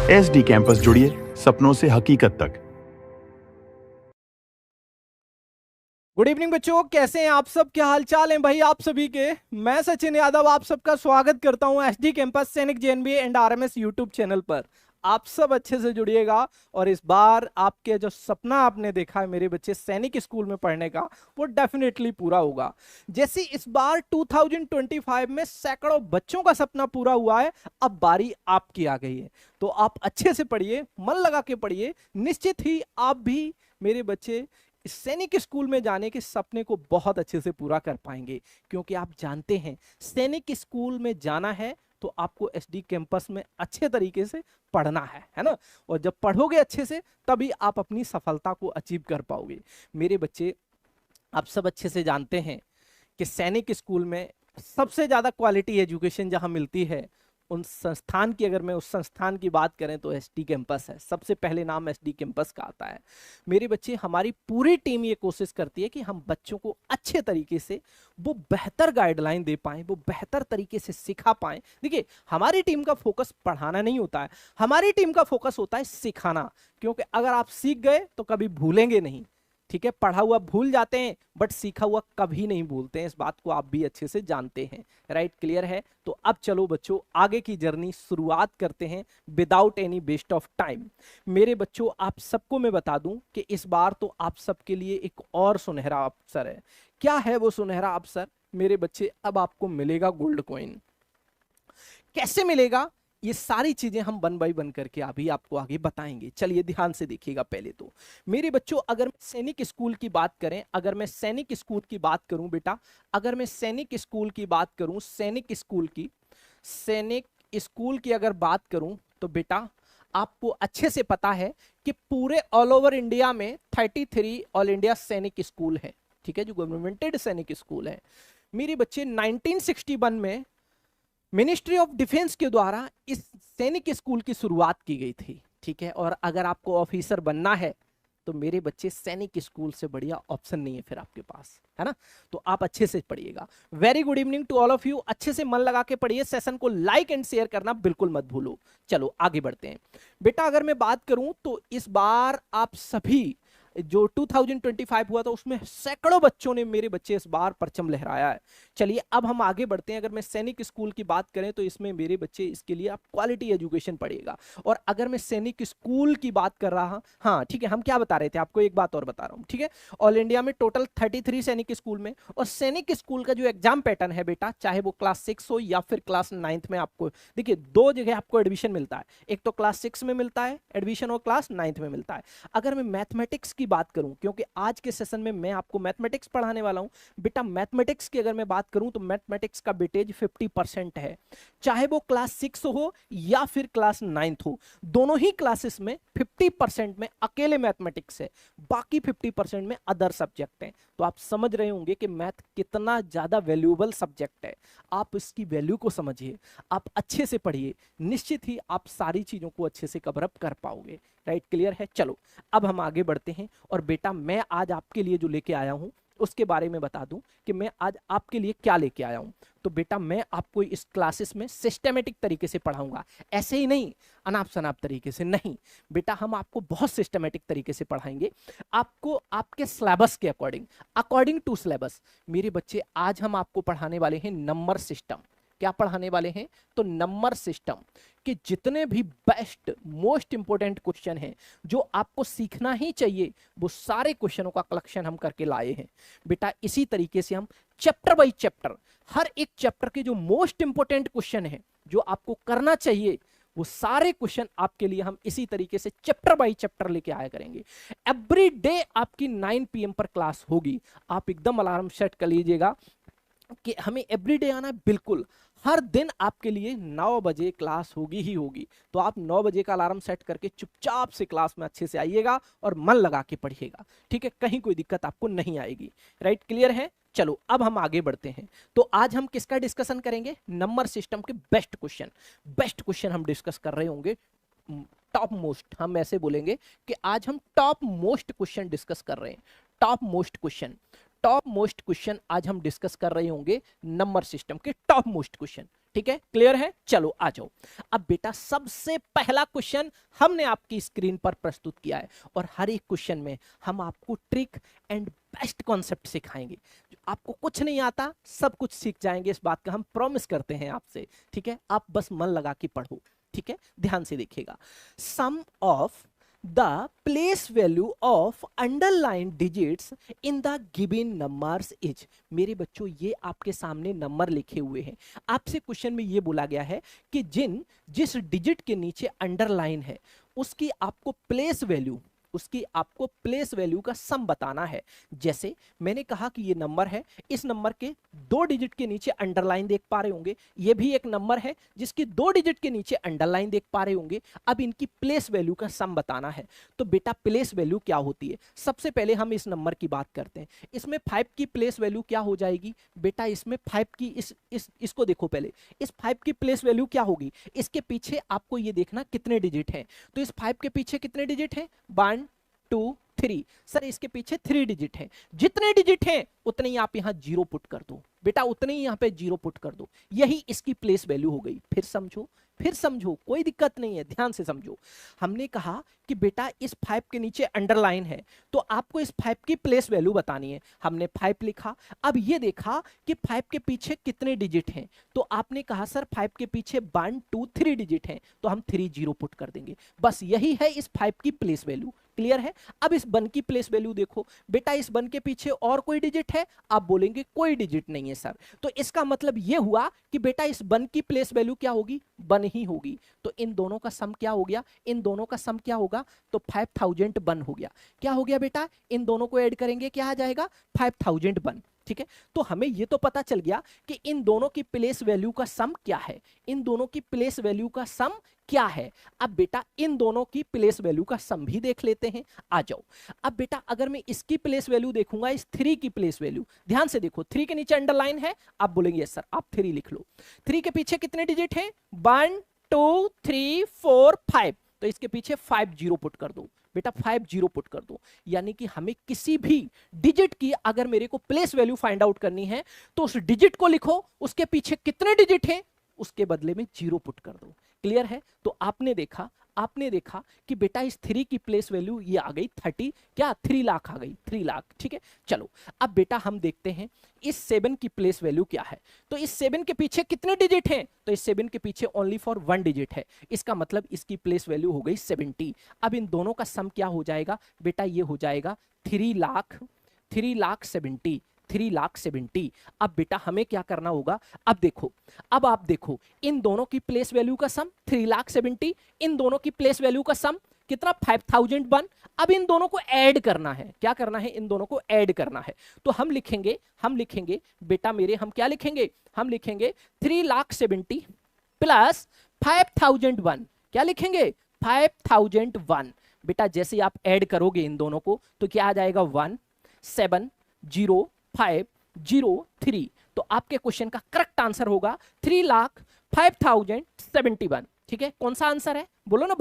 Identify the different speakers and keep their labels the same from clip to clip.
Speaker 1: SD campus, जुड़िए सपनों से हकीकत तक।
Speaker 2: गुड इवनिंग बच्चों, कैसे हैं आप सब? क्या हाल चाल है भाई आप सभी के? मैं सचिन यादव आप सबका स्वागत करता हूं एसडी कैंपस सैनिक JNB and RMS YouTube channel पर। आप सब अच्छे से जुड़िएगा और इस बार आपके जो सपना आपने देखा है मेरे बच्चे सैनिक स्कूल में पढ़ने का, वो डेफिनेटली पूरा होगा। जैसे इस बार 2025 में सैकड़ों बच्चों का सपना पूरा हुआ है, अब बारी आपकी आ गई है। तो आप अच्छे से पढ़िए, मन लगा के पढ़िए, निश्चित ही आप भी मेरे बच्चे इस सैनिक स्कूल में जाने के सपने को बहुत अच्छे से पूरा कर पाएंगे। क्योंकि आप जानते हैं सैनिक स्कूल में जाना है तो आपको एसडी कैंपस में अच्छे तरीके से पढ़ना है ना? और जब पढ़ोगे अच्छे से तभी आप अपनी सफलता को अचीव कर पाओगे। मेरे बच्चे, आप सब अच्छे से जानते हैं कि सैनिक स्कूल में सबसे ज्यादा क्वालिटी एजुकेशन जहां मिलती है, उन संस्थान की अगर मैं उस संस्थान की बात करें तो एसडी कैंपस है। सबसे पहले नाम एसडी कैंपस का आता है। मेरे बच्चे, हमारी पूरी टीम ये कोशिश करती है कि हम बच्चों को अच्छे तरीके से वो बेहतर गाइडलाइन दे पाएं, वो बेहतर तरीके से सिखा पाएं। देखिए, हमारी टीम का फोकस पढ़ाना नहीं होता है, हमारी टीम का फोकस होता है सिखाना। क्योंकि अगर आप सीख गए तो कभी भूलेंगे नहीं। ठीक है, पढ़ा हुआ भूल जाते हैं बट सीखा हुआ कभी नहीं भूलते हैं। इस बात को आप भी अच्छे से जानते हैं। राइट, क्लियर है? तो अब चलो बच्चों, आगे की जर्नी शुरुआत करते हैं without any waste of time. मेरे बच्चों, आप सबको मैं बता दूं कि इस बार तो आप सबके लिए एक और सुनहरा अवसर है। क्या है वो सुनहरा अवसर? मेरे बच्चे, अब आपको मिलेगा गोल्ड कॉइन। कैसे मिलेगा, ये सारी चीजें हम वन बाई वन करके अभी आपको आगे बताएंगे। चलिए ध्यान से देखिएगा। पहले तो मेरे बच्चों, अगर सैनिक स्कूल की बात करें, अगर मैं सैनिक स्कूल की बात करूं बेटा, अगर मैं सैनिक स्कूल की बात करूं, सैनिक स्कूल की अगर बात करूं तो बेटा, आपको अच्छे से पता है कि पूरे ऑल ओवर इंडिया में 33 ऑल इंडिया सैनिक स्कूल है। ठीक है, जो गवर्नमेंटेड सैनिक स्कूल है। मेरे बच्चे, 1961 में मिनिस्ट्री ऑफ डिफेंस के द्वारा इस सैनिक स्कूल की शुरुआत की गई थी। ठीक है, और अगर आपको ऑफिसर बनना है तो मेरे बच्चे, सैनिक स्कूल से बढ़िया ऑप्शन नहीं है फिर आपके पास, है ना? तो आप अच्छे से पढ़िएगा। Very good evening to all of you. अच्छे से मन लगा के पढ़िए, सेशन को लाइक एंड शेयर करना बिल्कुल मत भूलो। चलो आगे बढ़ते हैं बेटा। अगर मैं बात करूं तो इस बार आप सभी, जो 2025 हुआ था उसमें सैकड़ों बच्चों ने मेरे बच्चे इस बार परचम लहराया है। चलिए अब हम आगे बढ़ते हैं। अगर मैं सैनिक स्कूल की बात करें तो इसमें मेरे बच्चे, इसके लिए आप क्वालिटी एजुकेशन पढ़िएगा। और अगर मैं सैनिक स्कूल की बात कर रहा, हाँ ठीक है, हम क्या बता रहे थे, आपको एक बात और बता रहा हूं। ठीक है, ऑल इंडिया में टोटल 33 सैनिक स्कूल में, और सैनिक स्कूल का जो एग्जाम पैटर्न है बेटा, चाहे वो क्लास 6 हो या फिर क्लास 9th में, आपको देखिए दो जगह आपको एडमिशन मिलता है। एक तो क्लास 6 में मिलता है एडमिशन और क्लास 9th में मिलता है। अगर मैं मैथमेटिक्स की बात करूं, क्योंकि आज के सेशन में मैं आपको मैथमेटिक्स पढ़ाने वाला हूं बेटा, मैथमेटिक्स की अगर मैं बात करूं तो मैथमेटिक्स का वेटेज 50% है। चाहे वो क्लास 6 हो या फिर क्लास 9th हो, दोनों ही क्लासेस में 50% में अकेले मैथमेटिक्स है, बाकी 50% में अदर सब्जेक्ट हैं। तो आप समझ रहे होंगे कि मैथ कितना ज्यादा वैल्यूएबल सब्जेक्ट है। आप इसकी वैल्यू को समझिए, आप अच्छे से पढ़िए, निश्चित ही आप सारी चीजों को अच्छे से कवर अप कर पाओगे। राइट, क्लियर है? चलो अब हम आगे बढ़ते हैं। और बेटा, मैं आज आपके लिए जो लेके आया हूं उसके बारे में बता दूं कि मैं आज आपके लिए क्या लेके आया हूं। तो बेटा, मैं आपको इस क्लासेस में सिस्टमेटिक तरीके से पढ़ाऊंगा, ऐसे ही नहीं अनाप शनाप तरीके से नहीं बेटा। हम आपको बहुत सिस्टमेटिक तरीके से पढ़ाएंगे, आपको आपके सिलेबस के अकॉर्डिंग, अकॉर्डिंग टू सिलेबस। मेरे बच्चे, आज हम आपको पढ़ाने वाले हैं नंबर सिस्टम। क्या पढ़ाने वाले हैं? तो नंबर सिस्टम के जितने भी बेस्ट मोस्ट इंपोर्टेंट क्वेश्चन हैं जो आपको सीखना ही चाहिए, वो सारे क्वेश्चनों का कलेक्शन हम करके लाए हैं बेटा। इसी तरीके से हम चैप्टर बाय चैप्टर, हर एक चैप्टर के जो मोस्ट इंपोर्टेंट क्वेश्चन है जो आपको करना चाहिए, वो सारे क्वेश्चन आपके लिए हम इसी तरीके से चैप्टर बाय चैप्टर लेके आया करेंगे। एवरी डे आपकी 9 PM पर क्लास होगी। आप एकदम अलार्म सेट कर लीजिएगा कि हमें एवरीडे आना है। बिल्कुल हर दिन आपके लिए 9 बजे क्लास होगी ही होगी। तो आप 9 बजे का अलार्म सेट करके चुपचाप से क्लास में अच्छे से आइएगा और मन लगा के पढ़िएगा। ठीक है, कहीं कोई दिक्कत आपको नहीं आएगी। राइट, क्लियर है? चलो अब हम आगे बढ़ते हैं। तो आज हम किसका डिस्कशन करेंगे? नंबर सिस्टम के बेस्ट क्वेश्चन हम डिस्कस कर रहे होंगे। टॉप मोस्ट, हम ऐसे बोलेंगे कि आज हम टॉप मोस्ट क्वेश्चन डिस्कस कर रहे हैं। टॉप मोस्ट क्वेश्चन आज हम डिस्कस कर रहे होंगे नंबर सिस्टम के टॉप मोस्ट क्वेश्चन। ठीक है, क्लियर है। चलो आ जाओ। अब बेटा सबसे पहला क्वेश्चन हमने आपकी स्क्रीन पर प्रस्तुत किया है और हर एक क्वेश्चन में हम आपको ट्रिक एंड बेस्ट कॉन्सेप्ट सिखाएंगे। आपको कुछ नहीं आता, सब कुछ सीख जाएंगे, इस बात का हम प्रॉमिस करते हैं आपसे। ठीक है, आप बस मन लगा के पढ़ो। ठीक है, ध्यान से देखिएगा। सम of the place value of underlined digits in the given numbers is। मेरे बच्चों ये आपके सामने नंबर लिखे हुए हैं। आपसे क्वेश्चन में ये बोला गया है कि जिस डिजिट के नीचे अंडरलाइन है उसकी आपको प्लेस वैल्यू का सम बताना है। जैसे मैंने कहा कि ये नंबर है, इस नंबर के 2 डिजिट के नीचे अंडरलाइन देख पा रहे होंगे, ये भी एक नंबर है जिसकी 2 डिजिट के नीचे अंडरलाइन देख पा रहे होंगे। अब इनकी प्लेस वैल्यू का सम बताना है। तो बेटा प्लेस वैल्यू क्या होती है? सबसे पहले हम इस नंबर की बात करते हैं। इसमें 5 की प्लेस वैल्यू क्या हो जाएगी बेटा? इसमें 5 की इसको देखो पहले, इस 5 की प्लेस वैल्यू क्या होगी? इसके पीछे आपको ये देखना कितने डिजिट हैं। तो इस 5 के पीछे कितने डिजिट हैं? 1 2 3। सर इसके पीछे 3 डिजिट हैं। जितने डिजिट हैं उतने ही आप यहां 0 पुट कर दो बेटा, उतने ही यहां पे 0 पुट कर दो। यही इसकी प्लेस वैल्यू हो गई। फिर समझो, कोई दिक्कत नहीं है, ध्यान से समझो। हमने कहा कि बेटा इस 5 के नीचे अंडरलाइन है तो आपको इस 5 की प्लेस वैल्यू बतानी है। हमने 5 लिखा। अब ये देखा कि 5 के पीछे कितने डिजिट हैं, तो आपने कहा सर 5 के पीछे 1 2 3 डिजिट हैं, तो हम 3 0 पुट कर देंगे। बस यही है इस 5 की प्लेस वैल्यू। क्लियर है? अब इस 1 की प्लेस वैल्यू देखो बेटा, इस 1 के पीछे और कोई डिजिट है? आप बोलेंगे कोई डिजिट नहीं है सर। तो इसका मतलब यह हुआ कि बेटा इस 1 की प्लेस वैल्यू क्या होगी? 1 ही होगी। तो इन दोनों का सम क्या हो गया? इन दोनों का सम क्या होगा? तो 5001 हो गया। क्या हो गया बेटा? इन दोनों को ऐड करेंगे क्या आ जाएगा? 5001। ठीक है, तो हमें यह तो पता चल गया कि इन दोनों की प्लेस वैल्यू का सम क्या है। इन दोनों की प्लेस वैल्यू का सम क्या है? अब बेटा इन दोनों की प्लेस वैल्यू का सम भी देख लेते हैं। आ जाओ। अब बेटा अगर मैं इसकी प्लेस वैल्यू देखूंगा, इस 3 की प्लेस वैल्यू, ध्यान से देखो, 3 के नीचे अंडरलाइन है। आप बोलेंगे यस सर, आप 3 लिख लो। 3 के पीछे कितने डिजिट हैं? 1 2 3 4 5। तो इसके पीछे 5 0 पुट कर दो बेटा, 5 0 पुट कर दो। यानी कि हमें किसी भी डिजिट की अगर मेरे को प्लेस वैल्यू फाइंड आउट करनी है तो उस डिजिट को लिखो, उसके पीछे कितने डिजिट हैं उसके बदले में 0 पुट कर दो। क्लियर है? तो आपने देखा कि बेटा इस 3 की प्लेस वैल्यू ये आ गई 30, क्या 3 लाख आ गई, 3 लाख। ठीक है, चलो अब बेटा हम देखते हैं इस 7 की प्लेस वैल्यू क्या है। तो इस 7 के पीछे कितने डिजिट हैं? तो इस 7 के पीछे ओनली फॉर 1 डिजिट है। इसका मतलब इसकी प्लेस वैल्यू हो गई 70। अब इन दोनों का सम क्या हो जाएगा बेटा? ये हो जाएगा 3,70,000। अब बेटा हमें क्या करना होगा? अब आप देखो इन दोनों की प्लेस वैल्यू का सम 3,70,000, इन दोनों की प्लेस वैल्यू का सम कितना? 5001। अब इन दोनों को ऐड करना है। क्या करना है? इन दोनों को ऐड करना है। तो हम लिखेंगे बेटा मेरे, हम क्या लिखेंगे? हम लिखेंगे 3,70,000 प्लस 5001। क्या लिखेंगे? 5001। बेटा जैसे आप ऐड करोगे इन दोनों को तो क्या आ जाएगा? 1,705,003। तो आपके क्वेश्चन का करेक्ट आंसर होगा 3,05,071। ठीक है, कौन सा आंसर है? बोलो ना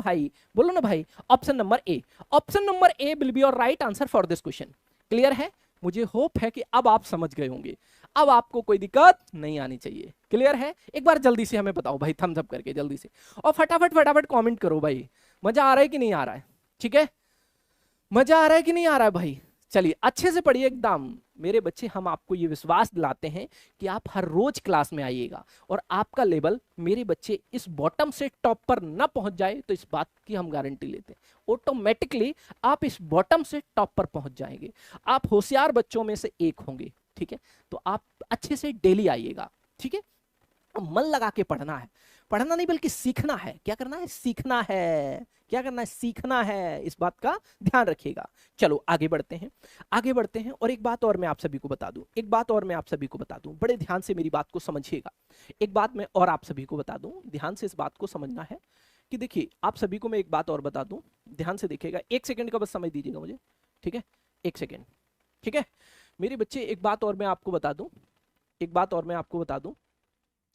Speaker 2: भाई, option number A. Option number A will be your right answer for this question. Clear है? मुझे होप है कि अब आप समझ गए होंगे, अब आपको कोई दिक्कत नहीं आनी चाहिए। क्लियर है? एक बार जल्दी से हमें बताओ भाई, थम्स अप करके जल्दी से, और फटाफट कमेंट करो भाई, मजा आ रहा है कि नहीं आ रहा है? ठीक है, मजा आ रहा है कि नहीं आ रहा है भाई? चलिए अच्छे से पढ़िए एकदम मेरे बच्चे। हम आपको ये विश्वास दिलाते हैं कि आप हर रोज क्लास में आइएगा और आपका लेवल मेरे बच्चे इस बॉटम से टॉप पर ना पहुंच जाए, तो इस बात की हम गारंटी लेते हैं ऑटोमेटिकली आप इस बॉटम से टॉप पर पहुंच जाएंगे। आप होशियार बच्चों में से एक होंगे। ठीक है, तो आप अच्छे से डेली आइएगा। ठीक है, मन लगा के पढ़ना है, पढ़ना नहीं बल्कि सीखना है। क्या करना है? सीखना है। क्या करना है? सीखना है। इस बात का ध्यान रखिएगा। चलो आगे बढ़ते हैं, और एक बात और मैं आप सभी को बता दूं, बड़े ध्यान से मेरी बात को समझिएगा। एक बात मैं और आप सभी को बता दूं, ध्यान से इस बात को समझना है कि देखिए आप सभी को मैं एक बात और बता दूं, ध्यान से देखिएगा। 1 सेकंड का बस समय दीजिएगा मुझे। ठीक है, 1 सेकंड। ठीक है मेरे बच्चे, एक बात और मैं आपको बता दूं,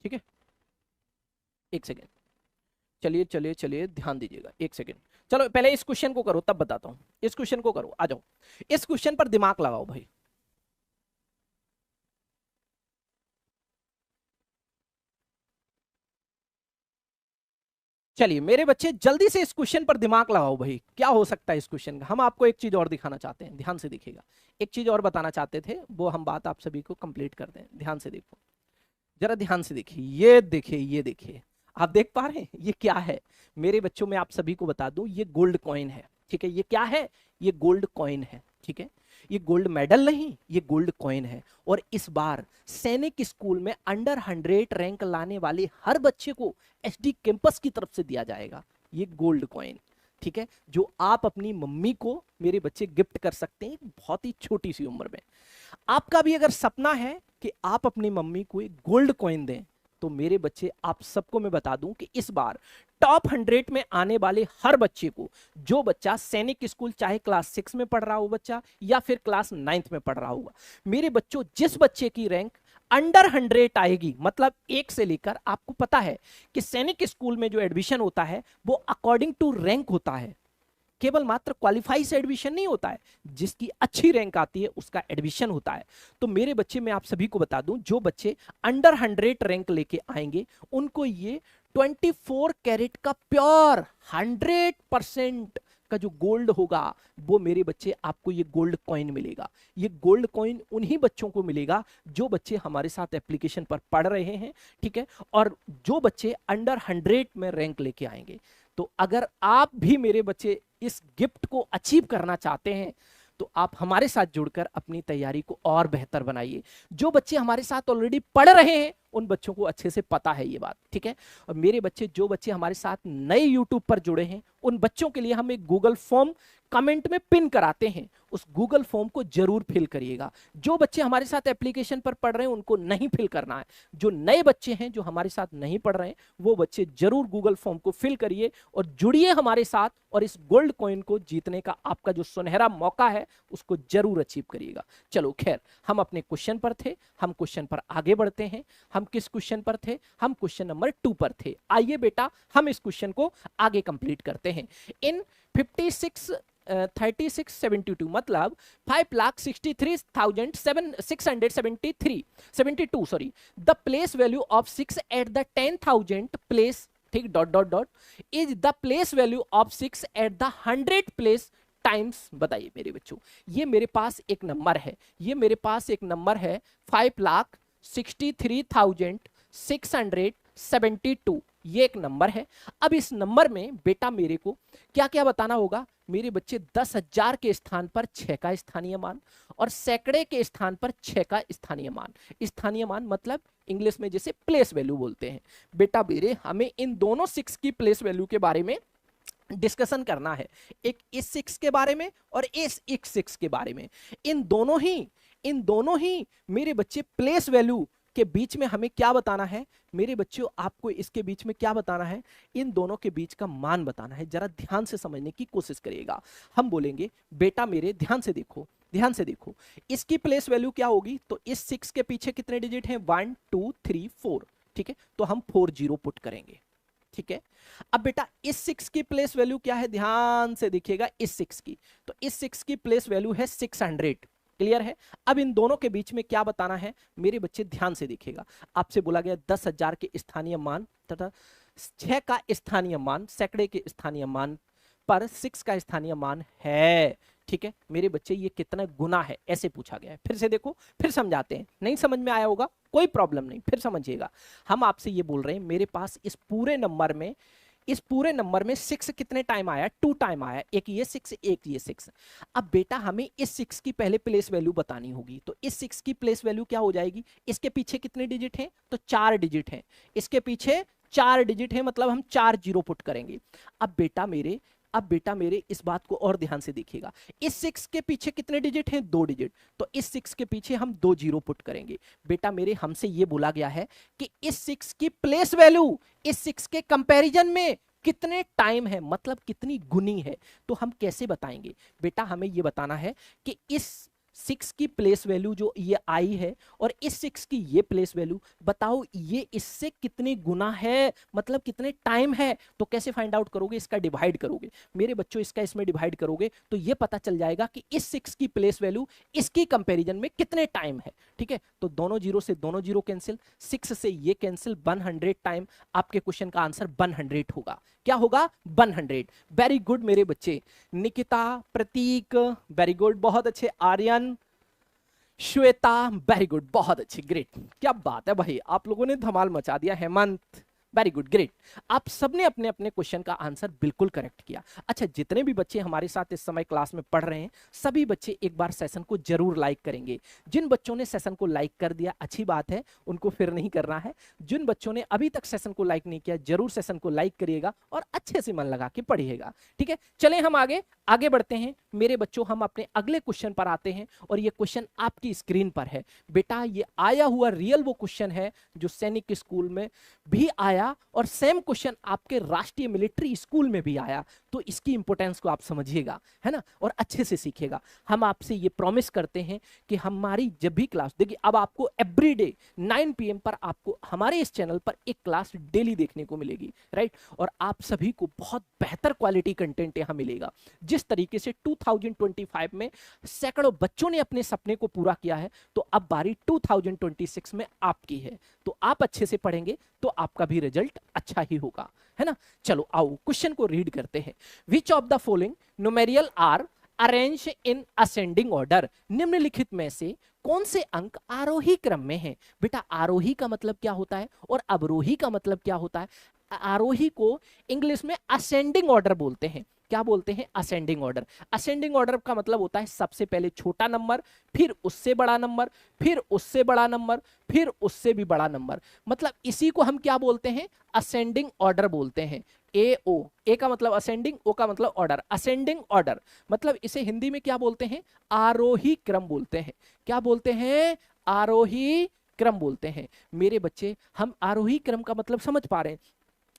Speaker 2: ठीक है, 1 सेकेंड। चलिए ध्यान दीजिएगा, 1 सेकेंड। चलो पहले इस क्वेश्चन को करो तब बताता हूं। इस क्वेश्चन को करो, आ जाओ, इस क्वेश्चन पर दिमाग लगाओ भाई। चलिए मेरे बच्चे जल्दी से इस क्वेश्चन पर दिमाग लगाओ भाई, क्या हो सकता है इस क्वेश्चन का। हम आपको एक चीज और दिखाना चाहते हैं, ध्यान से देखिएगा। एक चीज और बताना चाहते थे, वो हम बात आप सभी को कंप्लीट कर दें। ध्यान से देखो, जरा ध्यान से देखिए, ये देखिए, ये देखिए, आप देख पा रहे हैं ये क्या है मेरे बच्चों। में आप सभी को बता दूं, ये गोल्ड कॉइन है, ठीक है। ये क्या है? ये गोल्ड कॉइन है, ठीक है। ये गोल्ड मेडल नहीं, ये गोल्ड कॉइन है। और इस बार सैनिक स्कूल में अंडर 100 रैंक लाने वाले हर बच्चे को एसडी कैंपस की तरफ से दिया जाएगा ये गोल्ड कॉइन, ठीक है, जो आप अपनी मम्मी को मेरे बच्चे गिफ्ट कर सकते हैं बहुत ही छोटी सी उम्र में। आपका भी अगर सपना है कि आप अपनी मम्मी को एक गोल्ड कॉइन दें, तो मेरे बच्चे आप सबको मैं बता दूं कि इस बार टॉप 100 में आने वाले हर बच्चे को, जो बच्चा सैनिक स्कूल चाहे क्लास 6 में पढ़ रहा हो बच्चा या फिर क्लास 9th में पढ़ रहा होगा, मेरे बच्चों जिस बच्चे की रैंक अंडर 100 आएगी, मतलब 1 से लेकर, आपको पता है कि सैनिक स्कूल में जो एडमिशन होता है वो अकॉर्डिंग टू रैंक होता है, केवल मात्र क्वालिफाई से एडमिशन नहीं होता है, जिसकी अच्छी रैंक आती है उसका एडमिशन होता है। तो मेरे बच्चे मैं आप सभी को बता दूं, जो बच्चे अंडर 100 रैंक लेके आएंगे उनको ये 24 कैरेट का प्योर 100% का जो गोल्ड होगा, वो मेरे बच्चे आपको ये गोल्ड कॉइन मिलेगा। ये गोल्ड कॉइन उन्हीं बच्चों को मिलेगा जो बच्चे हमारे साथ एप्लीकेशन पर पढ़ रहे हैं, ठीक है, और जो बच्चे अंडर 100 में रैंक लेके आएंगे। तो अगर आप भी मेरे बच्चे इस गिफ्ट को अचीव करना चाहते हैं, तो आप हमारे साथ जुड़कर अपनी तैयारी को और बेहतर बनाइए। जो बच्चे हमारे साथ ऑलरेडी पढ़ रहे हैं उन बच्चों को अच्छे से पता है ये बात, ठीक है। और मेरे बच्चे, जो बच्चे हमारे साथ नए यूट्यूब पर जुड़े हैं, उन बच्चों के लिए हम एक गूगल फॉर्म कमेंट में पिन कराते हैं, उस गूगल फॉर्म को जरूर फिल करिएगा। जो बच्चे हमारे साथ एप्लीकेशन पर पढ़ रहे हैं उनको नहीं फिल करना है। जो नए बच्चे हैं जो हमारे साथ नहीं पढ़ रहे हैं, वो बच्चे जरूर गूगल फॉर्म को फिल करिए और जुड़िए हमारे साथ, और इस गोल्ड कॉइन को जीतने का आपका जो सुनहरा मौका है उसको जरूर अचीव करिएगा। चलो खैर, हम अपने क्वेश्चन पर थे, हम क्वेश्चन पर आगे बढ़ते हैं। हम किस क्वेश्चन पर थे? हम क्वेश्चन नंबर 2 पर थे। आइए बेटा हम इस क्वेश्चन को आगे कंप्लीट करते हैं। इन 3672 मतलब 5,63,672 sorry, the place value of 6 at the 10,000 place, ठीक, dot dot dot, is the place value of 6 at the 100 place times. बताइए मेरे बच्चों, ये मेरे पास एक नंबर है, ये मेरे पास एक नंबर है 5,63,672, ये एक नंबर है। अब इस नंबर में बेटा मेरे को क्या क्या बताना होगा? मेरे बच्चे 10,000 के स्थान पर 6 का स्थानीय मान, और सैकड़े के स्थान पर 6 का स्थानीय मान। स्थानीय मान मतलब इंग्लिश में जैसे प्लेस वैल्यू बोलते हैं। बेटा मेरे, हमें इन दोनों 6 की प्लेस वैल्यू के बारे में डिस्कशन करना है, एक इस 6 के बारे में और इस 6 के बारे में। इन दोनों ही मेरे बच्चे प्लेस वैल्यू के बीच में हमें क्या बताना है? मेरे बच्चों आपको इसके बीच में क्या बताना है? इन दोनों के बीच का मान बताना है। जरा ध्यान से समझने की कोशिश करिएगा। हम बोलेंगे बेटा मेरे ध्यान से देखो, ध्यान से देखो, इसकी प्लेस वैल्यू क्या होगी? तो इस 6 के पीछे कितने डिजिट हैं? 1 2 3 4, ठीक है, तो हम 4 0 पुट करेंगे, ठीक है। अब बेटा इस 6 की प्लेस वैल्यू क्या है? ध्यान से देखिएगा, इस 6 की, तो इस 6 की प्लेस वैल्यू है 600, क्लियर है। अब इन दोनों के बीच में क्या बताना है? मेरे बच्चे ध्यान से देखिएगा, आपसे बोला गया 10,000 के स्थानीय मान तथा 6 का स्थानीय मान, सैकड़े के स्थानीय मान पर 6 का स्थानीय मान है, ठीक है। मेरे बच्चे ये कितना गुना है ऐसे पूछा गया है। फिर से देखो, फिर समझाते हैं, नहीं समझ में आया होगा कोई प्रॉब्लम नहीं, फिर समझिएगा। हम आपसे ये बोल रहे हैं मेरे पास इस पूरे नंबर में 6 कितने टाइम आया? 2 टाइम आया, एक ये 6 एक ये 6। अब बेटा हमें इस 6 की पहले प्लेस वैल्यू बतानी होगी, तो इस 6 की प्लेस वैल्यू क्या हो जाएगी? इसके पीछे कितने डिजिट हैं? तो 4 डिजिट हैं, इसके पीछे 4 डिजिट हैं, मतलब हम 4 0 पुट करेंगे। अब बेटा मेरे इस बात को और ध्यान से देखिएगा, इस 6 के पीछे कितने डिजिट हैं? 2 डिजिट, तो इस 6 के पीछे हम 2 0 पुट करेंगे। बेटा मेरे हमसे ये बोला गया है कि इस 6 की प्लेस वैल्यू इस 6 के कंपैरिजन में कितने टाइम है, मतलब कितनी गुनी है। तो हम कैसे बताएंगे? बेटा हमें ये बताना है कि इस 6 की प्लेस वैल्यू जो ये आई है और इस 6 की ये प्लेस वैल्यू, बताओ ये इससे कितनी गुना है, मतलब कितने टाइम है। तो कैसे फाइंड आउट करोगे? इसका डिवाइड करोगे मेरे बच्चों, इसका इसमें डिवाइड करोगे तो ये पता चल जाएगा कि इस 6 की प्लेस वैल्यू इसकी कंपैरिजन में कितने टाइम है, ठीक है। तो दोनों जीरो से दोनों जीरो कैंसिल, 6 से ये कैंसिल, 100 टाइम आपके क्वेश्चन का आंसर 100 होगा। क्या होगा 100। वेरी गुड मेरे बच्चे। निकिता, प्रतीक, वेरी गुड, बहुत अच्छे। आर्यन, श्वेता, वेरी गुड, बहुत अच्छी, ग्रेट। क्या बात है भाई, आप लोगों ने धमाल मचा दिया। Hemant, very good, great. आप सबने अपने अपने क्वेश्चन का आंसर बिल्कुल करेक्ट किया। अच्छा, जितने भी बच्चे हमारे साथ इस समय क्लास में पढ़ रहे हैं, सभी बच्चे एक बार सेशन को जरूर लाइक करेंगे। जिन बच्चों ने सेशन को लाइक कर दिया अच्छी बात है, उनको फिर नहीं करना है। जिन बच्चों ने अभी तक सेशन को लाइक नहीं किया, जरूर सेशन को लाइक करिएगा और अच्छे से मन लगा के पढ़िएगा। ठीक है, चले हम आगे बढ़ते हैं मेरे बच्चों। हम अपने अगले क्वेश्चन पर आते हैं और ये क्वेश्चन आपकी स्क्रीन पर है बेटा। ये आया हुआ रियल वो क्वेश्चन है जो सैनिक स्कूल में भी आया और सेम क्वेश्चन आपके राष्ट्रीय मिलिट्री स्कूल में भी आया। तो इसकी इंपॉर्टेंस को आप समझिएगा, है ना, और अच्छे से सीखिएगा। हम आपसे ये प्रॉमिस करते हैं कि हमारी जब भी क्लास, देखिए अब आपको एवरीडे 9 PM पर आपको हमारे इस चैनल पर एक क्लास डेली देखने को मिलेगी, राइट। और आप सभी को बहुत बेहतर क्वालिटी कंटेंट यहाँ मिलेगा। जिस तरीके से 2025 में सैकड़ों बच्चों ने अपने सपने को पूरा किया है, तो अब बारी 2026 में आपकी है। तो आप अच्छे से पढ़ेंगे तो आपका भी रिजल्ट अच्छा ही होगा, है ना। चलो आओ क्वेश्चन को रीड करते हैं। Which of the following numeral are arrange in ascending order. निम्नलिखित में से कौन से अंक आरोही क्रम में हैं? बेटा आरोही का मतलब क्या होता है और अवरोही का मतलब क्या होता है? आरोही को इंग्लिश में असेंडिंग ऑर्डर बोलते हैं। क्या बोलते हैं? Ascending order. असेंडिंग ऑर्डर का मतलब होता है सबसे पहले छोटा नंबर, फिर उससे बड़ा नंबर, फिर उससे बड़ा नंबर, फिर उससे भी बड़ा नंबर। मतलब इसी को हम क्या बोलते हैं? असेंडिंग ऑर्डर बोलते हैं। ए ओ, ए का मतलब असेंडिंग, ओ का मतलब ऑर्डर। असेंडिंग ऑर्डर मतलब इसे हिंदी में क्या बोलते हैं? आरोही क्रम बोलते हैं। क्या बोलते हैं? आरोही क्रम बोलते हैं। मेरे बच्चे, हम आरोही क्रम का मतलब समझ पा रहे हैं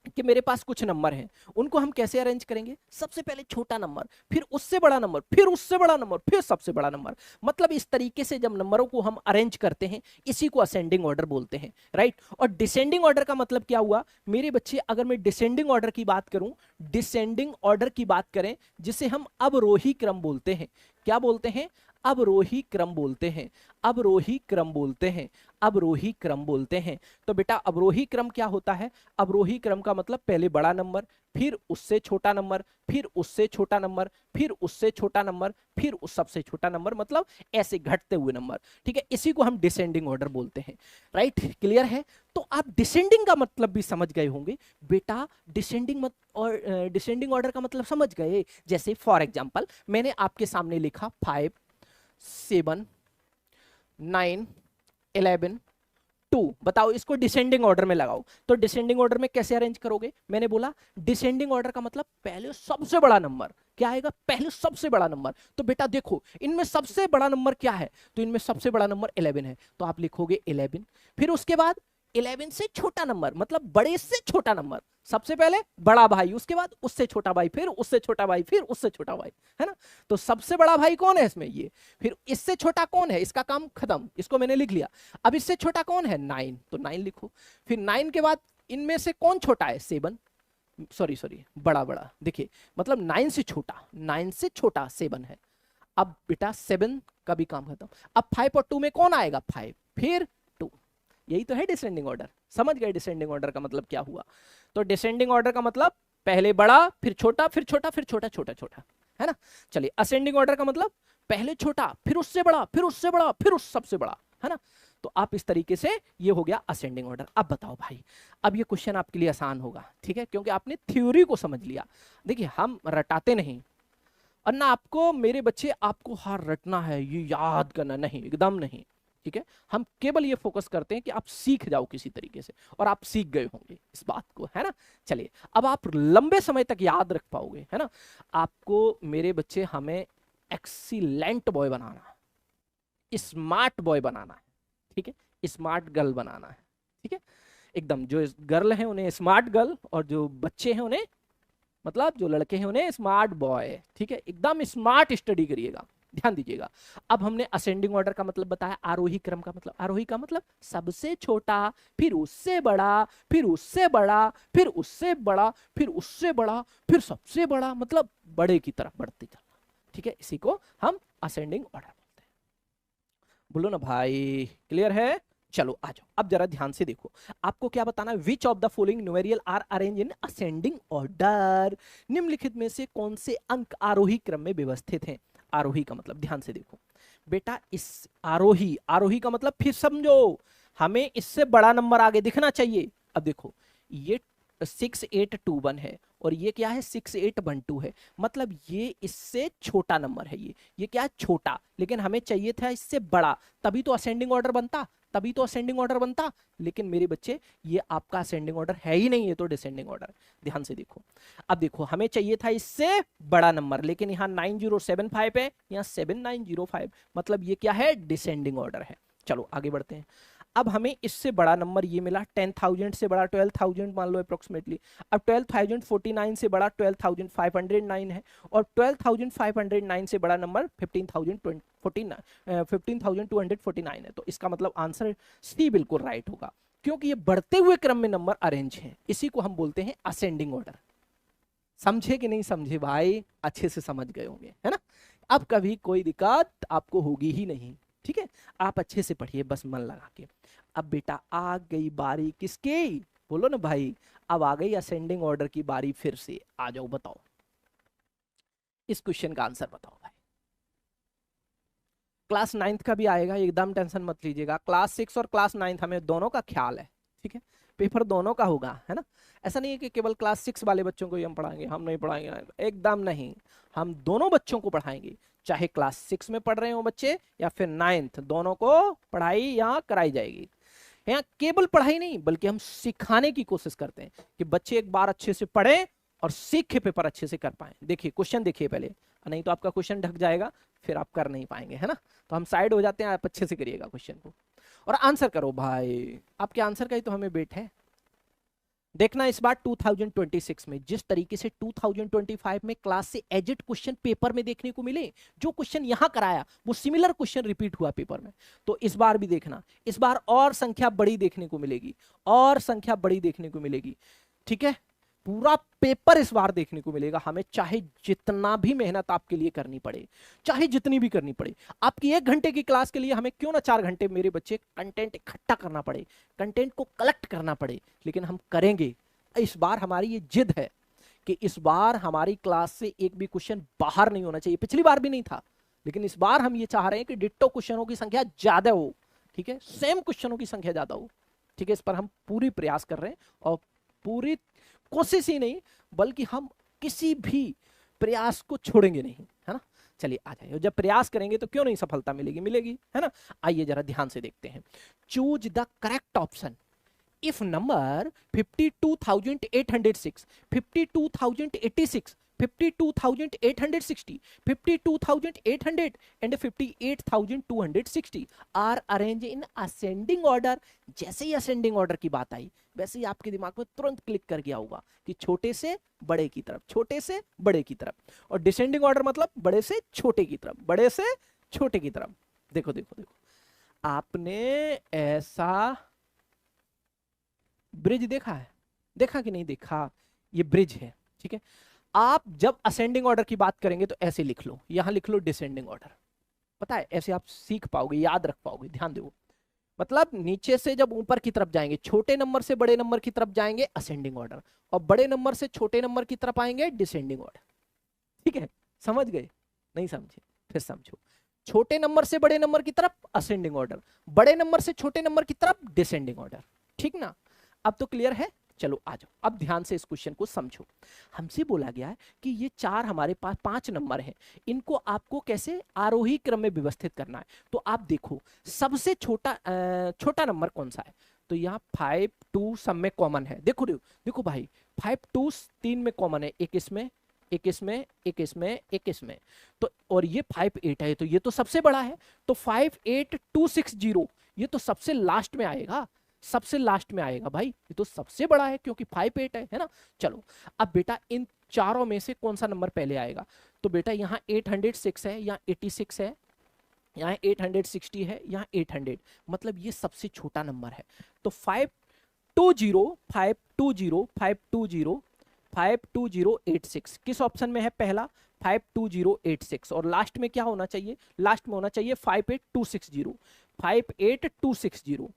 Speaker 2: कि मेरे पास कुछ नंबर हैं, उनको हम कैसे अरेंज करेंगे? सबसे पहले छोटा नंबर, फिर उससे बड़ा नंबर, फिर उससे बड़ा नंबर, फिर सबसे बड़ा नंबर। मतलब इस तरीके से जब नंबरों को हम अरेंज करते हैं, इसी को असेंडिंग ऑर्डर बोलते हैं, राइट। और डिसेंडिंग ऑर्डर का मतलब क्या हुआ मेरे बच्चे? अगर मैं डिसेंडिंग ऑर्डर की बात करूं, डिसेंडिंग ऑर्डर की बात करें, जिसे हम अवरोही क्रम बोलते हैं। क्या बोलते हैं? अवरोही क्रम बोलते हैं। अवरोही क्रम बोलते हैं। अवरोही क्रम बोलते हैं। तो बेटा अवरोही क्रम क्या होता है? अवरोही क्रम का मतलब पहले बड़ा नंबर, फिर उससे छोटा नंबर, फिर उससे छोटा नंबर, फिर उससे छोटा नंबर, फिर उस सबसे छोटा नंबर, मतलब ऐसे घटते हुए नंबर। ठीक है, इसी को हम डिसेंडिंग ऑर्डर बोलते हैं, राइट। क्लियर है? तो आप डिसेंडिंग का मतलब भी समझ गए होंगे बेटा। डिसेंडिंग और डिसेंडिंग ऑर्डर का मतलब समझ गए। जैसे फॉर एग्जांपल मैंने आपके सामने लिखा 5 7 9 11 2। बताओ इसको डिसेंडिंग ऑर्डर में लगाओ। तो डिसेंडिंग ऑर्डर में कैसे अरेंज करोगे? मैंने बोला डिसेंडिंग ऑर्डर का मतलब पहले सबसे बड़ा नंबर। क्या आएगा? पहले सबसे बड़ा नंबर। तो बेटा देखो इनमें सबसे बड़ा नंबर क्या है? तो इनमें सबसे बड़ा नंबर 11 है, तो आप लिखोगे 11। फिर उसके बाद 11 से छोटा नंबर, मतलब बड़े से छोटा नंबर। सबसे पहले बड़ा भाई, उसके बाद उससे छोटा भाई, फिर उससे छोटा भाई, फिर उससे छोटा भाई, है ना। तो सबसे बड़ा भाई कौन है इसमें? ये। फिर इससे छोटा कौन है? इसका काम खत्म, इसको मैंने लिख लिया। अब इससे छोटा कौन है? 9, तो 9 लिखो। फिर 9 के बाद इनमें से कौन छोटा है? 7। सॉरी बड़ा बड़ा, देखिए मतलब 9 से छोटा, 9 से छोटा 7 है। अब बेटा 7 का भी काम खत्म। अब 5 और 2 में कौन आएगा? 5, फिर 2। यही तो है डिसेंडिंग ऑर्डर। समझ गए डिसेंडिंग ऑर्डर का मतलब क्या हुआ? तो डिसेंडिंग ऑर्डर का मतलब पहले बड़ा, फिर छोटा, फिर छोटा, फिर छोटा, छोटा छोटा, है ना। चलिए असेंडिंग ऑर्डर का मतलब पहले छोटा, फिर उससे बड़ा, फिर उससे बड़ा, फिर उस सबसे बड़ा, है ना। तो आप इस तरीके से, ये हो गया असेंडिंग ऑर्डर। अब बताओ भाई, अब ये क्वेश्चन आपके लिए आसान होगा, ठीक है, क्योंकि आपने थ्योरी को समझ लिया। देखिए हम रटाते नहीं, और ना आपको मेरे बच्चे आपको हार रटना है, ये याद करना नहीं, एकदम नहीं, ठीक है। हम केवल ये फोकस करते हैं कि आप सीख जाओ किसी तरीके से, और आप सीख गए होंगे इस बात को, है ना। चलिए अब आप लंबे समय तक याद रख पाओगे, है ना। आपको मेरे बच्चे, हमें एक्सीलेंट बॉय बनाना, स्मार्ट बॉय बनाना है, ठीक है, स्मार्ट गर्ल बनाना है, ठीक है। एकदम जो गर्ल है उन्हें स्मार्ट गर्ल, और जो बच्चे हैं उन्हें, मतलब जो लड़के हैं उन्हें स्मार्ट बॉय, ठीक है। एकदम स्मार्ट स्टडी करिएगा, ध्यान दीजिएगा। अब हमने असेंडिंग ऑर्डर का मतलब बताया, आरोही क्रम का मतलब, आरोही का मतलब सबसे छोटा, फिर उससे बड़ा, फिर उससे बड़ा, फिर उससे बड़ा, फिर उससे बड़ा, फिर सबसे बड़ा, मतलब बड़े की तरफ बढ़ते चलना, ठीक है। इसी को हम असेंडिंग ऑर्डर बोलते हैं। बोलो ना भाई, क्लियर है? चलो आ जाओ, अब जरा ध्यान से देखो, आपको क्या बताना है, which of the following numeral are arrange in ascending order, निम्नलिखित में से कौन से अंक आरोही क्रम में व्यवस्थित हैं। आरोही का मतलब ध्यान से देखो बेटा, इस आरोही, आरोही का मतलब फिर समझो, हमें इससे बड़ा नंबर आगे दिखना चाहिए। अब देखो ये 6821 है और ये क्या है 6812 है, मतलब ये इससे छोटा नंबर है, ये क्या है छोटा, लेकिन हमें चाहिए था इससे बड़ा, तभी तो असेंडिंग ऑर्डर बनता, तभी तो असेंडिंग ऑर्डर बनता। लेकिन मेरे बच्चे ये आपका असेंडिंग ऑर्डर है ही नहीं, ये तो डिसेंडिंग ऑर्डर। ध्यान से देखो, अब देखो हमें चाहिए था इससे बड़ा नंबर, लेकिन यहाँ 9075 है, यहाँ 7905, मतलब ये क्या है डिसेंडिंग ऑर्डर है। चलो आगे बढ़ते हैं। अब हमें इससे बड़ा नंबर ये मिला 10,000 से बड़ा 12,000 मान लो अप्रोक्सीमेटली। अब 12,049 से बड़ा 12,509 है और 12,509 से बड़ा नंबर 15,249 है। तो इसका मतलब आंसर सी बिल्कुल राइट होगा, क्योंकि ये बढ़ते हुए क्रम में नंबर अरेंज है, इसी को हम बोलते हैं असेंडिंग ऑर्डर। समझे कि नहीं समझे भाई, अच्छे से समझ गए होंगे है ना। अब कभी कोई दिक्कत आपको होगी ही नहीं, ठीक है, आप अच्छे से पढ़िए बस मन लगा के। अब बेटा आ गई बारी किसकी, बोलो ना भाई, अब आ गई असेंडिंग ऑर्डर की बारी फिर से। आ जाओ बताओ, इस क्वेश्चन का आंसर बताओ भाई। क्लास 9th का भी आएगा, एकदम टेंशन मत लीजिएगा, क्लास 6 और क्लास 9th हमें दोनों का ख्याल है, ठीक है, पेपर दोनों का होगा, है ना। ऐसा नहीं है कि केवल क्लास 6 वाले बच्चों को ही हम पढ़ाएंगे, हम नहीं पढ़ाएंगे, एकदम नहीं, हम दोनों बच्चों को पढ़ाएंगे, चाहे क्लास 6 में पढ़ रहे हो बच्चे या फिर 9th, दोनों को पढ़ाई यहाँ कराई जाएगी। यहाँ केवल पढ़ाई नहीं बल्कि हम सिखाने की कोशिश करते हैं कि बच्चे एक बार अच्छे से पढ़ें और सीख के पेपर अच्छे से कर पाए। देखिए क्वेश्चन देखिए पहले, नहीं तो आपका क्वेश्चन ढक जाएगा, फिर आप कर नहीं पाएंगे, है ना। तो हम साइड हो जाते हैं, आप अच्छे से करिएगा क्वेश्चन को और आंसर करो भाई, आपके आंसर का ही तो हमें वेट है। देखना इस बार 2026 में जिस तरीके से 2025 में क्लास से एजेड क्वेश्चन पेपर में देखने को मिले, जो क्वेश्चन यहां कराया वो सिमिलर क्वेश्चन रिपीट हुआ पेपर में, तो इस बार भी देखना, इस बार और संख्या बड़ी देखने को मिलेगी, और संख्या बड़ी देखने को मिलेगी, ठीक है, पूरा पेपर इस बार देखने को मिलेगा हमें, चाहे जितना भी मेहनत आपके लिए करनी पड़े, चाहे जितनी भी करनी पड़े। आपकी 1 घंटे की क्लास के लिए हमें क्यों ना 4 घंटे मेरे बच्चे कंटेंट इकट्ठा करना पड़े, कंटेंट को कलेक्ट करना पड़े, लेकिन हम करेंगे। इस बार हमारी ये जिद है कि इस बार हमारी क्लास से एक भी क्वेश्चन बाहर नहीं होना चाहिए, पिछली बार भी नहीं था, लेकिन इस बार हम ये चाह रहे हैं कि डिट्टो क्वेश्चनों की संख्या ज्यादा हो, ठीक है, सेम क्वेश्चनों की संख्या ज्यादा हो, ठीक है, इस पर हम पूरी प्रयास कर रहे हैं, और पूरी कोशिश ही नहीं बल्कि हम किसी भी प्रयास को छोड़ेंगे नहीं, है ना। चलिए आ जाइए, जब प्रयास करेंगे तो क्यों नहीं सफलता मिलेगी, मिलेगी, है ना। आइए जरा ध्यान से देखते हैं, choose the correct option if number 52,806, 52,086, 52,860, 52,800 and 58,260 are arranged in ascending order। जैसे ही असेंडिंग ऑर्डर की बात आई वैसे ही आपके दिमाग में तुरंत क्लिक कर गया होगा कि छोटे से बड़े की तरफ, छोटे से बड़े की तरफ, और डिसेंडिंग ऑर्डर मतलब बड़े से छोटे की तरफ, बड़े से छोटे की तरफ। देखो देखो देखो, आपने ऐसा ब्रिज देखा है, देखा कि नहीं देखा, ये ब्रिज है, ठीक है। आप जब असेंडिंग ऑर्डर की बात करेंगे तो ऐसे लिख लो, यहां लिख लो डिसेंडिंग ऑर्डर, पता है ऐसे आप सीख पाओगे, याद रख पाओगे, ध्यान दो। मतलब नीचे से जब ऊपर की तरफ जाएंगे, छोटे नंबर से बड़े नंबर की तरफ जाएंगे असेंडिंग ऑर्डर, और बड़े नंबर से छोटे नंबर की तरफ आएंगे डिसेंडिंग ऑर्डर, ठीक है, समझ गए, नहीं समझे फिर समझो। छोटे नंबर से बड़े नंबर की तरफ असेंडिंग ऑर्डर, बड़े नंबर से छोटे नंबर की तरफ डिसेंडिंग ऑर्डर, ठीक ना। अब तो क्लियर है, चलो आ जाओ, अब ध्यान से इस क्वेश्चन को समझो। हमसे बोला गया है कि ये 4 हमारे पास 5 नंबर हैं, इनको आपको कैसे आरोही क्रम में व्यवस्थित करना है। तो आप देखो सबसे छोटा नंबर कौन सा है, तो यहाँ 5 2 सब में कॉमन है, देखो देखो भाई 5 2 3 में कॉमन है, एक इसमें, एक इसमें, एक इसमें, एक इसमें, तो और ये 5 8 है, तो ये तो सबसे बड़ा है, तो 58260 ये तो सबसे लास्ट में आएगा, सबसे लास्ट में आएगा भाई, ये तो सबसे बड़ा है क्योंकि 5 8 है ना। चलो अब बेटा इन चारों में से कौन सा नंबर पहले आएगा, तो बेटा यहाँ 806 है, यहाँ 86 है, यहाँ 860 है, यहाँ 800, मतलब ये सबसे छोटा नंबर है। तो 520 520 520 52086 किस ऑप्शन में है, पहला 52086, और लास्ट में क्या होना चाहिए, लास्ट में होना चाहिए 58260 58260।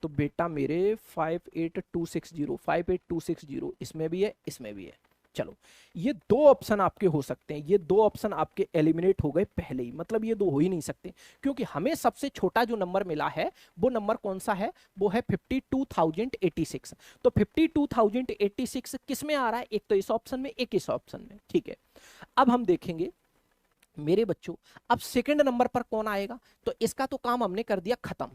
Speaker 2: तो बेटा मेरे 58260 इसमें भी है, इसमें भी है। चलो, ये दो ऑप्शन आपके हो सकते हैं, ये दो ऑप्शन आपके एलिमिनेट हो गए पहले ही, मतलब ये दो हो ही नहीं सकते, क्योंकि हमें सबसे छोटा जो नंबर मिला है वो नंबर कौन सा है, वो है 52,086। तो 52,086 किस में आ रहा है, एक तो इस ऑप्शन में, एक इस ऑप्शन में, ठीक है। अब हम देखेंगे मेरे बच्चों, अब सेकंड नंबर पर कौन आएगा, तो इसका तो काम हमने कर दिया खत्म।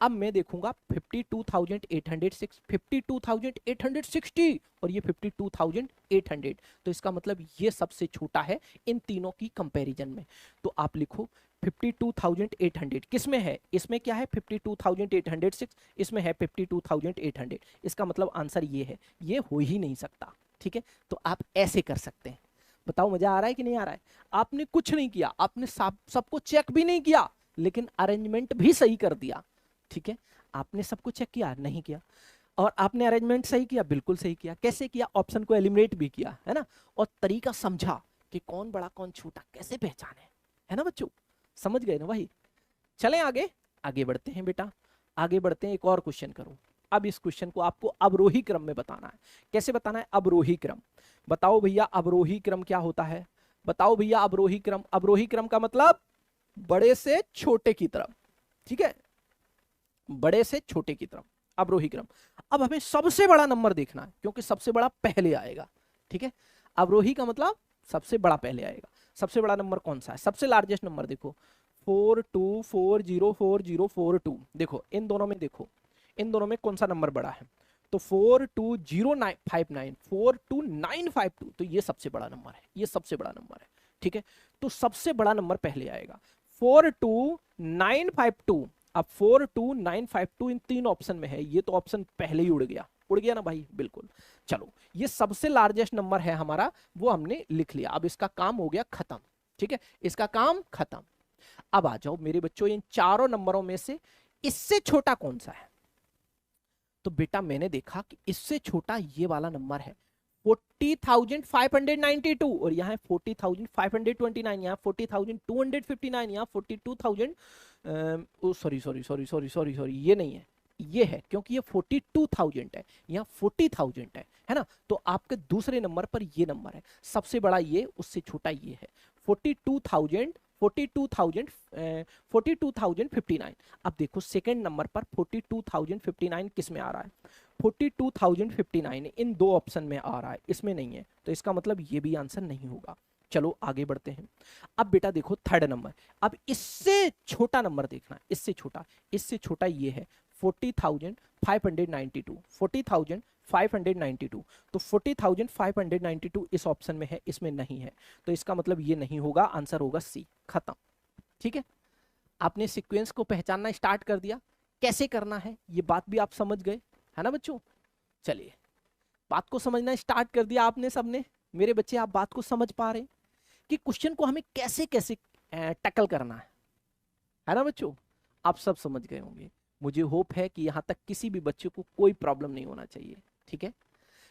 Speaker 2: अब मैं देखूंगा 52,806, 52,860 और ये 52,800, तो इसका मतलब ये सबसे छोटा है इन तीनों की कंपैरिजन में। तो आप लिखो 52,800 किस में है, इसमें क्या है 52,806, इसमें है 52,800, इसका मतलब आंसर ये है, ये हो ही नहीं सकता, ठीक है। तो आप ऐसे कर सकते हैं। बताओ मजा आ रहा है कि नहीं आ रहा है। आपने कुछ नहीं किया, आपने सबको चेक भी नहीं किया, लेकिन अरेंजमेंट भी सही कर दिया, ठीक है। आपने सबको चेक किया नहीं किया, और आपने अरेंजमेंट सही किया, बिल्कुल सही किया। कैसे किया, ऑप्शन को एलिमिनेट भी किया, है ना, और तरीका समझा कि कौन बड़ा कौन छोटा कैसे पहचाने, है ना बच्चों, समझ गए ना भाई। चलें आगे, आगे बढ़ते हैं बेटा, आगे बढ़ते हैं, एक और क्वेश्चन करूं। अब इस क्वेश्चन को आपको अवरोही क्रम में बताना है। कैसे बताना है, अवरोही क्रम। बताओ भैया अवरोही क्रम क्या होता है, बताओ भैया अवरोही क्रम। अवरोही क्रम का मतलब बड़े से छोटे की तरफ, ठीक है, बड़े से छोटे की तरफ, अवरोही क्रम। अब हमें सबसे बड़ा नंबर देखना है, क्योंकि सबसे बड़ा पहले आएगा, ठीक है। अवरोही का मतलब सबसे बड़ा पहले आएगा। सबसे बड़ा नंबर कौन सा है, सबसे लार्जेस्ट नंबर देखो 42404042, देखो इन दोनों में, देखो इन दोनों में कौन सा नंबर बड़ा है, तो 420959, 42952, तो ये सबसे बड़ा नंबर है, ये सबसे बड़ा नंबर है, ठीक है। तो सबसे बड़ा नंबर पहले आएगा 42952। अब 42952 इन तीन ऑप्शन में है, ये तो ऑप्शन पहले ही उड़ गया ना भाई, बिल्कुल। चलो, ये सबसे लार्जेस्ट नंबर है हमारा, वो हमने लिख लिया। अब इसका काम हो गया खत्म, ठीक है, इसका काम खत्म। अब आ जाओ मेरे बच्चों, इन चारों नंबरों में से इससे छोटा कौन सा है, तो बेटा मैंने देखा कि इससे छोटा ये वाला नंबर है 40,592, और यहाँ है 40,529, यहाँ 40,259, यहाँ 42,000, sorry sorry sorry sorry sorry sorry, ये नहीं है, ये है, क्योंकि ये 42,000 है, यहाँ 40,000 है ना। तो आपके दूसरे नंबर पर ये नंबर है, सबसे बड़ा ये, उससे छोटा ये है 42,059। अब देखो सेकंड नंबर पर 42,059 किस में आ रहा है, 42,059 इन दो ऑप्शन में आ रहा है, इसमें नहीं है, तो इसका मतलब ये भी आंसर नहीं होगा। चलो आगे बढ़ते हैं। अब बेटा देखो थर्ड नंबर, अब इससे छोटा नंबर देखना, इससे छोटा ये है 40,592, 40,592, तो 40,592 इस ऑप्शन में है, इसमें नहीं है, तो इसका मतलब ये नहीं होगा, आंसर होगा सी, खत्म, ठीक है। आपने सीक्वेंस को पहचानना स्टार्ट कर दिया, कैसे करना है ये बात भी आप समझ गए, है ना बच्चों। चलिए, बात को समझना स्टार्ट कर दिया आपने सबने, मेरे बच्चे आप बात को समझ पा रहे हैं कि क्वेश्चन को हमें कैसे कैसे टैकल करना है ना बच्चों। आप सब समझ गए होंगे, मुझे होप है कि यहाँ तक किसी भी बच्चे को कोई प्रॉब्लम नहीं होना चाहिए, ठीक है।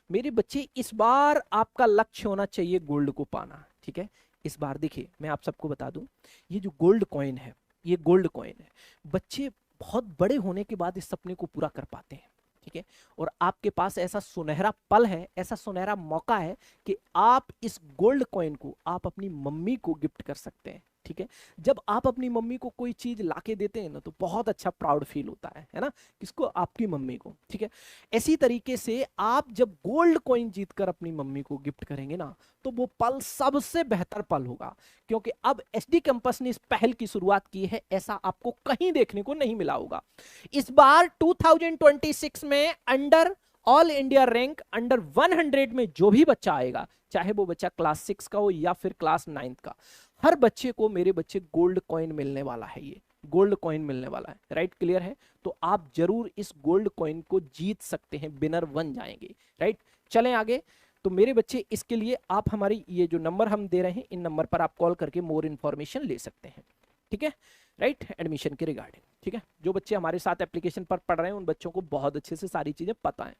Speaker 2: मेरे बच्चे इस बार आपका लक्ष्य होना चाहिए गोल्ड को पाना, ठीक है। इस बार देखिए मैं आप सबको बता दूं, ये जो गोल्ड कॉइन है, ये गोल्ड कॉइन है, बच्चे बहुत बड़े होने के बाद इस सपने को पूरा कर पाते हैं, ठीक है। और आपके पास ऐसा सुनहरा पल है, ऐसा सुनहरा मौका है कि आप इस गोल्ड कॉइन को आप अपनी मम्मी को गिफ्ट कर सकते हैं, ठीक है। जब आप अपनी मम्मी को कोई चीज लाके देते हैं ना, तो बहुत अच्छा प्राउड फील होता है ना, किसको, आपकी मम्मी को, ठीक है। इसी तरीके से आप जब गोल्ड कॉइन जीतकर अपनी मम्मी को गिफ्ट करेंगे ना, तो वो पल सबसे बेहतर पल होगा, क्योंकि अब एचडी कैंपस ने इस पहल की शुरुआत की है, ऐसा आपको कहीं देखने को नहीं मिला होगा। इस बार 2026 में under all India rank under 100 में जो भी बच्चा आएगा, चाहे वो बच्चा क्लास 6 का हो या फिर क्लास 9 का, हर बच्चे को, मेरे बच्चे, गोल्ड कॉइन मिलने वाला है, ये गोल्ड कॉइन मिलने वाला है, राइट, क्लियर है। तो आप जरूर इस गोल्ड कॉइन को जीत सकते हैं, विनर बन जाएंगे, राइट। चलें आगे। तो मेरे बच्चे, इसके लिए आप हमारी ये जो नंबर हम दे रहे हैं, इन नंबर पर आप कॉल करके मोर इंफॉर्मेशन ले सकते हैं, ठीक है, राइट, एडमिशन के रिगार्डिंग। ठीक है, जो बच्चे हमारे साथ एप्लीकेशन पर पढ़ रहे हैं उन बच्चों को बहुत अच्छे से सारी चीजें पता है।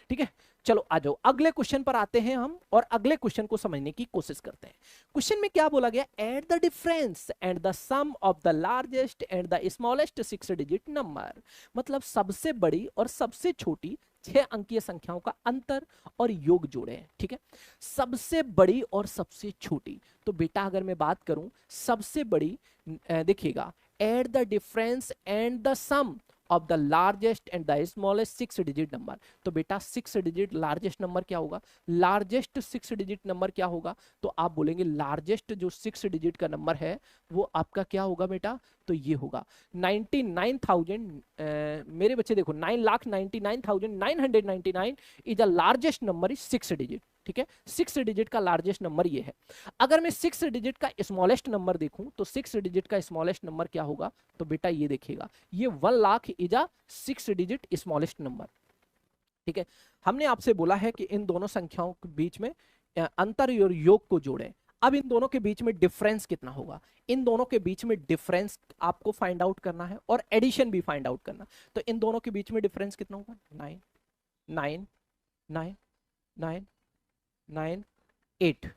Speaker 2: ठीक है, चलो आ जाओ अगले क्वेश्चन पर आते हैं हम, और अगले क्वेश्चन को समझने की कोशिश करते हैं। क्वेश्चन में क्या बोला गया, add the difference and the sum of the largest and the smallest 6 digit number. मतलब सबसे बड़ी और सबसे छोटी 6 अंकीय संख्याओं का अंतर और योग जोड़े हैं। ठीक है, सबसे बड़ी और सबसे छोटी, तो बेटा अगर मैं बात करूं सबसे बड़ी, देखिएगा, add the difference and the sum of the largest and the smallest 6 digit number. तो बेटा 6 डिजिट लार्जेस्ट नंबर क्या होगा, लार्जेस्ट 6 डिजिट नंबर क्या होगा, तो आप बोलेंगे लार्जेस्ट जो 6 डिजिट का नंबर है वो आपका क्या होगा बेटा, तो ये होगा 99,000। मेरे बच्चे देखो 9,99,999 is the largest number is 6 digit. ठीक है, 6 डिजिट का लार्जेस्ट नंबर ये है। अगर मैं 6 डिजिट का स्मॉलेस्ट नंबर देखूं तो 6 डिजिट का स्मॉलेस्ट नंबर क्या होगा, तो बेटा ये देखिएगा, ये 1 lakh is a 6 digit smallest number. ठीक है, हमने आपसे बोला है कि इन दोनों संख्याओं के बीच में अंतर और योग को जोड़ें। अब इन दोनों के बीच में डिफरेंस कितना होगा, इन दोनों के बीच में डिफरेंस आपको फाइंड आउट करना है और एडिशन भी फाइंड आउट करना। तो इन दोनों के बीच में डिफरेंस कितना होगा, 9 9 9 9 9 8।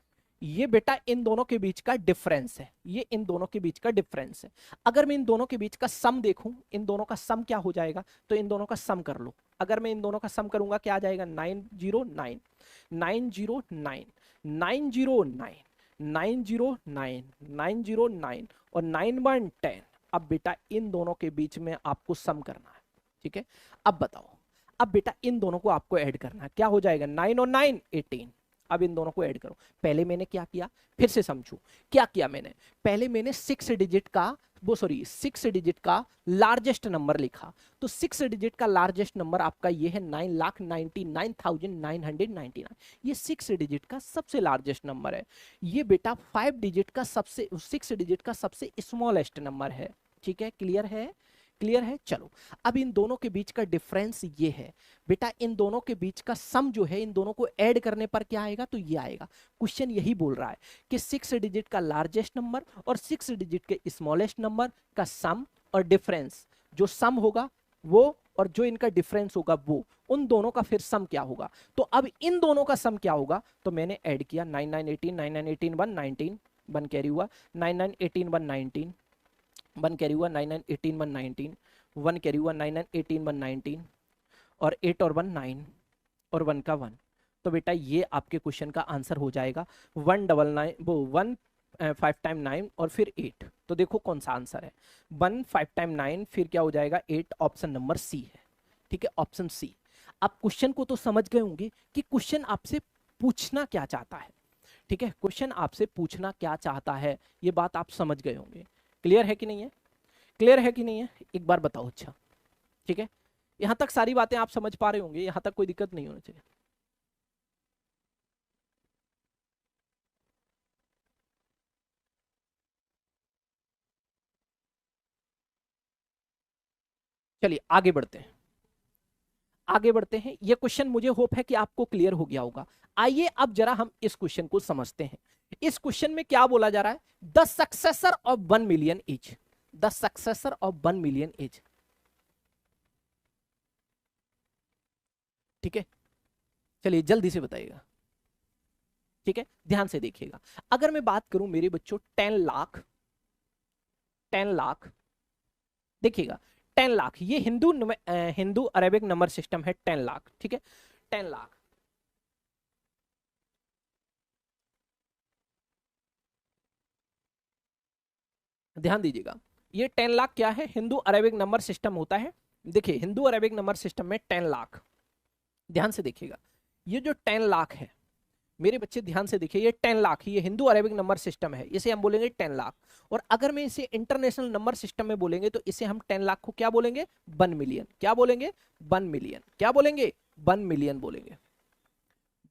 Speaker 2: ये बेटा इन दोनों के बीच का डिफरेंस है, ये इन दोनों के बीच का डिफरेंस है। अगर मैं इन दोनों के बीच का सम देखूं, इन दोनों का सम क्या हो जाएगा, तो इन दोनों का सम कर लो। अगर मैं इन दोनों का सम करूंगा क्या आ जाएगा, 909 909 909 909 909 और 9110। अब बेटा इन दोनों के बीच में आपको सम करना है। ठीक है, अब बताओ, अब बेटा इन दोनों को आपको ऐड करना है, क्या हो जाएगा, 9 और 9 18। अब इन दोनों को ऐड करो। पहले मैंने क्या किया, फिर से समझो क्या किया मैंने, पहले मैंने 6 डिजिट का 6 डिजिट का लार्जेस्ट नंबर लिखा। तो 6 डिजिट का लार्जेस्ट नंबर आपका ये है 9,99,999। ये 6 डिजिट का सबसे लार्जेस्ट नंबर है। ये बेटा 5 डिजिट का सबसे 6 डिजिट का सबसे स्मॉलेस्ट नंबर है। ठीक है, क्लियर है, क्लियर है। चलो अब इन दोनों के बीच का डिफरेंस ये है बेटा, इन दोनों के बीच का सम जो है, इन दोनों को ऐड करने पर क्या आएगा, तो ये आएगा। क्वेश्चन यही बोल रहा है कि 6 डिजिट का लार्जेस्ट नंबर और 6 डिजिट के स्मॉलेस्ट नंबर का सम और डिफरेंस, जो सम होगा वो और जो इनका डिफरेंस होगा वो, उन दोनों का फिर सम क्या होगा। तो अब इन दोनों का सम क्या होगा, तो मैंने ऐड किया 9918 9918 119 1 कैरी हुआ, 9918 119 1 कैरी हुआ, 9918 119 1 कैरी हुआ, 9918 119 और 8 और 1 9 और 1 का 1। तो बेटा ये आपके क्वेश्चन का आंसर हो जाएगा 199 वो 1 5 टाइम 9 और फिर 8। तो देखो कौन सा आंसर है, 1 5 टाइम 9 फिर क्या हो जाएगा 8, ऑप्शन नंबर सी है। ठीक है, ऑप्शन सी। आप क्वेश्चन को तो समझ गए होंगे कि क्वेश्चन आपसे पूछना क्या चाहता है। ठीक है, क्वेश्चन आपसे पूछना क्या चाहता है, ये बात आप समझ गए होंगे। क्लियर है कि नहीं है, क्लियर है कि नहीं है, एक बार बताओ। अच्छा ठीक है, यहां तक सारी बातें आप समझ पा रहे होंगे, यहां तक कोई दिक्कत नहीं होनी चाहिए। चलिए आगे बढ़ते हैं, आगे बढ़ते हैं। ये क्वेश्चन मुझे होप है कि आपको क्लियर हो गया होगा। आइए अब जरा हम इस क्वेश्चन को समझते हैं। इस क्वेश्चन में क्या बोला जा रहा है, the successor of 1 million is, the successor of 1 million is. ठीक है, चलिए जल्दी से बताइएगा। ठीक है, ध्यान से देखिएगा। अगर मैं बात करूं मेरे बच्चों 10 लाख, 10 लाख, देखिएगा 10 लाख, ये हिंदू अरेबिक नंबर सिस्टम है 10 लाख। ठीक है, 10 लाख, ध्यान दीजिएगा, ये 10 लाख क्या है, हिंदू अरेबिक नंबर सिस्टम होता है। देखिए हिंदू अरेबिक नंबर सिस्टम में 10 लाख, ध्यान से देखिएगा, ये जो 10 लाख है मेरे बच्चे ध्यान से देखिए, ये 10 लाख, ये हिंदू अरेबिक नंबर सिस्टम है, इसे हम बोलेंगे 10 लाख। और अगर मैं इसे इंटरनेशनल नंबर सिस्टम में बोलेंगे तो इसे हम 10 लाख को क्या बोलेंगे, 1 मिलियन। क्या बोलेंगे, 1 मिलियन। क्या बोलेंगे, 1 मिलियन बोलेंगे,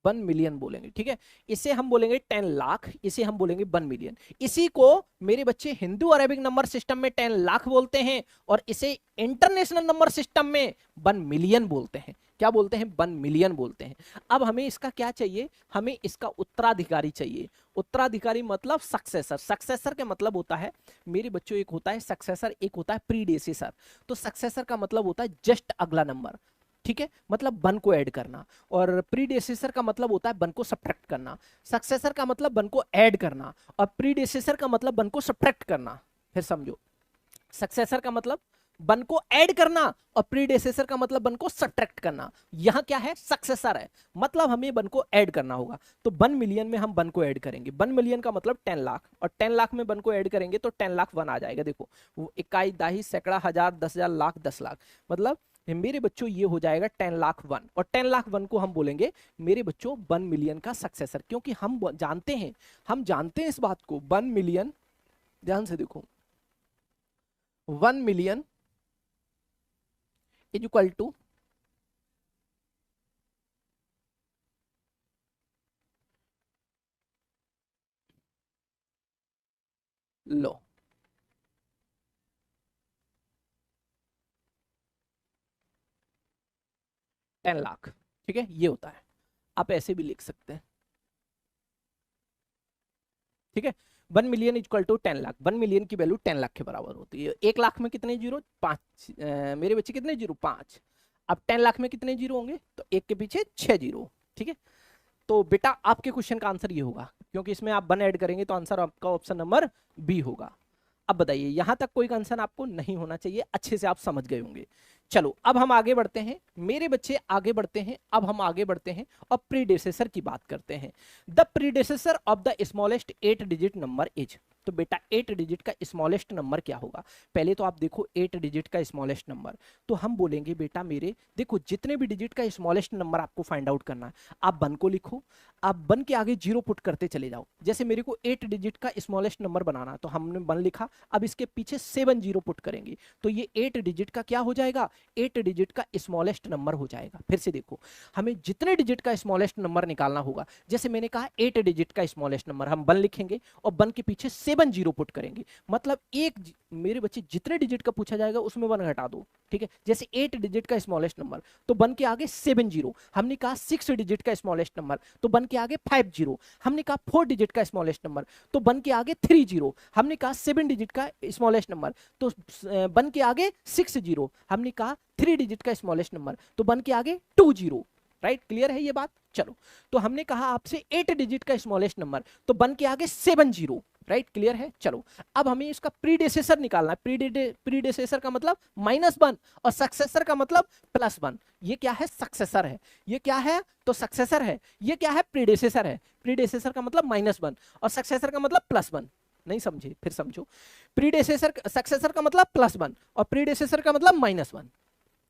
Speaker 2: 1 मिलियन बोलेंगे। ठीक है, इसे हम बोलेंगे 10 लाख, इसे हम बोलेंगे 1 मिलियन। इसी को मेरे बच्चे हिंदू अरेबिक नंबर सिस्टम में 10 लाख बोलते हैं और इसे इंटरनेशनल नंबर सिस्टम में 1 मिलियन बोलते हैं। क्या बोलते हैं, 1 मिलियन बोलते हैं। अब हमें इसका क्या चाहिए, हमें इसका उत्तराधिकारी चाहिए। उत्तराधिकारी मतलब सक्सेसर। सक्सेसर का मतलब होता है मेरे बच्चों, एक होता है सक्सेसर, एक होता है प्रीडेसेसर। तो सक्सेसर का मतलब होता है जस्ट अगला नंबर, ठीक है, मतलब 1 को ऐड करना। और प्रीडेसेसर का मतलब होता है 1 को सब्ट्रैक्ट करना। सक्सेसर का मतलब 1 को ऐड करना, और प्रीडेसेसर का मतलब 1 को सब्ट्रैक्ट करना। फिर समझो, सक्सेसर का मतलब 1 को ऐड करना, और प्रीडेसेसर का मतलब 1 को सब्ट्रैक्ट करना। यहां क्या है, सक्सेसर है, मतलब हमें 1 को ऐड करना होगा। तो 1 मिलियन में हम 1 को ऐड करेंगे। 1 मिलियन का मतलब 10 लाख, और 10 लाख में 1 को ऐड करेंगे तो 10 लाख 1 आ जाएगा। देखो, वो इकाई, दाही, सैकड़ा, हजार, 10,000, लाख, 10 लाख, मतलब मेरे बच्चों ये हो जाएगा 10 लाख 1। और 10 लाख 1 को हम बोलेंगे मेरे बच्चों 1 मिलियन का सक्सेसर, क्योंकि हम जानते हैं इस बात को, 1 मिलियन, ध्यान से देखो, 1 million is equal to low 10 lakh, ठीक है, ये होता है। आप ऐसे भी लिख सकते हैं, ठीक है। 1 million equal to 10 lakh. 1 million की वैल्यू 10 लाख के बराबर होती है। 1 लाख में कितने जीरो, 5, मेरे बच्चे कितने जीरो, 5। अब 10 लाख में कितने जीरो होंगे, तो 1 के पीछे 6 जीरो, ठीक है। तो बेटा आपके क्वेश्चन का आंसर ये होगा, क्योंकि इसमें आप 1 ऐड करेंगे तो आंसर आपका ऑप्शन नंबर बी होगा। अब बताइए, यहां तक कोई कंसर्न आपको नहीं होना चाहिए, अच्छे से आप समझ गए होंगे। चलो अब हम आगे बढ़ते हैं, मेरे बच्चे आगे बढ़ते हैं। अब हम आगे बढ़ते हैं और प्रीडेसेसर की बात करते हैं। The predecessor of the smallest 8 digit number is. तो बेटा 8 डिजिट का स्मॉलेस्ट नंबर क्या होगा, पहले तो आप देखो 8 डिजिट का स्मॉलेस्ट नंबर। तो हम बोलेंगे बेटा मेरे देखो, जितने भी डिजिट का स्मॉलेस्ट नंबर आपको फाइंड आउट करना है, आप 1 को लिखो, आप 1 के आगे 0 पुट करते चले जाओ। जैसे मेरे को 8 डिजिट का स्मॉलेस्ट नंबर बनाना, तो हमने 1 लिखा, अब इसके पीछे 7 जीरो पुट करेंगे, तो ये 8 डिजिट का क्या हो जाएगा, 8 डिजिट का स्मॉलेस्ट नंबर हो जाएगा। फिर से देखो, हमें जितने डिजिट का स्मॉलेस्ट नंबर निकालना होगा, जैसे मैंने कहा 8 डिजिट का स्मॉलेस्ट नंबर, हम 1 लिखेंगे और 1 के पीछे 7 जीरो पुट करेंगे, मतलब मेरे बच्चे जितने डिजिट का पूछा जाएगा उसमें 1 घटा दो, ठीक है। जैसे 8 डिजिट का स्मॉलेस्ट नंबर, तो 1 के आगे 7 जीरो। हमने कहा 6 डिजिट का स्मॉलेस्ट नंबर, तो 1 के आगे 5 जीरो। हमने कहा 4 डिजिट का स्मॉलेस्ट नंबर, तो 1 के आगे 3 जीरो। हमने कहा 7 डिजिट का स्मॉलेस्ट नंबर, तो 1 के आगे 6 जीरो। हमने कहा 3 डिजिट का स्मॉलेस्ट नंबर, तो 1 के आगे 2 जीरो। राइट, क्लियर है ये बात। चलो, तो हमने कहा आपसे 8 डिजिट का स्मॉलेस्ट नंबर, तो 1 के आगे 7 जीरो। राइट, क्लियर है। चलो, अब हमें इसका प्रीडेसेसर निकालना है। प्रीडेसेसर का मतलब -1 और सक्सेसर का मतलब +1। ये क्या है, सक्सेसर है। ये क्या है, तो सक्सेसर है। ये क्या है, प्रीडेसेसर है। प्रीडेसेसर का मतलब -1 और सक्सेसर का मतलब +1। नहीं समझे, फिर समझो। प्रीडेसेसर सक्सेसर का मतलब +1 और प्रीडेसेसर का मतलब -1,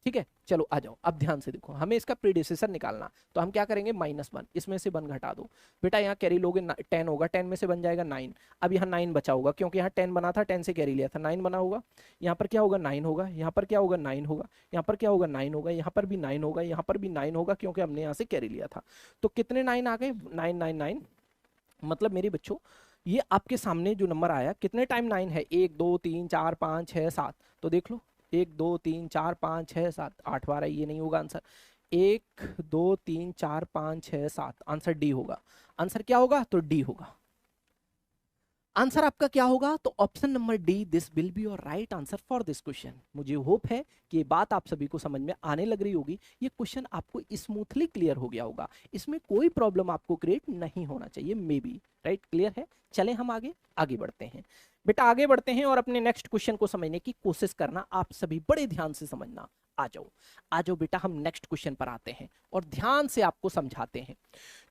Speaker 2: ठीक है। चलो आ जाओ, अब ध्यान से देखो, हमें इसका प्रीडेसेसर निकालना, तो हम क्या करेंगे, -1, इसमें से 1 घटा दो। बेटा यहाँ कैरी लोगे 10 होगा, 10 में से बन जाएगा 9। अब यहाँ 9 बचा होगा, क्योंकि यहाँ 10 बना था, 10 से कैरी लिया था, 9 बना होगा। यहाँ पर क्या होगा, 9 होगा। यहाँ पर क्या होगा, 9 होगा। यहाँ पर क्या होगा, 9 होगा। यहाँ पर भी 9 होगा। यहाँ पर भी 9 होगा, क्योंकि हमने यहाँ से कैरी लिया था। तो कितने 9 आ गए, 9 9 9। मतलब मेरे बच्चों, ये आपके सामने जो नंबर आया, कितने टाइम 9 है, 1 2 3 4 5 6 7। तो देख लो, 1 2 3 4 5 6 7 8 बार है, ये नहीं होगा आंसर। 1 2 3 4 5 6 7, आंसर डी होगा। आंसर क्या होगा, तो डी होगा। आंसर आपका क्या होगा, तो option number D, this will be your right answer for this question. मुझे होप है कि ये बात आप सभी को समझ में आने लग रही होगी। ये क्वेश्चन आपको स्मूथली क्लियर हो गया होगा, इसमें कोई प्रॉब्लम आपको क्रिएट नहीं होना चाहिए, मे बी। राइट, क्लियर है। चलें हम आगे बढ़ते हैं। बेटा आगे बढ़ते हैं और अपने नेक्स्ट क्वेश्चन को समझने की कोशिश करना, आप सभी बड़े ध्यान से समझना। आ जाओ बेटा, हम नेक्स्ट क्वेश्चन पर आते हैं और ध्यान से आपको समझाते हैं।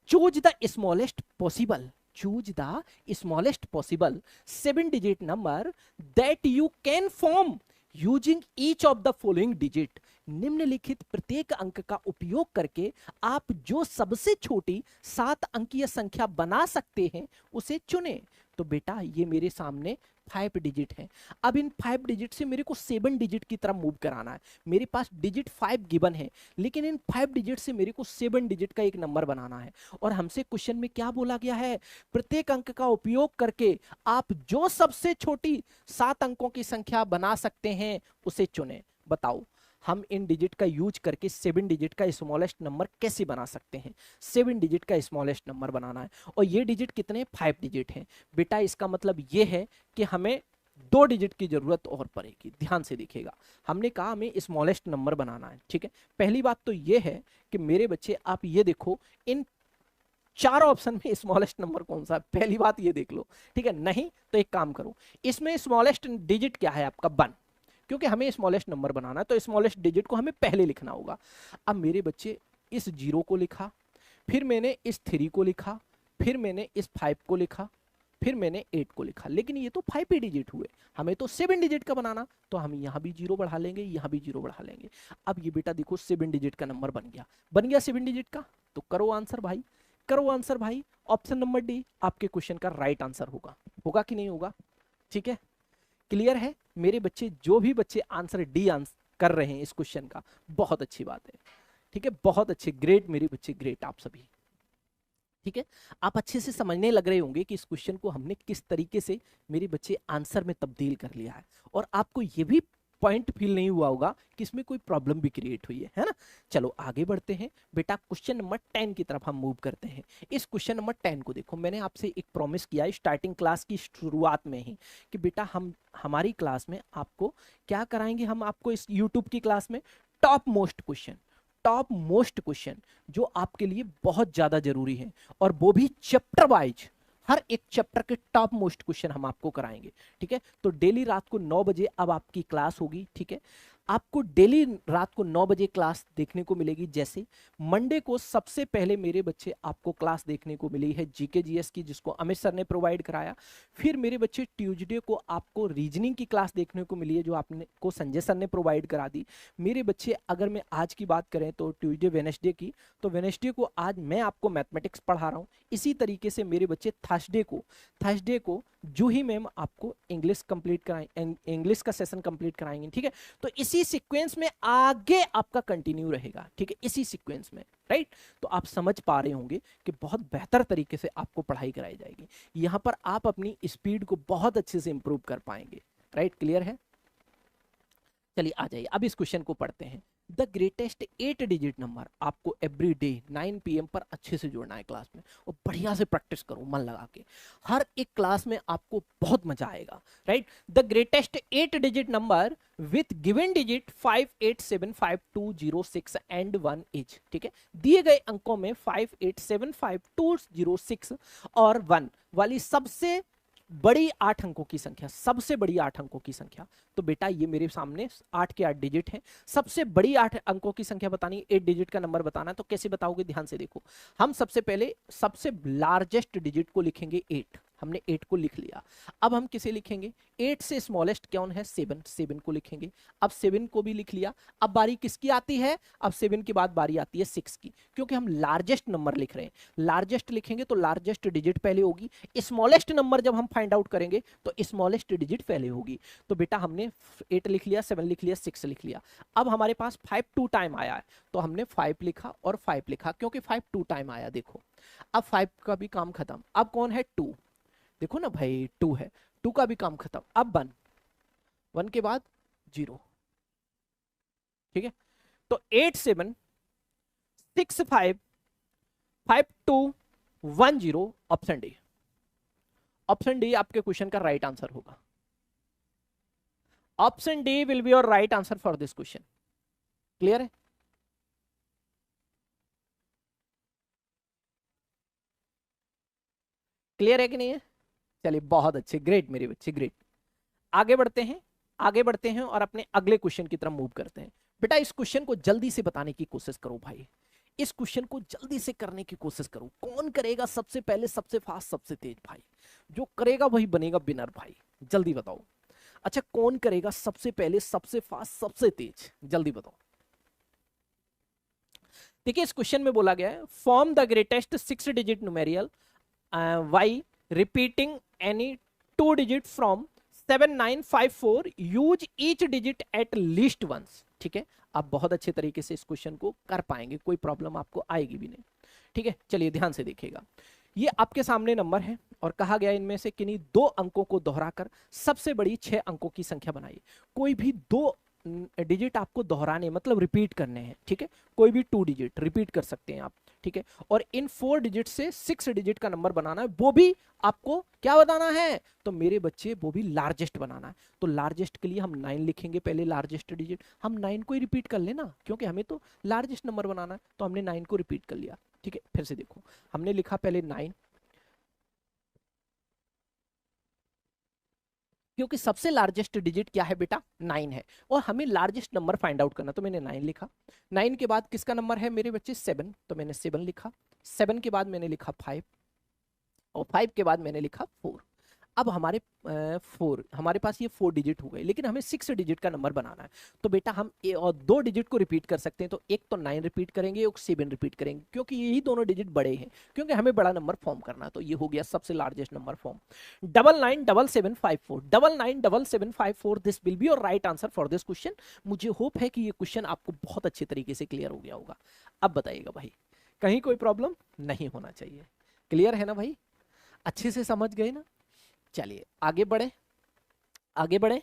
Speaker 2: Choose the smallest possible, choose the smallest possible 7-digit number that you can form using each of the following digit। निम्नलिखित प्रत्येक अंक का उपयोग करके आप जो सबसे छोटी 7 अंकीय संख्या बना सकते हैं उसे चुनें। तो बेटा ये मेरे सामने 5 डिजिट है। अब इन 5 डिजिट से मेरे को 7 डिजिट की तरफ मूव कराना है। मेरे पास डिजिट 5 गिवन है, लेकिन इन 5 डिजिट से मेरे को 7 डिजिट का एक नंबर बनाना है। और हमसे क्वेश्चन में क्या बोला गया है, प्रत्येक अंक का उपयोग करके आप जो सबसे छोटी 7 अंकों की संख्या बना सकते हैं उसे चुनें। बताओ, हम इन डिजिट का यूज करके 7 डिजिट का स्मॉलेस्ट नंबर कैसे बना सकते हैं। 7 डिजिट का स्मॉलेस्ट नंबर बनाना है और ये डिजिट कितने 5 डिजिट हैं बेटा। इसका मतलब ये है कि हमें 2 डिजिट की जरूरत और पड़ेगी। ध्यान से देखिएगा, हमने कहा हमें स्मॉलेस्ट नंबर बनाना है, ठीक है। पहली बात तो ये है कि मेरे बच्चे आप ये देखो इन 4 ऑप्शन में स्मॉलेस्ट नंबर कौन सा है, पहली बात ये देख लो, ठीक है। नहीं तो एक काम करो, इसमें स्मॉलेस्ट डिजिट क्या है आपका 1, क्योंकि हमें स्मॉलेस्ट नंबर बनाना है तो स्मॉलेस्ट डिजिट को हमें पहले लिखना होगा। अब मेरे बच्चे इस 0 को लिखा, फिर मैंने इस 3 को लिखा, फिर मैंने इस 5 को लिखा, फिर मैंने 8 को लिखा, लेकिन ये तो 5 ही डिजिट हुए, हमें तो 7 डिजिट का बनाना, तो हम यहाँ भी 0 बढ़ा लेंगे, यहाँ भी 0 बढ़ा लेंगे। अब ये बेटा देखो 7 डिजिट का नंबर बन गया 7 डिजिट का, तो करो आंसर भाई, करो आंसर भाई। ऑप्शन नंबर डी आपके क्वेश्चन का राइट आंसर होगा, होगा कि नहीं होगा, ठीक है। क्लियर है मेरे बच्चे, जो भी बच्चे आंसर डी आंसर कर रहे हैं इस क्वेश्चन का, बहुत अच्छी बात है, ठीक है, बहुत अच्छे, ग्रेट मेरे बच्चे, ग्रेट आप सभी, ठीक है। आप अच्छे से समझने लग रहे होंगे कि इस क्वेश्चन को हमने किस तरीके से मेरे बच्चे आंसर में तब्दील कर लिया है, और आपको ये भी पॉइंट फील नहीं हुआ होगा कि इसमें कोई प्रॉब्लम भी क्रिएट हुई है ना। चलो आगे बढ़ते हैं बेटा, क्वेश्चन नंबर 10 की तरफ हम मूव करते हैं। इस क्वेश्चन नंबर 10 को देखो, मैंने आपसे एक प्रॉमिस किया है स्टार्टिंग क्लास की शुरुआत में ही कि बेटा हम हमारी क्लास में आपको क्या कराएंगे, हम आपको इस यूट्यूब की क्लास में टॉप मोस्ट क्वेश्चन जो आपके लिए बहुत ज्यादा जरूरी है, और वो भी चैप्टर वाइज, हर एक चैप्टर के टॉप मोस्ट क्वेश्चन हम आपको कराएंगे, ठीक है। तो डेली रात को 9 बजे अब आपकी क्लास होगी, ठीक है। आपको डेली रात को 9 बजे क्लास देखने को मिलेगी। जैसे मंडे को सबसे पहले मेरे बच्चे आपको क्लास देखने को मिली है जीके जीएस की, जिसको अमित सर ने प्रोवाइड कराया। फिर मेरे बच्चे ट्यूसडे को आपको रीजनिंग की क्लास देखने को मिली है, जो आपने को संजय सर ने प्रोवाइड करा दी। मेरे बच्चे अगर मैं आज की बात करें तो ट्यूसडे वेडनेसडे की, तो वेडनेसडे को आज मैं आपको मैथमेटिक्स पढ़ा रहा हूँ। इसी तरीके से मेरे बच्चे थर्सडे को जूही मैम आपको इंग्लिश कंप्लीट कराएंगे, इंग्लिश का सेशन कंप्लीट कराएंगे, ठीक है। तो इसी सीक्वेंस में आगे आपका कंटिन्यू रहेगा, ठीक है, इसी सीक्वेंस में, राइट। तो आप समझ पा रहे होंगे कि बहुत बेहतर तरीके से आपको पढ़ाई कराई जाएगी। यहां पर आप अपनी स्पीड को बहुत अच्छे से इंप्रूव कर पाएंगे, राइट। क्लियर है, चलिए आ जाइए अब इस क्वेश्चन को पढ़ते हैं। द ग्रेटेस्ट 8 डिजिट नंबर आपको एवरी डे 9 PM पर अच्छे से जोड़ना है क्लास में, और बढ़िया से प्रैक्टिस करो मन लगा के, हर एक क्लास में आपको बहुत मजा आएगा, right. The greatest 8 digit number with given digit 587520 and 1 is, ठीक है। दिए गए अंकों में 587520 और 1 वाली सबसे बड़ी 8 अंकों की संख्या, सबसे बड़ी 8 अंकों की संख्या। तो बेटा ये मेरे सामने 8 के 8 डिजिट हैं, सबसे बड़ी 8 अंकों की संख्या बतानी, 8 डिजिट का नंबर बताना है। तो कैसे बताओगे, ध्यान से देखो। हम सबसे पहले सबसे लार्जेस्ट डिजिट को लिखेंगे 8, हमने 8 को लिख लिया। अब हम किसे लिखेंगे, 8 से स्मॉलेस्ट कौन है 7 को लिखेंगे। अब 7 को भी लिख लिया। अब बारी किसकी आती है, अब 7 के बाद बारी आती है 6 की, क्योंकि हम लार्जेस्ट नंबर लिख रहे हैं। लार्जेस्ट लिखेंगे तो लार्जेस्ट डिजिट पहले होगी, स्मॉलेस्ट नंबर जब हम फाइंड आउट करेंगे तो स्मॉलेस्ट डिजिट पहले होगी। तो बेटा हमने 8 लिख लिया, 7 लिख लिया, 6 लिख लिया। अब हमारे पास 5 2 टाइम आया है, तो हमने 5 लिखा और 5 लिखा, क्योंकि 5 2 टाइम आया। देखो अब 5 का भी काम खत्म। अब कौन है 2, देखो ना भाई 2 है, 2 का भी काम खत्म। अब 1 के बाद 0, ठीक है। तो 8 7 6 5 5 2 1 0, ऑप्शन डी। ऑप्शन डी आपके क्वेश्चन का राइट आंसर होगा। Option D will be your right answer for this question. Clear है, क्लियर है कि नहीं है। चलिए बहुत अच्छे, ग्रेट मेरे बच्चे, ग्रेट। आगे बढ़ते हैं, आगे बढ़ते हैं और अपने अगले क्वेश्चन की तरफ मूव करते हैं। बेटा इस क्वेश्चन को जल्दी से बताने की कोशिश करो भाई, इस क्वेश्चन को जल्दी से करने की कोशिश करो। कौन करेगा सबसे पहले, सबसे फास्ट, सबसे तेज भाई, जो करेगा वही बनेगा विनर भाई, जल्दी बताओ। अच्छा कौन करेगा सबसे पहले, सबसे फास्ट, सबसे तेज, जल्दी बताओ। देखिए इस क्वेश्चन में बोला गया है form the greatest 6 digit numeral by repeating any 2 digit from 7954, use each digit at least once, ठीक है। आप बहुत अच्छे तरीके से इस क्वेश्चन को कर पाएंगे, कोई प्रॉब्लम आपको आएगी भी नहीं, ठीक है। चलिए ध्यान से देखिएगा, ये आपके सामने नंबर है और कहा गया इनमें से किन्हीं 2 अंकों को दोहराकर सबसे बड़ी 6 अंकों की संख्या बनाइए। कोई भी 2 डिजिट आपको दोहराने मतलब रिपीट करने हैं, ठीक है। कोई भी 2 डिजिट रिपीट कर सकते हैं आप, ठीक है। और इन 4 डिजिट से 6 डिजिट का नंबर बनाना है, वो भी आपको क्या बताना है, तो मेरे बच्चे वो भी लार्जेस्ट बनाना है। तो लार्जेस्ट के लिए हम 9 लिखेंगे पहले, लार्जेस्ट डिजिट हम 9 को ही रिपीट कर लेना, क्योंकि हमें तो लार्जेस्ट नंबर बनाना है, तो हमने 9 को रिपीट कर लिया, ठीक है। फिर से देखो, हमने लिखा पहले 9, क्योंकि सबसे लार्जेस्ट डिजिट क्या है बेटा, 9 है, और हमें लार्जेस्ट नंबर फाइंड आउट करना, तो मैंने 9 लिखा। 9 के बाद किसका नंबर है मेरे बच्चे, 7, तो मैंने 7 लिखा। 7 के बाद मैंने लिखा 5, और 5 के बाद मैंने लिखा 4। अब हमारे 4, हमारे पास ये 4 डिजिट हो गए, लेकिन हमें 6 डिजिट का नंबर बनाना है। तो बेटा हम और 2 डिजिट को रिपीट कर सकते हैं, तो एक तो 9 रिपीट करेंगे, एक 7 रिपीट करेंगे, क्योंकि यही दोनों डिजिट बड़े हैं, क्योंकि हमें बड़ा नंबर फॉर्म करना है। तो ये हो गया सबसे largest number form, 997754, 997754, this will be your right answer for this question. मुझे होप है कि ये क्वेश्चन आपको बहुत अच्छे तरीके से क्लियर हो गया होगा। अब बताइएगा भाई, कहीं कोई प्रॉब्लम नहीं होना चाहिए, क्लियर है ना भाई, अच्छे से समझ गए ना। चलिए आगे बढ़े, आगे बढ़े,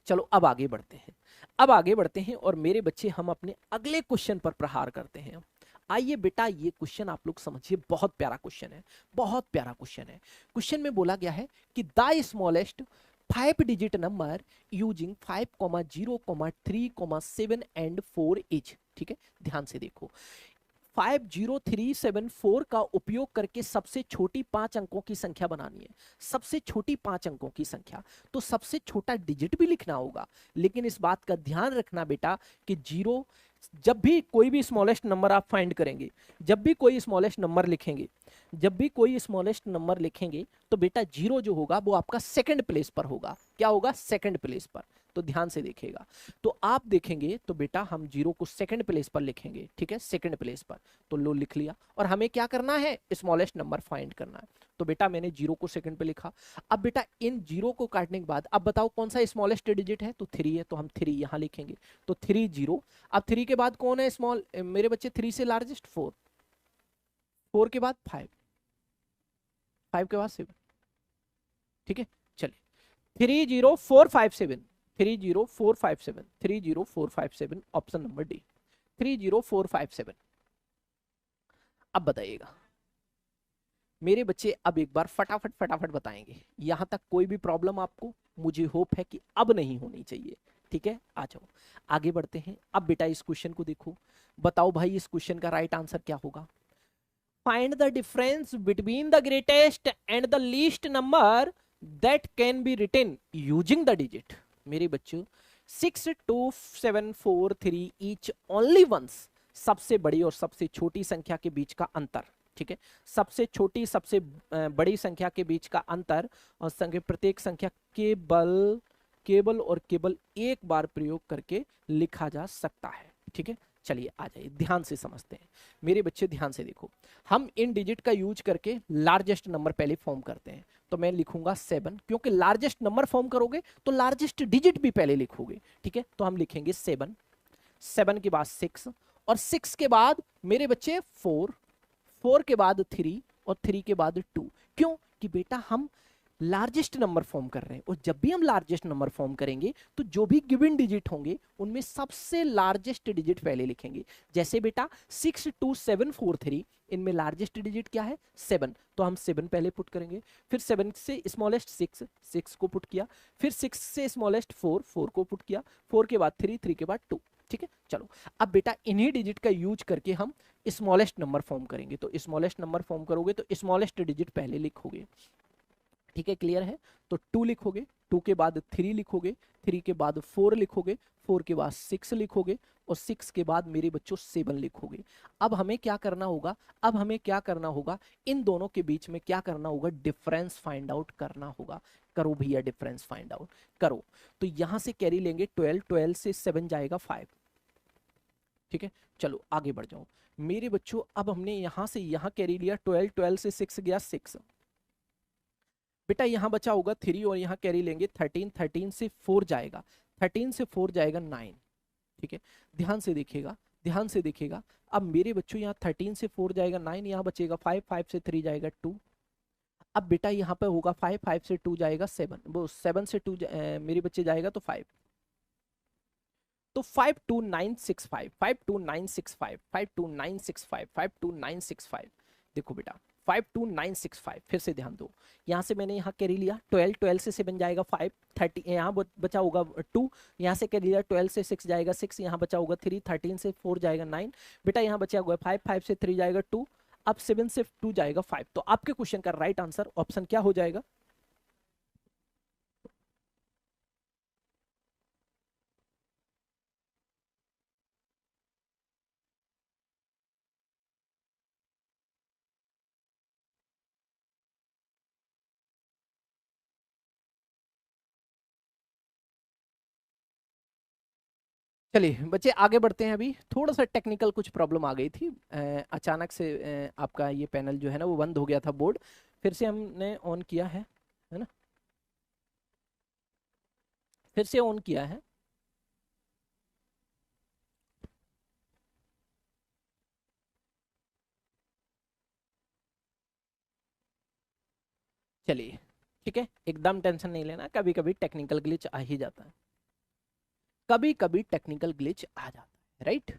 Speaker 2: चलो अब आगे बढ़ते हैं, अब आगे बढ़ते हैं और मेरे बच्चे हम अपने अगले क्वेश्चन पर प्रहार करते हैं। आइए बेटा, ये क्वेश्चन आप लोग समझिए, बहुत प्यारा क्वेश्चन है, बहुत प्यारा क्वेश्चन है। क्वेश्चन में बोला गया है कि the smallest 5 digit number using 5, 0, 3, 7 and 4 is, ठीक है। ध्यान से देखो, 50374 का उपयोग करके सबसे छोटी 5 अंकों की संख्या बनानी है, सबसे छोटी 5 अंकों की संख्या, तो सबसे छोटा डिजिट भी लिखना होगा। लेकिन इस बात का ध्यान रखना बेटा कि 0, जब भी कोई भी स्मॉलेस्ट नंबर आप फाइंड करेंगे, जब भी कोई स्मॉलेस्ट नंबर लिखेंगे, जब भी कोई स्मॉलेस्ट नंबर लिखेंगे, तो बेटा 0 जो होगा वो आपका सेकंड प्लेस पर होगा। क्या होगा, सेकंड प्लेस पर। तो ध्यान से देखिएगा, तो आप देखेंगे तो बेटा हम 0 को सेकंड प्लेस पर लिखेंगे, ठीक है, सेकंड प्लेस पर। तो लो लिख लिया, और हमें क्या करना है, स्मॉलेस्ट नंबर फाइंड करना है। तो बेटा मैंने 0 को सेकंड पे लिखा। अब बेटा इन 0 को काटने के बाद अब बताओ कौन सा स्मॉलेस्ट डिजिट है, तो 3 है, तो हम 3 यहां लिखेंगे, तो 3 0। अब 3 के बाद कौन है स्मॉल, मेरे बच्चे 3 से लार्जेस्ट 4, 4 के बाद 5, 5 के बाद 7, ठीक है। चलिए 30457, 30457, 30457, ऑप्शन नंबर डी, 30457। अब बताइएगा मेरे बच्चे, अब एक बार फटाफट फटाफट बताएंगे, यहां तक कोई भी प्रॉब्लम आपको, मुझे होप है कि अब नहीं होनी चाहिए, ठीक है। आ जाओ आगे बढ़ते हैं। अब बेटा इस क्वेश्चन को देखो, बताओ भाई इस क्वेश्चन का राइट आंसर क्या होगा। Find the difference between the greatest and the least number that can be written using the digit. मेरे बच्चों 6, 2, 7, 4, 3 ईच ओनली वंस, सबसे बड़ी और सबसे छोटी संख्या के बीच का अंतर, ठीक है। सबसे छोटी सबसे बड़ी संख्या के बीच का अंतर, और प्रत्येक संख्या केवल केवल और केवल एक बार प्रयोग करके लिखा जा सकता है, ठीक है। चलिए आ जाइए, ध्यान से समझते हैं मेरे बच्चे, ध्यान से देखो। हम इन डिजिट का यूज करके लार्जेस्ट नंबर पहले फॉर्म करते हैं, तो मैं लिखूंगा 7, क्योंकि लार्जेस्ट नंबर फॉर्म करोगे तो लार्जेस्ट डिजिट भी पहले लिखोगे, ठीक है। तो हम लिखेंगे 7, 7 के बाद 6, और 6 के बाद मेरे बच्चे 4, 4 के बाद 3, और 3 के बाद 2। क्यों कि बेटा हम लार्जेस्ट नंबर फॉर्म कर रहे हैं, और जब भी हम लार्जेस्ट नंबर फॉर्म करेंगे तो जो भी गिवन डिजिट होंगे उनमें सबसे लार्जेस्ट डिजिट पहले लिखेंगे। जैसे बेटा 62743, इनमें लार्जेस्ट डिजिट क्या है, 7, तो हम 7 पहले पुट करेंगे। फिर 7 से स्मॉलेस्ट 6, 6 को पुट किया। फिर 6 से स्मॉलेस्ट 4, 4 को पुट किया। 4 के बाद 3, 3 के बाद 2, ठीक है। चलो अब बेटा इन्हीं डिजिट का यूज करके हम स्मॉलेस्ट नंबर फॉर्म करेंगे। तो स्मॉलेस्ट नंबर फॉर्म करोगे तो स्मॉलेस्ट डिजिट पहले लिखोगे, ठीक है, क्लियर है। तो 2 लिखोगे, 2 के बाद 3 लिखोगे, 3 के बाद 4 लिखोगे, 4 के बाद 6 लिखोगे, और 6 के बाद मेरे बच्चों 7 लिखोगे। अब हमें क्या करना होगा, अब हमें क्या करना होगा, इन दोनों के बीच में क्या करना होगा, डिफरेंस फाइंड आउट करना होगा। करो भैया डिफरेंस फाइंड आउट करो। तो यहां से कैरी लेंगे 12, 12 से 7 जाएगा 5, ठीक है। चलो आगे बढ़ जाओ मेरे बच्चों, अब हमने यहां से यहां कैरी लिया 12, 12 से 6 गया 6, बेटा यहां बचा होगा 3, और यहां कैरी लेंगे 13, 13 से 4 जाएगा, 13 से 4 जाएगा 9, ठीक है। ध्यान से देखिएगा, ध्यान से देखिएगा। अब मेरे बच्चों यहाँ 13 से 4 जाएगा 9, यहाँ बचेगा 5, 5 से 3 जाएगा 2। अब बेटा यहाँ पे होगा 5, 5 से 2 जाएगा 7, वो 7 से 2 मेरे बच्चे जाएगा तो 5, तो 52965, 52965, 52965, 52965, देखो बेटा 52965, फिर से ध्यान दो, यहां से मैंने यहाँ कैरी लिया 12, 12 से बन जाएगा 5, 30, यहाँ बचा होगा 2, यहाँ से कैरी लिया 12 से 6 जाएगा 6, यहाँ बचा होगा 3, 13 से 4 जाएगा 9, बेटा यहाँ बचा हुआ 5, 5 से 3 जाएगा 2, अब 7 से 2 जाएगा 5। तो आपके क्वेश्चन का राइट आंसर ऑप्शन क्या हो जाएगा? चलिए बच्चे आगे बढ़ते हैं। अभी थोड़ा सा टेक्निकल कुछ प्रॉब्लम आ गई थी, अचानक से आपका ये पैनल जो है ना वो बंद हो गया था, बोर्ड फिर से हमने ऑन किया है ना, फिर से ऑन किया है। चलिए ठीक है, एकदम टेंशन नहीं लेना, कभी कभी टेक्निकल ग्लिच आ ही जाता है, कभी कभी टेक्निकल ग्लिच आ जाता है, राइट?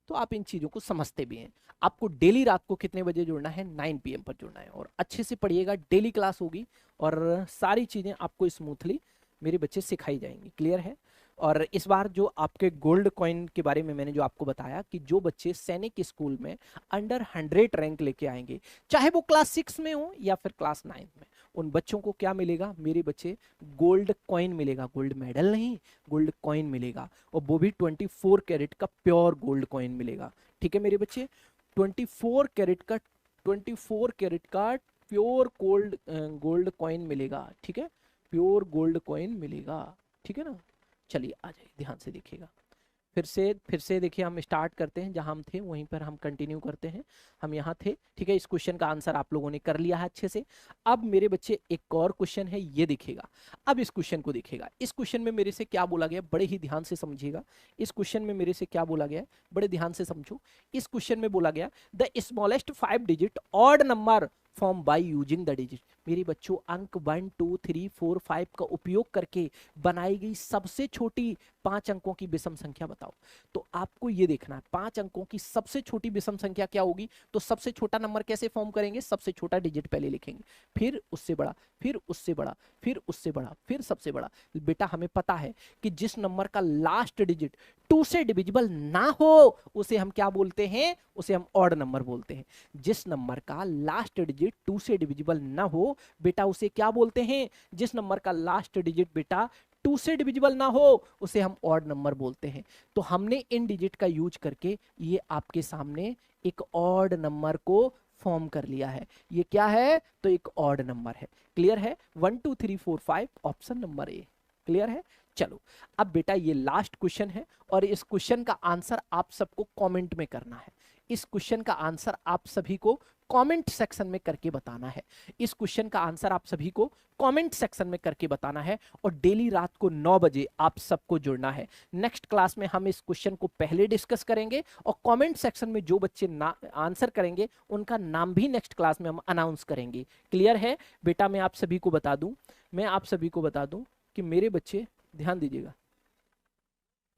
Speaker 2: तो आप इन चीजों को समझते भी हैं। आपको डेली रात को कितने बजे जुड़ना है? 9 PM पर जुड़ना है, और अच्छे से पढ़िएगा, डेली क्लास होगी और सारी चीजें आपको स्मूथली मेरे बच्चे सिखाई जाएंगी, क्लियर है? और इस बार जो आपके गोल्ड कॉइन के बारे में मैंने जो आपको बताया कि जो बच्चे सैनिक स्कूल में अंडर 100 रैंक लेके आएंगे, चाहे वो क्लास 6 में हो या फिर क्लास 9 में, उन बच्चों को क्या मिलेगा मेरे बच्चे? गोल्ड कॉइन मिलेगा, गोल्ड मेडल नहीं, गोल्ड कॉइन मिलेगा, और वो भी 24 कैरेट का प्योर गोल्ड कॉइन मिलेगा। ठीक है मेरे बच्चे, 24 कैरेट का 24 कैरेट का प्योर गोल्ड कॉइन मिलेगा, ठीक है, प्योर गोल्ड कॉइन मिलेगा, ठीक है ना? चलिए आ जाइए, ध्यान से देखिएगा, फिर से देखिए, हम स्टार्ट करते हैं जहां हम थे वहीं पर हम कंटिन्यू करते हैं। हम यहाँ थे, ठीक है, इस क्वेश्चन का आंसर आप लोगों ने कर लिया है अच्छे से। अब मेरे बच्चे एक और क्वेश्चन है, ये देखिएगा, अब इस क्वेश्चन को देखिएगा, इस क्वेश्चन में मेरे से क्या बोला गया, बड़े ही ध्यान से समझिएगा। इस क्वेश्चन में मेरे से क्या बोला गया, बड़े ध्यान से समझो। इस क्वेश्चन में बोला गया the smallest 5 digit odd number form by using the digit. मेरे बच्चों, अंक 1, 2, 3, 4, 5 का उपयोग करके बनाई गई सबसे छोटी 5 अंकों की विषम संख्या बताओ। तो आपको ये देखना है 5 अंकों की सबसे छोटी विषम संख्या क्या होगी। तो सबसे छोटा नंबर कैसे फॉर्म करेंगे? सबसे छोटा डिजिट पहले लिखेंगे, फिर उससे बड़ा, फिर उससे बड़ा, फिर उससे बड़ा, फिर सबसे बड़ा। बेटा हमें पता है कि जिस नंबर का लास्ट डिजिट 2 से डिविजिबल ना हो उसे हम क्या बोलते हैं? उसे हम ऑड नंबर बोलते हैं। जिस नंबर का लास्ट डिजिट 2 से डिविजिबल ना हो बेटा उसे क्या बोलते हैं? जिस नंबर का लास्ट डिजिट बेटा 2 से डिविजिबल ना हो उसे हम ऑड नंबर बोलते हैं। तो हमने इन डिजिट का यूज करके ये आपके सामने एक ऑड नंबर को फॉर्म कर लिया है। ये क्या है? तो एक ऑड नंबर है। क्लियर है? 1 2 3 4 5 ऑप्शन नंबर ए। क्लियर है? चलो अब बेटा ये लास्ट क्वेश्चन है और इस क्वेश्चन का आंसर आप सबको कमेंट में करना है। इस क्वेश्चन का आंसर आप सभी को कमेंट सेक्शन में करके बताना है। इस क्वेश्चन का आंसर आप सभी को कमेंट सेक्शन में करके बताना है और डेली रात को 9 बजे आप सबको जुड़ना है। नेक्स्ट क्लास में हम इस क्वेश्चन को पहले डिस्कस करेंगे और कमेंट सेक्शन में जो बच्चे आंसर करेंगे उनका नाम भी नेक्स्ट क्लास में हम अनाउंस करेंगे। क्लियर है बेटा? मैं आप सभी को बता दूं कि मेरे बच्चे ध्यान दीजिएगा,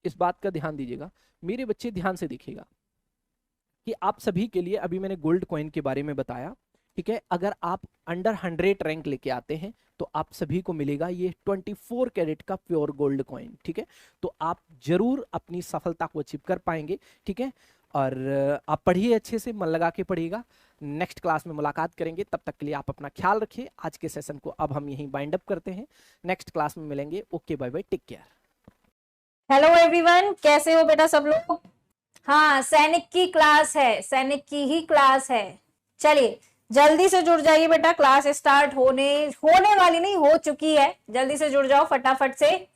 Speaker 2: इस बात का ध्यान दीजिएगा, मेरे बच्चे ध्यान से देखिएगा कि आप सभी के लिए अभी मैंने गोल्ड कॉइन के बारे में बताया, ठीक है। अगर आप अंडर 100 रैंक लेके आते हैं तो आप सभी को मिलेगा ये 24 कैरेट का प्योर गोल्ड कॉइन, ठीक है। तो आप जरूर अपनी सफलता को अचीव कर पाएंगे, ठीक है। और आप पढ़िए, अच्छे से मन लगा के पढ़िएगा। नेक्स्ट क्लास में मुलाकात करेंगे, तब तक के लिए आप अपना ख्याल रखिए। आज के सेशन को अब हम यहीं बाइंड अप करते हैं, नेक्स्ट क्लास में मिलेंगे। Okay bye bye, take care.
Speaker 3: Hello everyone, कैसे हो बेटा सब लोग? हाँ, सैनिक की क्लास है, सैनिक की ही क्लास है। चलिए जल्दी से जुड़ जाइए बेटा, क्लास स्टार्ट होने वाली नहीं, हो चुकी है। जल्दी से जुड़ जाओ फटाफट से।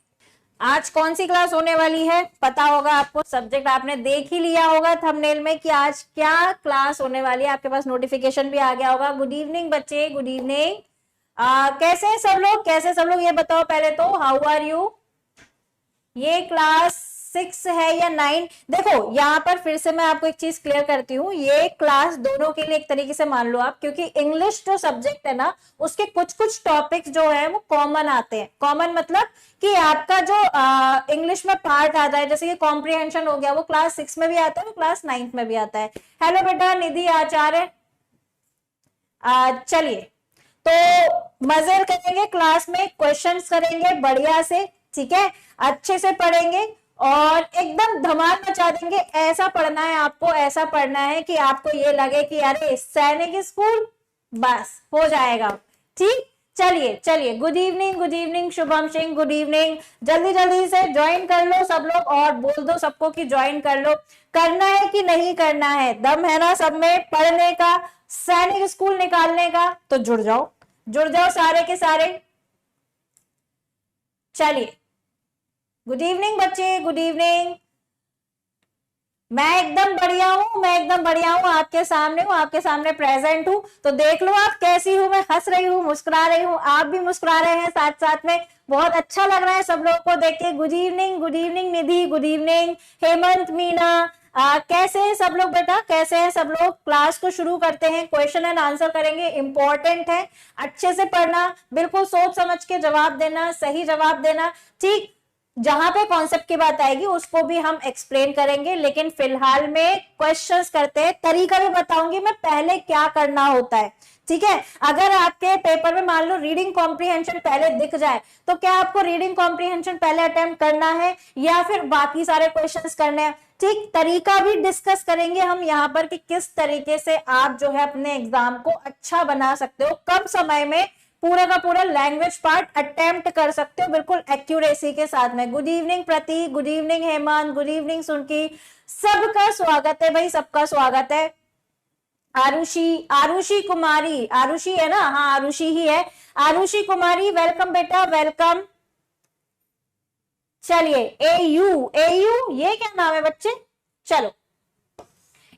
Speaker 3: आज कौन सी क्लास होने वाली है पता होगा आपको, सब्जेक्ट आपने देख ही लिया होगा थंबनेल में कि आज क्या क्लास होने वाली है। आपके पास नोटिफिकेशन भी आ गया होगा। गुड इवनिंग बच्चे, गुड इवनिंग। कैसे हैं सब लोग? ये बताओ पहले तो, हाउ आर यू? ये क्लास 6 है या 9? देखो यहाँ पर फिर से मैं आपको एक चीज क्लियर करती हूँ, ये क्लास दोनों के लिए एक तरीके से मान लो आप, क्योंकि इंग्लिश जो सब्जेक्ट है ना उसके कुछ कुछ टॉपिक्स जो है वो कॉमन आते हैं। कॉमन मतलब कि आपका जो इंग्लिश में पार्ट आता है, जैसे कि कॉम्प्रिहेंशन हो गया, वो क्लास 6 में भी आता है, वो क्लास 9 में भी आता है। हेलो बेटा निधि आचार्य, चलिए तो मजे करेंगे क्लास में, क्वेश्चंस करेंगे बढ़िया से, ठीक है, अच्छे से पढ़ेंगे और एकदम धमाल मचा देंगे। ऐसा पढ़ना है आपको, ऐसा पढ़ना है कि आपको ये लगे कि अरे सैनिक स्कूल, बस हो जाएगा। ठीक, चलिए चलिए, good evening Shubham Singh, good evening. जल्दी जल्दी से ज्वाइन कर लो सब लोग और बोल दो सबको कि ज्वाइन कर लो। करना है कि नहीं करना है, दम है ना सब में पढ़ने का, सैनिक स्कूल निकालने का? तो जुड़ जाओ सारे के सारे। चलिए, गुड इवनिंग बच्चे, गुड इवनिंग। मैं एकदम बढ़िया हूँ, आपके सामने हूँ, आपके सामने प्रेजेंट हूँ। तो देख लो आप कैसी हूँ, मैं हंस रही हूँ, मुस्कुरा रही हूँ, आप भी मुस्कुरा रहे हैं साथ साथ में। बहुत अच्छा लग रहा है सब लोगों को देख के। गुड इवनिंग निधि, गुड इवनिंग हेमंत, मीना, कैसे हैं सब लोग बेटा, कैसे हैं सब लोग? क्लास को शुरू करते हैं, क्वेश्चन एंड आंसर करेंगे, इंपॉर्टेंट है, अच्छे से पढ़ना, बिल्कुल सोच समझ के जवाब देना, सही जवाब देना। ठीक, जहां पे कॉन्सेप्ट की बात आएगी उसको भी हम एक्सप्लेन करेंगे, लेकिन फिलहाल में क्वेश्चंस करते हैं। तरीका भी बताऊंगी मैं पहले क्या करना होता है, ठीक है। अगर आपके पेपर में मान लो रीडिंग कॉम्प्रिहेंशन पहले दिख जाए, तो क्या आपको रीडिंग कॉम्प्रिहेंशन पहले अटेम्प्ट करना है या फिर बाकी सारे क्वेश्चंस करने हैं? ठीक, तरीका भी डिस्कस करेंगे हम यहाँ पर कि किस तरीके से आप जो है अपने एग्जाम को अच्छा बना सकते हो, कम समय में पूरा का पूरा लैंग्वेज पार्ट अटेम्प्ट कर सकते हो बिल्कुल एक्यूरेसी के साथ में। Good evening Pratik, good evening Hemant, good evening Sunki, सबका स्वागत है भाई, सबका स्वागत है। आरुषि कुमारी, आरुषि है ना? हाँ आरुषि ही है। आरुषि कुमारी वेलकम बेटा, वेलकम। चलिए, एयू ये क्या नाम है बच्चे? चलो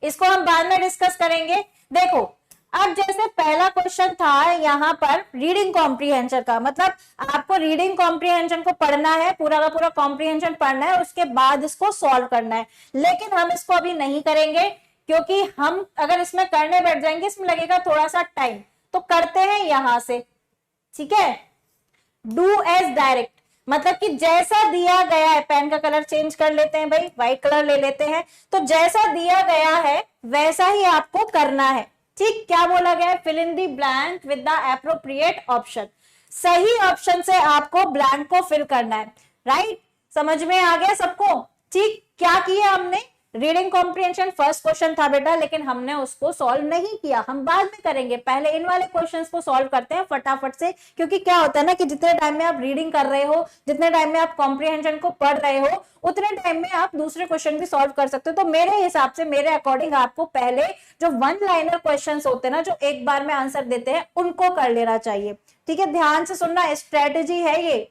Speaker 3: इसको हम बाद में डिस्कस करेंगे। देखो अब जैसे पहला क्वेश्चन था यहाँ पर रीडिंग कॉम्प्रिहेंशन का, मतलब आपको रीडिंग कॉम्प्रिहेंशन को पढ़ना है, पूरा का पूरा कॉम्प्रिहेंशन पढ़ना है, उसके बाद इसको सॉल्व करना है। लेकिन हम इसको अभी नहीं करेंगे, क्योंकि हम अगर इसमें करने बैठ जाएंगे इसमें लगेगा थोड़ा सा टाइम। तो करते हैं यहां से, ठीक है। डू एज डायरेक्ट, मतलब कि जैसा दिया गया है, पेन का कलर चेंज कर लेते हैं भाई, व्हाइट कलर ले लेते हैं। तो जैसा दिया गया है वैसा ही आपको करना है। ठीक, क्या बोला गया है? Fill in the blank with the appropriate option. सही ऑप्शन से आपको ब्लैंक को फिल करना है, राइट? समझ में आ गया सबको? ठीक, क्या किया हमने? रीडिंग कॉम्प्रिहेंशन फर्स्ट क्वेश्चन था बेटा, लेकिन हमने उसको सॉल्व नहीं किया, हम बाद में करेंगे। पहले इन वाले क्वेश्चंस को सॉल्व करते हैं फटाफट से, क्योंकि क्या होता है ना कि जितने टाइम में आप रीडिंग कर रहे हो, जितने टाइम में आप कॉम्प्रिहेंशन को पढ़ रहे हो, उतने टाइम में आप दूसरे क्वेश्चन भी सॉल्व कर सकते हो। तो मेरे हिसाब से, मेरे अकॉर्डिंग आपको पहले जो वन लाइनर क्वेश्चन होते हैं ना, जो एक बार में आंसर देते हैं, उनको कर लेना चाहिए। ठीक है, ध्यान से सुनना, स्ट्रेटेजी है ये।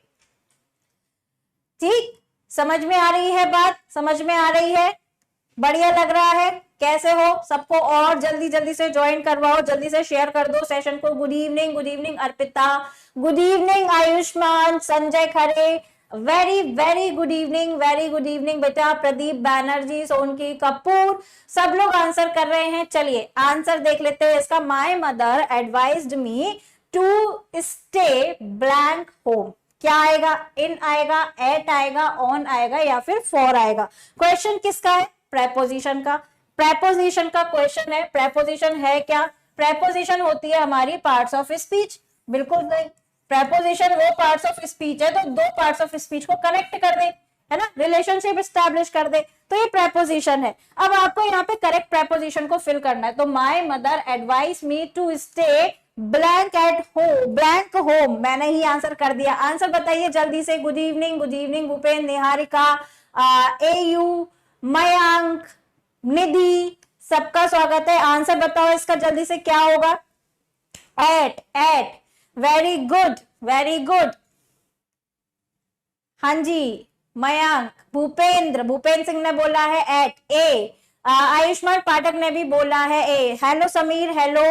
Speaker 3: ठीक, समझ में आ रही है बात? समझ में आ रही है? बढ़िया लग रहा है? कैसे हो सबको? और जल्दी जल्दी से ज्वाइन करवाओ, जल्दी से शेयर कर दो सेशन को। Good evening Arpita, good evening Ayushman, Sanjay Khare, very very good evening बेटा। प्रदीप बैनर्जी, सोनकी कपूर, सब लोग आंसर कर रहे हैं। चलिए आंसर देख लेते हैं इसका। My mother advised me to stay blank home. क्या आएगा? इन आएगा, एट आएगा, ऑन आएगा या फिर फॉर आएगा? क्वेश्चन किसका है? प्रेपोजिशन का। प्रेपोजिशन का क्वेश्चन है। प्रेपोजिशन है क्या? प्रेपोजिशन होती है हमारी पार्ट्स ऑफ स्पीच। बिल्कुल नहीं, प्रेपोजिशन वो पार्ट्स ऑफ स्पीच है तो दो पार्ट्स ऑफ स्पीच को कनेक्ट कर दे, है ना, रिलेशनशिप स्टैब्लिश कर दे, तो ये प्रेपोजिशन है। अब आपको यहाँ पे करेक्ट प्रेपोजिशन को फिल करना है। तो my mother advise me to stay blank at home, blank home, मैंने ही आंसर कर दिया। आंसर बताइए जल्दी से। Good evening Bhupen, Niharika, AU, Mayank, Nidhi, सबका स्वागत है। आंसर बताओ इसका जल्दी से, क्या होगा? At, very good. हाँ जी मयंक, भूपेंद्र सिंह ने बोला है एट। ए आयुष्मान पाठक ने भी बोला है ए। हेलो समीर, हेलो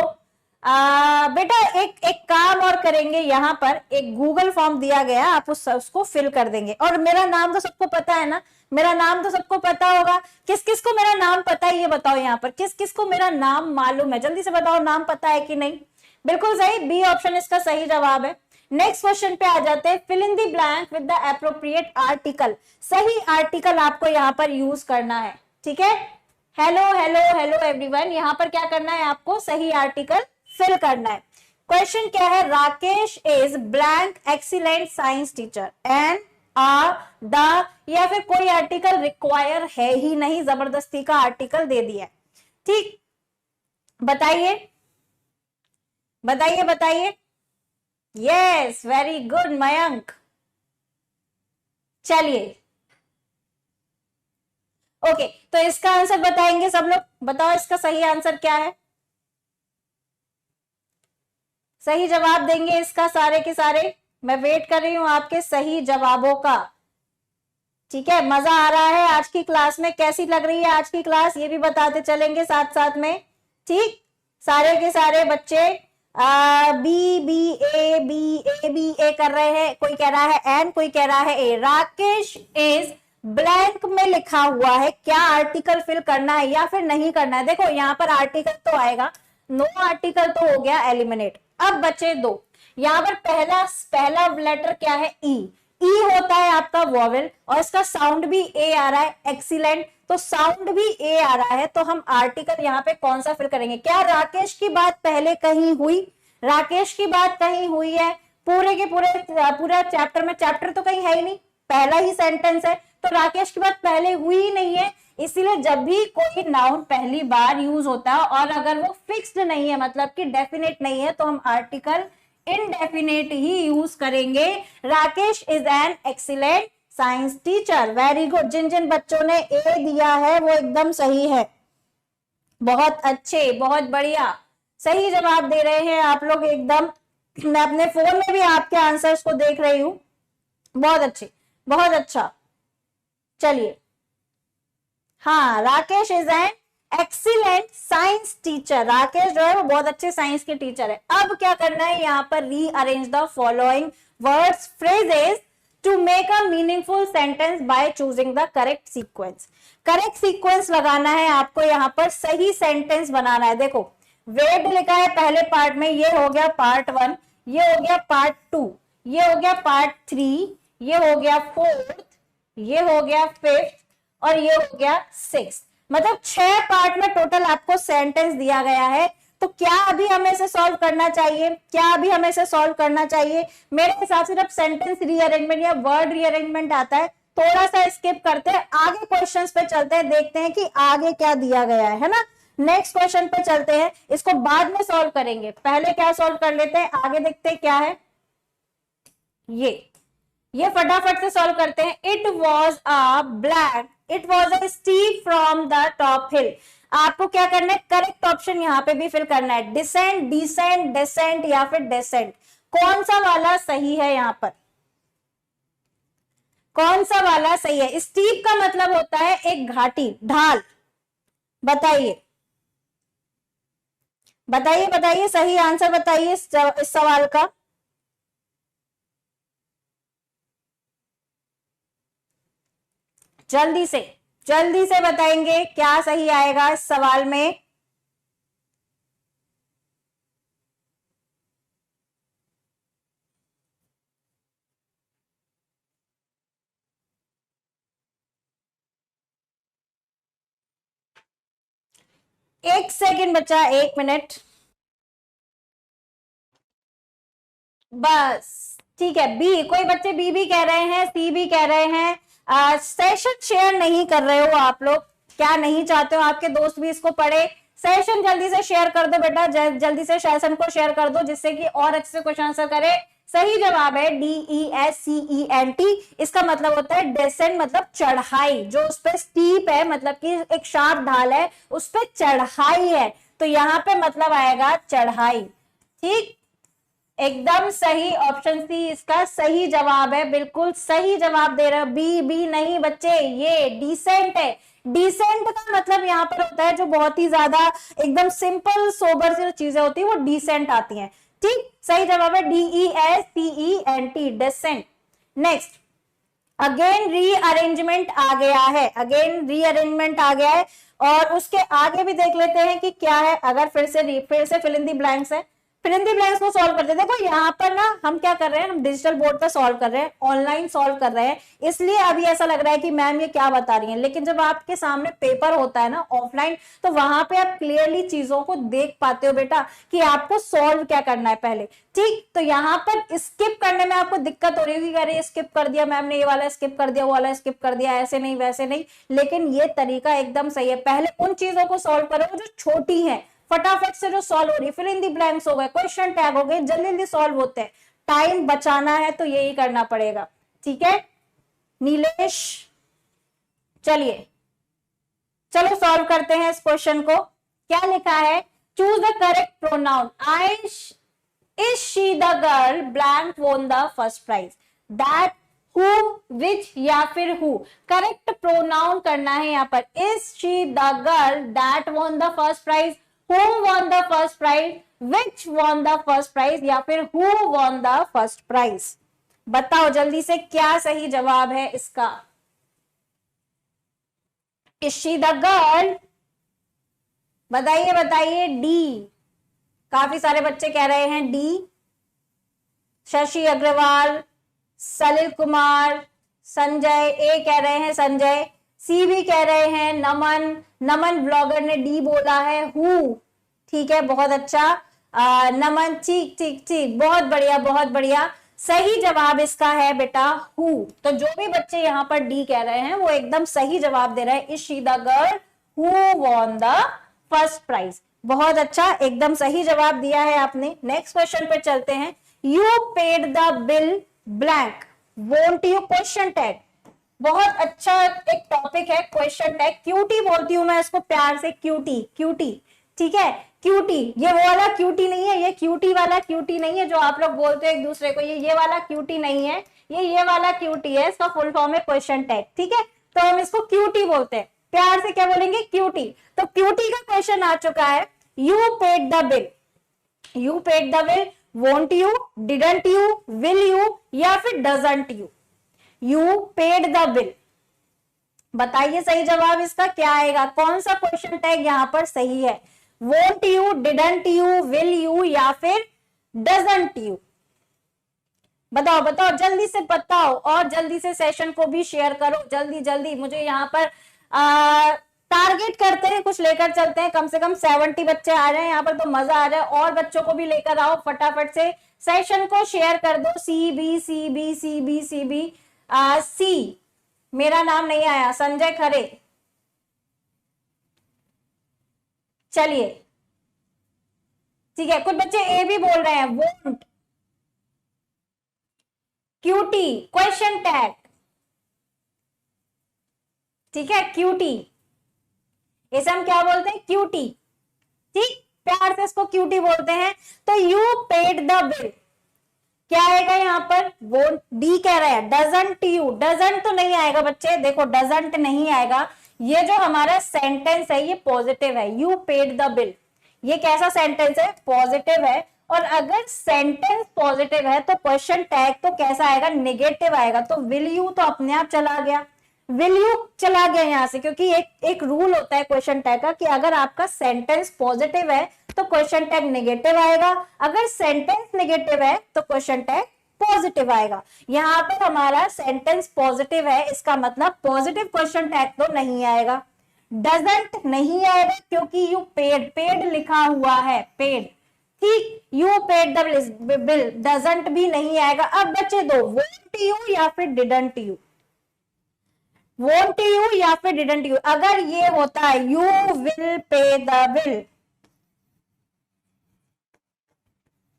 Speaker 3: बेटा एक एक काम और करेंगे, यहाँ पर एक गूगल फॉर्म दिया गया, आप उसको फिल कर देंगे। और मेरा नाम तो सबको पता है ना, मेरा नाम तो सबको पता होगा। किस किस को मेरा नाम पता है ये बताओ, यहाँ पर किस किस को मेरा नाम मालूम है, जल्दी से बताओ नाम पता है कि नहीं। बिल्कुल सही, बी ऑप्शन इसका सही जवाब है। नेक्स्ट क्वेश्चन पे आ जाते हैं, fill in the blank with the appropriate article. सही आर्टिकल आपको यहाँ पर यूज करना है, ठीक है। हेलो हेलो हेलो एवरीवन, यहाँ पर क्या करना है आपको, सही आर्टिकल फिल करना है। क्वेश्चन क्या है, Rakesh is blank excellent science teacher, an a the, या फिर कोई आर्टिकल रिक्वायर है ही नहीं, जबरदस्ती का आर्टिकल दे दिया है। ठीक, बताइए बताइए बताइए। Yes, very good Mayank. चलिए ओके, तो इसका आंसर बताएंगे सब लोग, बताओ इसका सही आंसर क्या है। सही जवाब देंगे इसका सारे के सारे, मैं वेट कर रही हूं आपके सही जवाबों का। ठीक है, मजा आ रहा है आज की क्लास में, कैसी लग रही है आज की क्लास ये भी बताते चलेंगे साथ साथ में। ठीक, सारे के सारे बच्चे बी बी ए कर रहे हैं, कोई कह रहा है एन, कोई कह रहा है ए। राकेश इज ब्लैंक में लिखा हुआ है, क्या आर्टिकल फिल करना है या फिर नहीं करना है। देखो यहाँ पर आर्टिकल तो आएगा, नो आर्टिकल तो हो गया एलिमिनेट। अब बचे दो, यहाँ पर पहला लेटर क्या है, ई। ई होता है आपका वॉवेल और इसका साउंड भी ए आ रहा है, एक्सीलेंट, तो साउंड भी ए आ रहा है, तो हम आर्टिकल यहाँ पे कौन सा फिल करेंगे। क्या राकेश की बात पहले कहीं हुई, राकेश की बात कहीं हुई है पूरे के पूरा चैप्टर में, चैप्टर तो कहीं है ही नहीं, पहला ही सेंटेंस है, तो राकेश की बात पहले हुई ही नहीं है। इसीलिए जब भी कोई नाउन पहली बार यूज होता है और अगर वो फिक्स्ड नहीं है, मतलब कि डेफिनेट नहीं है, तो हम आर्टिकल इनडेफिनेट ही यूज करेंगे। Rakesh is an excellent science teacher, very good. जिन जिन बच्चों ने ए दिया है वो एकदम सही है, बहुत अच्छे, बहुत बढ़िया, सही जवाब दे रहे हैं आप लोग एकदम। मैं अपने फोन में भी आपके आंसर्स को देख रही हूं, बहुत अच्छे, बहुत अच्छा। चलिए, हाँ, Rakesh is an excellent science teacher, Rakesh जो है वो बहुत अच्छे साइंस के टीचर है। अब क्या करना है, यहाँ पर rearrange the following words phrases to make a meaningful sentence by choosing the correct sequence. Correct sequence लगाना है आपको, यहाँ पर सही सेंटेंस बनाना है। देखो वेट लिखा है पहले पार्ट में, ये हो गया पार्ट 1, ये हो गया पार्ट 2, ये हो गया पार्ट 3, ये हो गया 4th, ये हो गया 5th और ये हो गया 6th। मतलब 6 पार्ट में टोटल आपको सेंटेंस दिया गया है। तो क्या अभी हमें इसे सॉल्व करना चाहिए, क्या अभी हमें इसे सॉल्व करना चाहिए। मेरे हिसाब से जब सेंटेंस रीअरेंजमेंट या वर्ड रीअरेंजमेंट आता है, थोड़ा सा स्किप करते हैं, आगे क्वेश्चंस पे चलते हैं, देखते हैं कि आगे क्या दिया गया है ना। नेक्स्ट क्वेश्चन पे चलते हैं, इसको बाद में सॉल्व करेंगे, पहले क्या सॉल्व कर लेते हैं, आगे देखते हैं क्या है। ये फटाफट से सॉल्व करते हैं। It was a black, it was a steep from the top hill. आपको क्या करना है, करेक्ट ऑप्शन यहाँ पे भी फिल करना है, डिसेंट, डिसेंट, डेसेंट या फिर डेसेंट। कौन सा वाला सही है, यहाँ पर कौन सा वाला सही है। स्टीप का मतलब होता है एक घाटी, ढाल। बताइए बताइए बताइए, सही आंसर बताइए इस सवाल का। जल्दी से बताएंगे क्या सही आएगा इस सवाल में। एक सेकंड बचा, 1 मिनट बस। ठीक है, बी, कोई बच्चे बी भी कह रहे हैं, सी भी कह रहे हैं। सेशन शेयर नहीं कर रहे हो आप लोग, क्या नहीं चाहते हो आपके दोस्त भी इसको पढ़े। सेशन जल्दी से शेयर कर दो बेटा, जल्दी से सेशन को शेयर कर दो, जिससे कि और अच्छे से क्वेश्चन आंसर करे। सही जवाब है DESCENT। इसका मतलब होता है डेसेंट, मतलब चढ़ाई, जो उस पर स्टीप है, मतलब कि एक शार्प ढाल है, उस पर चढ़ाई है, तो यहाँ पे मतलब आएगा चढ़ाई। ठीक, एकदम सही, ऑप्शन सी इसका सही जवाब है, बिल्कुल सही जवाब दे रहे हो। बी नहीं बच्चे, ये डिसेंट है। डिसेंट का मतलब यहाँ पर होता है जो बहुत ही ज्यादा एकदम सिंपल सोबर सी जो चीजें होती है वो डिसेंट आती हैं। ठीक, सही जवाब है DESCENT, descent. Next, again rearrangement आ गया है, अगेन रीअरेंजमेंट आ गया है, और उसके आगे भी देख लेते हैं कि क्या है। अगर फिर से फिल इन दी ब्लैंक्स है, फिल इन दी ब्लैंक्स को सॉल्व करते हैं। देखो यहाँ पर ना हम क्या कर रहे हैं, हम डिजिटल बोर्ड पर सॉल्व कर रहे हैं, ऑनलाइन सॉल्व कर रहे हैं, इसलिए अभी ऐसा लग रहा है कि मैम ये क्या बता रही हैं, लेकिन जब आपके सामने पेपर होता है ना ऑफलाइन, तो वहां पे आप क्लियरली चीजों को देख पाते हो बेटा कि आपको सॉल्व क्या करना है पहले। ठीक, तो यहाँ पर स्किप करने में आपको दिक्कत हो रही होगी, अरे स्किप कर दिया मैम ने, ये वाला स्किप कर दिया, वो वाला स्किप कर दिया, ऐसे नहीं वैसे नहीं, लेकिन ये तरीका एकदम सही है। पहले उन चीजों को सॉल्व करो जो छोटी है, फटाफट से जो सॉल्व हो रही है, फिल इन दी ब्लैंक्स हो गए, क्वेश्चन टैग हो गए, जल्दी जल्दी सॉल्व होते हैं। टाइम बचाना है तो यही करना पड़ेगा। ठीक है नीलेश, चलिए चलो सॉल्व करते हैं इस क्वेश्चन को। क्या लिखा है, choose the correct pronoun, is she the girl blank won the first prize, that, whom, which या फिर who। करेक्ट प्रोनाउन करना है यहाँ पर, is she the girl that won the first prize, whom won the first prize, which won the first prize या फिर who won the first prize। बताओ जल्दी से क्या सही जवाब है इसका। Is she the girl, बताइए बताइए। डी, काफी सारे बच्चे कह रहे हैं डी, शशि अग्रवाल, सलिल कुमार, संजय ए कह रहे हैं संजय, सी भी कह रहे हैं नमन, नमन ब्लॉगर ने डी बोला है, हु, ठीक है बहुत अच्छा नमन, ठीक ठीक ठीक, बहुत बढ़िया बहुत बढ़िया। सही जवाब इसका है बेटा हु। तो जो भी बच्चे यहाँ पर डी कह रहे हैं वो एकदम सही जवाब दे रहे हैं, is she the girl who won the first prize. बहुत अच्छा, एकदम सही जवाब दिया है आपने। नेक्स्ट क्वेश्चन पे चलते हैं, you paid the bill blank won't you, question tag. बहुत अच्छा एक टॉपिक है क्वेश्चन टैग, क्यूटी बोलती हूं मैं इसको प्यार से, क्यूटी क्यूटी, ठीक है क्यूटी। ये वो वाला क्यूटी नहीं है, ये क्यूटी वाला क्यूटी नहीं है जो आप लोग बोलते हो एक दूसरे को, ये वाला क्यूटी नहीं है, ये वाला क्यूटी है, इसका फुल फॉर्म है क्वेश्चन टैग। ठीक है, तो हम इसको क्यूटी बोलते हैं, प्यार से क्या बोलेंगे, क्यूटी। तो क्यूटी का क्वेश्चन आ चुका है, you paid the bill, you paid the bill, won't you, didn't you, will you या फिर doesn't you। You paid the bill, बताइए सही जवाब इसका क्या आएगा, कौन सा क्वेश्चन टैग यहाँ पर सही है, won't you, didn't you, will you या फिर doesn't you। बताओ बताओ जल्दी से बताओ, और जल्दी से सेशन को भी शेयर करो, जल्दी जल्दी। मुझे यहाँ पर टारगेट करते हैं, कुछ लेकर चलते हैं, कम से कम 70 बच्चे आ रहे हैं यहाँ पर तो मजा आ जाए, और बच्चों को भी लेकर आओ, फटाफट से सेशन को शेयर कर दो। C B C B C B C B C, मेरा नाम नहीं आया, संजय खरे, चलिए ठीक है। कुछ बच्चे ए भी बोल रहे हैं, वोंट, क्यूटी, क्वेश्चन टैग, ठीक है क्यूटी, इसे हम क्या बोलते हैं, क्यूटी। ठीक, प्यार से इसको क्यूटी बोलते हैं। तो यू पेड द बिल, क्या आएगा यहाँ पर, वो डी कह रहे हैं, डजंट यू, डजंट तो नहीं आएगा बच्चे, देखो डजंट नहीं आएगा। ये जो हमारा सेंटेंस है ये पॉजिटिव है, यू पेड द बिल, ये कैसा सेंटेंस है, पॉजिटिव है। और अगर सेंटेंस पॉजिटिव है तो क्वेश्चन टैग तो कैसा आएगा, नेगेटिव आएगा। तो विल यू तो अपने आप चला गया, विल यू चला गया यहाँ से, क्योंकि एक रूल होता है क्वेश्चन टैग का कि अगर आपका सेंटेंस पॉजिटिव है तो क्वेश्चन टैग नेगेटिव आएगा, अगर सेंटेंस नेगेटिव है तो क्वेश्चन टैग पॉजिटिव आएगा। यहाँ पर हमारा सेंटेंस पॉजिटिव है, इसका मतलब पॉजिटिव क्वेश्चन टैग तो नहीं आएगा। डजंट नहीं आएगा क्योंकि यू पेड, पेड लिखा हुआ है, पेड, ठीक, you paid the bill, doesn't भी नहीं आएगा। अब बचे दो, वोंट यू या फिर डिडंट यू, वोंट यू या फिर डिडंट यू। अगर ये होता है you will pay the bill,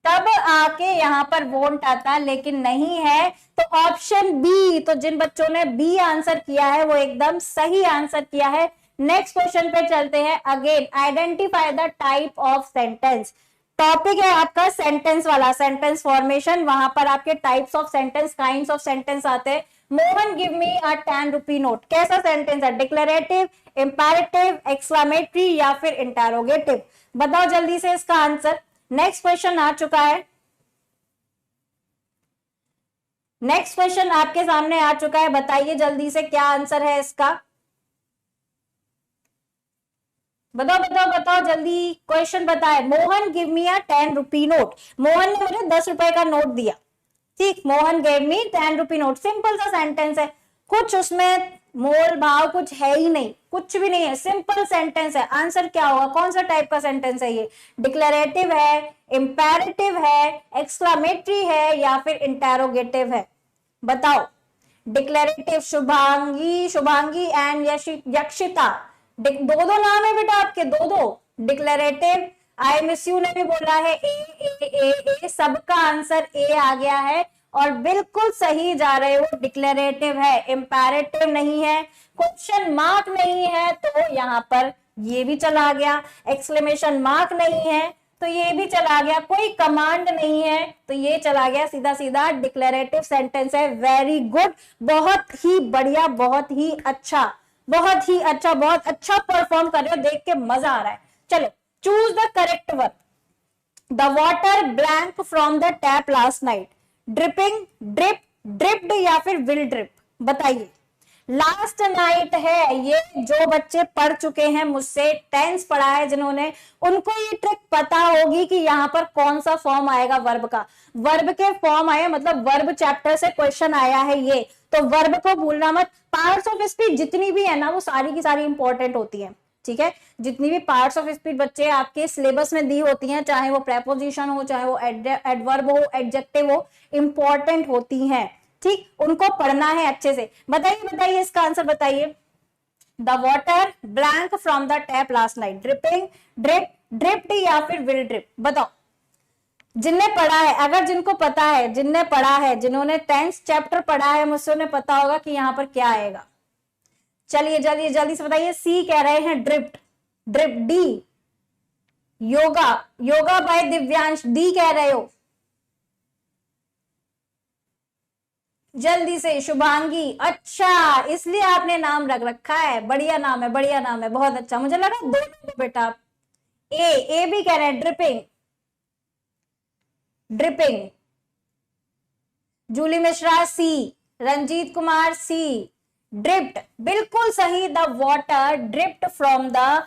Speaker 3: तब आके यहाँ पर वोंट आता, लेकिन नहीं है तो ऑप्शन बी। तो जिन बच्चों ने बी आंसर किया है वो एकदम सही आंसर किया है। नेक्स्ट क्वेश्चन पे चलते हैं। Again identify the type of sentence, topic है आपका सेंटेंस वाला, सेंटेंस फॉर्मेशन। वहां पर आपके types of sentence, kinds of sentence आते हैं, मोहन गिव मी अ 10 रुपी नोट, कैसा सेंटेंस है? डिक्लेरेटिव, इंपैरेटिव, एक्सक्लेमेटरी या फिर इंटरोगेटिव? बताओ जल्दी से इसका आंसर। नेक्स्ट क्वेश्चन आ चुका है, नेक्स्ट क्वेश्चन आपके सामने आ चुका है, बताइए जल्दी से क्या आंसर है इसका। बताओ बताओ बताओ जल्दी, क्वेश्चन बताए। मोहन गिव मी अ 10 रुपी नोट, मोहन ने मुझे 10 रुपए का नोट दिया, ठीक, Mohan give me 10 rupee note, simple सा सेंटेंस है, कुछ उसमें मोल भाव कुछ है ही नहीं, कुछ भी नहीं है, सिंपल सेंटेंस है। आंसर क्या होगा? कौन सा टाइप का सेंटेंस है ये? डिक्लेरेटिव है, इंपैरेटिव है, एक्सक्लेमेटरी है या फिर इंटरोगेटिव है? बताओ। डिक्लेरेटिव शुभांगी, शुभांगी एंड यक्षिता, दो दो नाम है बेटा आपके, दो दो। डिक्लेरेटिव, आई मिस यू ने भी बोला है ए, सबका आंसर ए आ गया है और बिल्कुल सही जा रहे हो, डिक्लेरेटिव है, इंपैरेटिव नहीं है, क्वेश्चन मार्क नहीं है तो यहाँ पर ये भी चला गया, एक्सक्लेमेशन मार्क नहीं है तो ये भी चला गया, कोई कमांड नहीं है तो ये चला गया, सीधा सीधा डिक्लेरेटिव सेंटेंस है। वेरी गुड, बहुत ही बढ़िया, बहुत ही अच्छा, बहुत ही अच्छा, बहुत अच्छा परफॉर्म कर रहे हो, देख के मजा आ रहा है। चलो, choose the correct verb. The water blank from the tap last night, dripping, drip, dripped या फिर विल ड्रिप? बताइए। लास्ट नाइट है, ये जो बच्चे पढ़ चुके हैं मुझसे, टेंस पढ़ा है जिन्होंने, उनको ये ट्रिक पता होगी कि यहाँ पर कौन सा फॉर्म आएगा वर्ब का। वर्ब के फॉर्म आया मतलब वर्ब चैप्टर से क्वेश्चन आया है ये, तो वर्ब को भूलना मत। पार्ट्स ऑफ स्पीच जितनी भी है ना वो सारी की सारी इंपॉर्टेंट होती है, ठीक है। जितनी भी पार्ट्स ऑफ स्पीच बच्चे आपके सिलेबस में दी होती हैं, चाहे वो प्रेपोजिशन हो, चाहे वो एडवर्ब हो, एडजेक्टिव हो, इंपॉर्टेंट होती हैं, ठीक, उनको पढ़ना है अच्छे से। बताइए बताइए इसका आंसर बताइए। The water blank from the tap last night, dripping, drip, dripped या फिर विल ड्रिप? बताओ। जिनने पढ़ा है, अगर जिनको पता है, जिनने पढ़ा है, जिन्होंने 10th चैप्टर पढ़ा है मुझसे, उन्हें पता होगा कि यहाँ पर क्या आएगा। चलिए जल्दी जल्दी से बताइए। सी कह रहे हैं dripped, drip. D Yoga, Yoga by Divyansh, D कह रहे हो। जल्दी से शुभांगी, अच्छा इसलिए आपने नाम रख रखा है, बढ़िया नाम है, बढ़िया नाम है, बहुत अच्छा। मुझे लगा दो नंबर बेटा। ए भी कह रहे हैं ड्रिपिंग, ड्रिपिंग। जूली मिश्रा सी, रंजीत कुमार सी, ड्रिप्ड बिल्कुल सही। The water dripped from the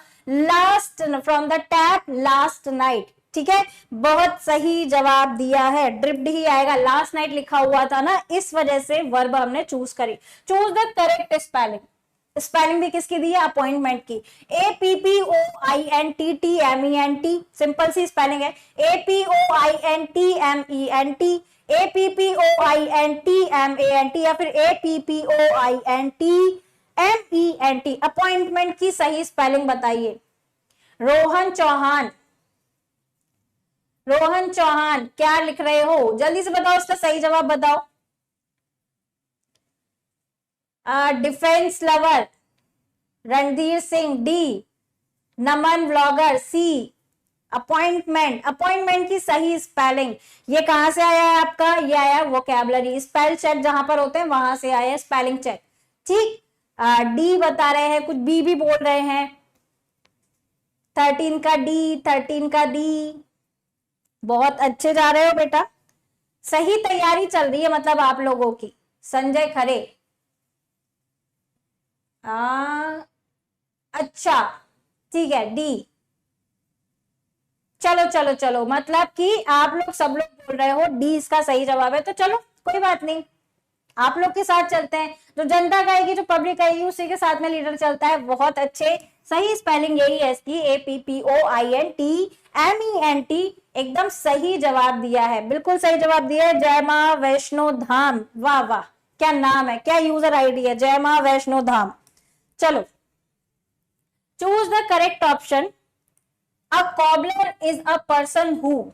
Speaker 3: tap last night, ठीक है, बहुत सही जवाब दिया है, ड्रिप्ड ही आएगा, लास्ट नाइट लिखा हुआ था ना, इस वजह से वर्ब हमने चूज करी। Choose the correct spelling. Spelling भी किसकी दी है? अपॉइंटमेंट की। APPOINTTMENT, सिंपल सी स्पेलिंग है। APOINTMENT, APPOINTMANT या फिर APPOINTMENT। अपॉइंटमेंट की सही स्पेलिंग बताइए। रोहन चौहान, रोहन चौहान क्या लिख रहे हो? जल्दी से बताओ, इसका सही जवाब बताओ। Defence lover Randhir Singh, D. Naman vlogger, C. Appointment, appointment की सही स्पेलिंग, ये कहां से आया है आपका? ये आया वोकैबुलरी, स्पेल चेक जहां पर होते हैं वहां से आया है स्पेलिंग चेक, ठीक। डी बता रहे हैं, कुछ बी भी बोल रहे हैं। 13 का डी, 13 का डी। बहुत अच्छे जा रहे हो बेटा, सही तैयारी चल रही है मतलब आप लोगों की। संजय खरे, अच्छा ठीक है, डी। चलो चलो चलो, मतलब कि आप लोग सब लोग बोल रहे हो डी इसका सही जवाब है, तो चलो कोई बात नहीं, आप लोग के साथ चलते हैं। जो जनता कहेगी, जो पब्लिक कहेगी, उसी के साथ में लीडर चलता है। बहुत अच्छे, सही स्पेलिंग यही है इसकी, APPOINTMENT, एकदम सही जवाब दिया है, बिल्कुल सही जवाब दिया है। जय मां वैष्णो धाम, वाह वाह, क्या नाम है, क्या यूजर आईडी है, जय मां वैष्णो धाम। चलो, choose the correct option. A cobbler is a person who.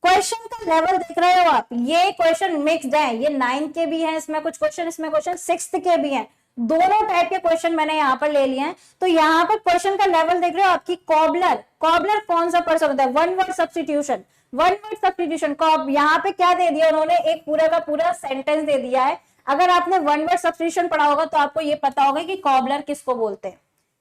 Speaker 3: Question का लेवल देख रहे हो आप, ये क्वेश्चन मिक्स्ड है, ये 9 के भी हैं इसमें कुछ क्वेश्चन, इसमें क्वेश्चन 6th के भी हैं, दोनों टाइप के क्वेश्चन मैंने यहाँ पर ले लिए हैं। तो यहाँ पर क्वेश्चन का लेवल देख रहे हो आपकी। कॉबलर, कॉबलर कौन सा पर्सन होता है? One word substitution, one word substitution. यहाँ पे क्या दे दिया उन्होंने? एक पूरा का पूरा सेंटेंस दे दिया है। अगर आपने वन वर्ड सब्स्टिट्यूशन पढ़ा होगा तो आपको ये पता होगा कि कॉबलर किसको बोलते हैं,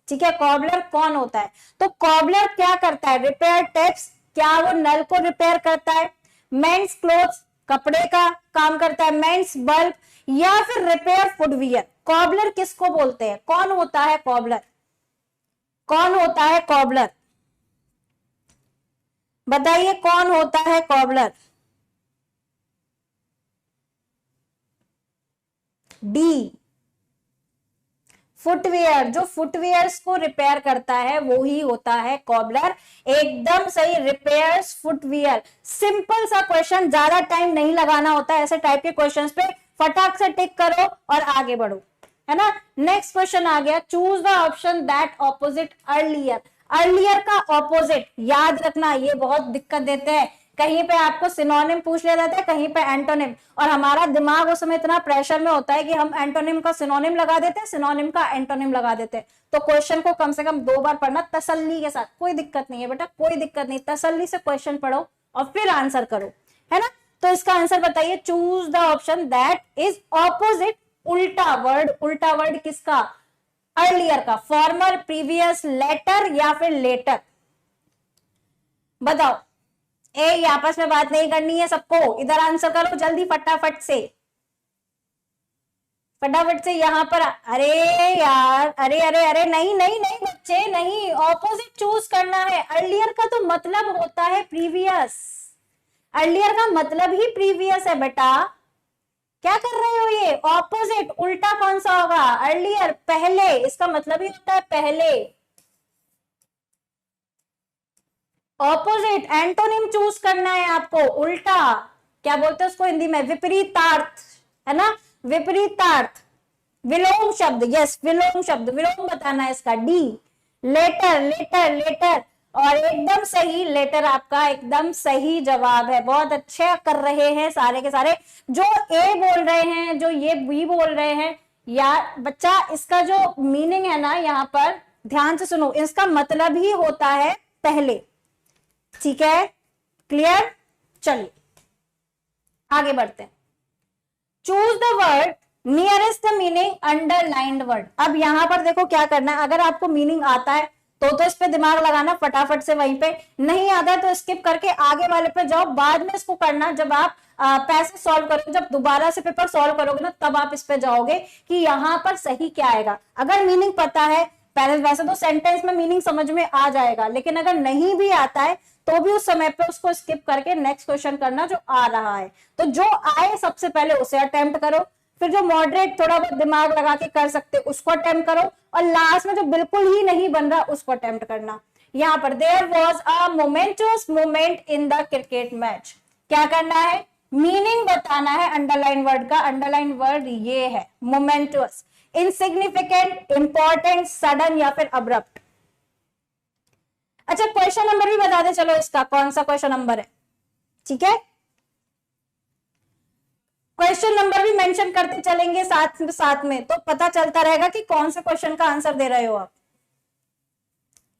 Speaker 3: ठीक है। कॉबलर कौन होता है? तो कॉबलर क्या करता है? रिपेयर टैप्स, क्या वो नल को रिपेयर करता है? मेंस क्लोथ्स, कपड़े का काम करता है? मेंस बल्ब, या फिर रिपेयर फुटवियर? कॉबलर किसको बोलते हैं? कौन होता है कॉबलर? कौन होता है कॉबलर? बताइए कौन होता है कॉबलर? D, footwear. जो फुटवेयर्स को रिपेयर करता है वो ही होता है कॉबलर। एकदम सही, रिपेयर्स फुटवेयर। सिंपल सा क्वेश्चन, ज्यादा टाइम नहीं लगाना होता है ऐसे टाइप के क्वेश्चंस पे, फटाक से टिक करो और आगे बढ़ो, है ना। नेक्स्ट क्वेश्चन आ गया, choose the option that opposite earlier. Earlier का ऑपोजिट याद रखना, ये बहुत दिक्कत देते हैं। कहीं पे आपको सिनोनिम पूछ लिया जाता है, कहीं पे एंटोनिम, और हमारा दिमाग उस समय इतना प्रेशर में होता है कि हम एंटोनिम का सिनोनिम लगा देते हैं, सिनोनिम का एंटोनिम लगा देते हैं। तो क्वेश्चन को कम से कम 2 बार पढ़ना तसल्ली के साथ। कोई दिक्कत नहीं है बेटा, कोई दिक्कत नहीं, तसल्ली से क्वेश्चन पढ़ो और फिर आंसर करो, है ना। तो इसका आंसर बताइए, choose the option that is opposite. उल्टा वर्ड, उल्टा वर्ड किसका? अर्लियर का। फॉर्मर, प्रीवियस, लेटर या फिर लेटर? बताओ। ये आपस में बात नहीं करनी है सबको, इधर आंसर करो जल्दी फटाफट से, फटाफट से यहां पर। अरे यार, अरे अरे अरे, नहीं नहीं नहीं बच्चे, नहीं, ऑपोजिट चूज करना है। अर्लियर का तो मतलब होता है प्रीवियस, अर्लियर का मतलब ही प्रीवियस है बेटा। क्या कर रहे हो ये? ऑपोजिट, उल्टा कौन सा होगा? अर्लियर, पहले, इसका मतलब ही होता है पहले। ऑपोजिट, एंटोनिम चूज करना है आपको, उल्टा। क्या बोलते हैं उसको हिंदी में? विपरीतार्थ, है ना, विपरीतार्थ। विलोम शब्द, यस, विलोम शब्द, विलोम बताना है इसका। D, letter, letter, letter. और एकदम सही, लेटर आपका एकदम सही जवाब है। बहुत अच्छा कर रहे हैं सारे के सारे, जो ए बोल रहे हैं, जो ये बी बोल रहे हैं। यार बच्चा, इसका जो मीनिंग है ना, यहाँ पर ध्यान से सुनो, इसका मतलब ही होता है पहले, ठीक है, क्लियर। चलिए आगे बढ़ते हैं। Choose the word nearest the meaning underlined word. अब यहां पर देखो क्या करना है, अगर आपको मीनिंग आता है तो इस पे दिमाग लगाना फटाफट से, वहीं पे नहीं आता है तो स्किप करके आगे वाले पे जाओ। बाद में इसको करना जब आप पैसे सॉल्व करोगे, जब दोबारा से पेपर सॉल्व करोगे ना, तब आप इस पे जाओगे कि यहाँ पर सही क्या आएगा। अगर मीनिंग पता है, पहले वैसे तो सेंटेंस में मीनिंग समझ में आ जाएगा, लेकिन अगर नहीं भी आता है तो भी उस समय पे उसको स्किप करके नेक्स्ट क्वेश्चन करना जो आ रहा है। तो जो आए सबसे पहले उसे अटेम्प्ट करो, फिर जो मॉडरेट थोड़ा बहुत दिमाग लगा के कर सकते उसको अटेम्प्ट करो, और लास्ट में जो बिल्कुल ही नहीं बन रहा उसको अटेम्प्ट करना। यहाँ पर there was a momentous moment in the cricket match. क्या करना है? मीनिंग बताना है अंडरलाइन वर्ड का। अंडरलाइन वर्ड ये है मोमेंटस, इनसिग्निफिकेंट, इंपॉर्टेंट, सडन या फिर अब्रप्ट। अच्छा, क्वेश्चन नंबर भी बता दे चलो, इसका कौन सा क्वेश्चन नंबर है, ठीक है। क्वेश्चन नंबर भी मेंशन करते चलेंगे साथ में, तो पता चलता रहेगा कि कौन से क्वेश्चन का आंसर दे रहे हो आप,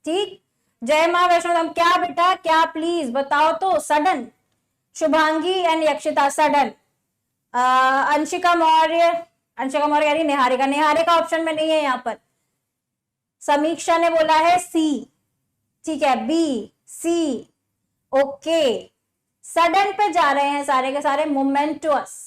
Speaker 3: ठीक। जय मां वैष्णो धाम, क्या बेटा, क्या प्लीज बताओ तो। Sudden, Shubhangi and Yakshita, sudden. Anshika Maurya, Anshika Maurya यानी निहारिका, निहारिका ऑप्शन में नहीं है यहाँ पर। समीक्षा ने बोला है सी, ठीक है, बी, सी, ओके। सडन पे जा रहे हैं सारे के सारे, मोमेंटस।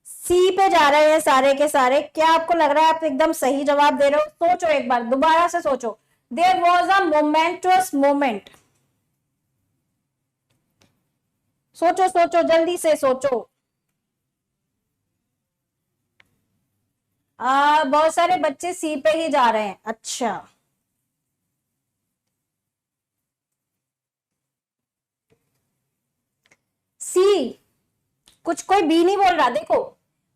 Speaker 3: सी पे जा रहे हैं सारे के सारे। क्या आपको लग रहा है आप एकदम सही जवाब दे रहे हो? सोचो एक बार, दोबारा से सोचो। There was a momentous moment. सोचो सोचो, जल्दी से सोचो। बहुत सारे बच्चे सी पे ही जा रहे हैं। अच्छा, सी, कुछ कोई बी नहीं बोल रहा। देखो,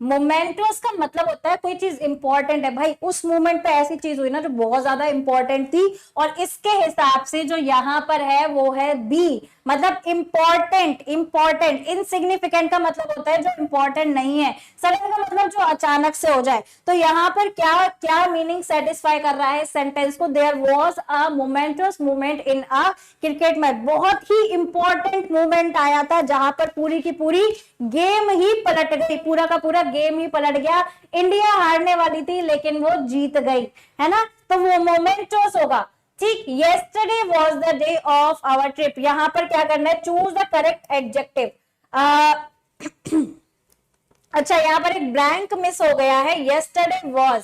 Speaker 3: मोमेंटस का मतलब होता है कोई चीज इंपॉर्टेंट है भाई, उस मोमेंट पे ऐसी चीज हुई ना जो बहुत ज्यादा इंपॉर्टेंट थी, और इसके हिसाब से जो यहां पर है वो है बी, मतलब इंपॉर्टेंट। इंपॉर्टेंट, इनसिग्निफिकेंट का मतलब होता है जो इंपॉर्टेंट नहीं है, सडन का मतलब जो अचानक से हो जाए। तो यहां पर क्या क्या मीनिंग सेटिस्फाई कर रहा है सेंटेंस को, there was a momentous movement in a cricket match, बहुत ही इंपॉर्टेंट मूवमेंट आया था जहां पर पूरी की पूरी गेम ही पलट गई, पूरा का पूरा गेम ही पलट गया, इंडिया हारने वाली थी लेकिन वो जीत गई, है ना, तो वो मोमेंटस होगा। ठीक, yesterday was the day of our trip, यहां पर क्या करना है, चूज द करेक्ट एडजेक्टिव। अच्छा, यहां पर एक ब्लैंक मिस हो गया है, yesterday was,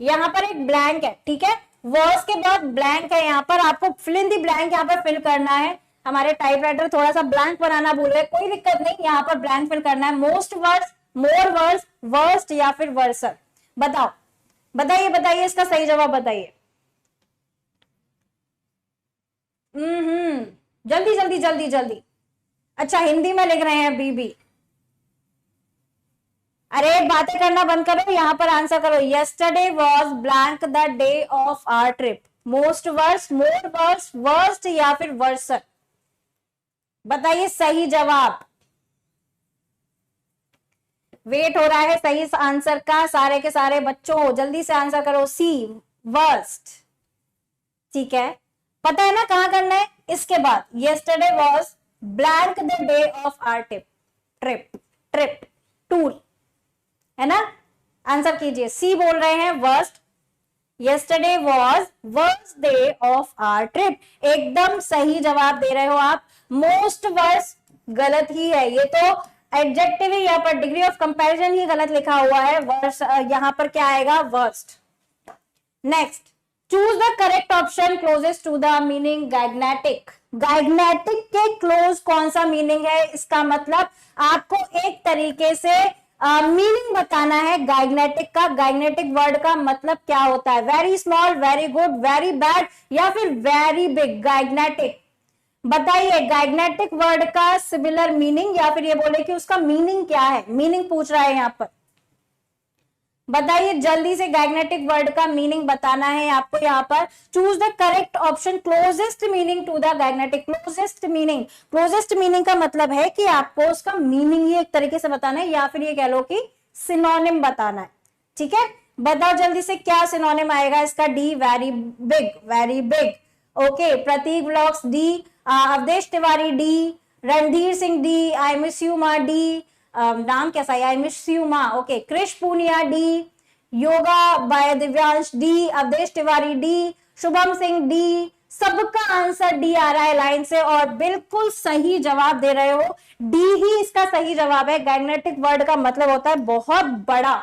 Speaker 3: यहां पर एक ब्लैंक है, ठीक है, was के बाद ब्लैंक है, यहां पर आपको फिल इन दी ब्लैंक यहां पर फिल करना है। हमारे टाइपराइटर थोड़ा सा ब्लैंक बनाना भूल गए, कोई दिक्कत नहीं, यहां पर ब्लैंक फिल करना है। Most worse, more worse, worst या फिर वर्सर, बताओ, बताइए बताइए इसका सही जवाब बताइए। जल्दी जल्दी जल्दी जल्दी। अच्छा, हिंदी में लिख रहे हैं बीबी, अरे बातें करना बंद करो, यहां पर आंसर करो। yesterday was blank the day of our trip, most worst, more worst, worst या फिर worser, बताइए सही जवाब। वेट हो रहा है सही आंसर का, सारे के सारे बच्चों जल्दी से आंसर करो, सी वर्स्ट, ठीक है, पता है ना कहां करना है। इसके बाद yesterday was blank the day of our trip, tour, है ना, आंसर कीजिए। सी बोल रहे हैं worst, yesterday was worst day of our trip, एकदम सही जवाब दे रहे हो आप। मोस्ट वर्स्ट गलत ही है, ये तो एडजेक्टिव ही, यहाँ पर डिग्री ऑफ कंपैरिजन ही गलत लिखा हुआ है, वर्स्ट यहाँ पर क्या आएगा, worst. Next, choose the correct option closest to the meaning gigantic. Gigantic के क्लोज कौन सा मीनिंग है, इसका मतलब आपको एक तरीके से मीनिंग बताना है गाइग्नेटिक का। गाइग्नेटिक वर्ड का मतलब क्या होता है, very small, very good, very bad या फिर वेरी बिग, गाइग्नेटिक, बताइए गाइग्नेटिक वर्ड का सिमिलर मीनिंग, या फिर ये बोले कि उसका मीनिंग क्या है, मीनिंग पूछ रहा है यहाँ पर, बताइए जल्दी से, गाइग्नेटिक वर्ड का मीनिंग बताना है आपको यहाँ पर। Choose the correct option closest meaning to the gigantic. Closest meaning, closest meaning का मतलब है कि आपको उसका मीनिंग ही एक तरीके से बताना है, या फिर ये कह लो कि सिनोनिम बताना है, ठीक है, बताओ जल्दी से क्या सिनोनिम आएगा इसका। D, very big, very big, okay, Pratik blogs D, Avdhesh Tiwari D, Randhir Singh D, I miss you ma D, नाम कैसा है, I miss you ma, okay, Krish Punia D, yoga by Divyansh D, Avdhesh Tiwari D, Shubham Singh D, सबका आंसर डी आ रहा है लाइन से, और बिल्कुल सही जवाब दे रहे हो, डी ही इसका सही जवाब है। गाइग्नेटिक वर्ड का मतलब होता है बहुत बड़ा।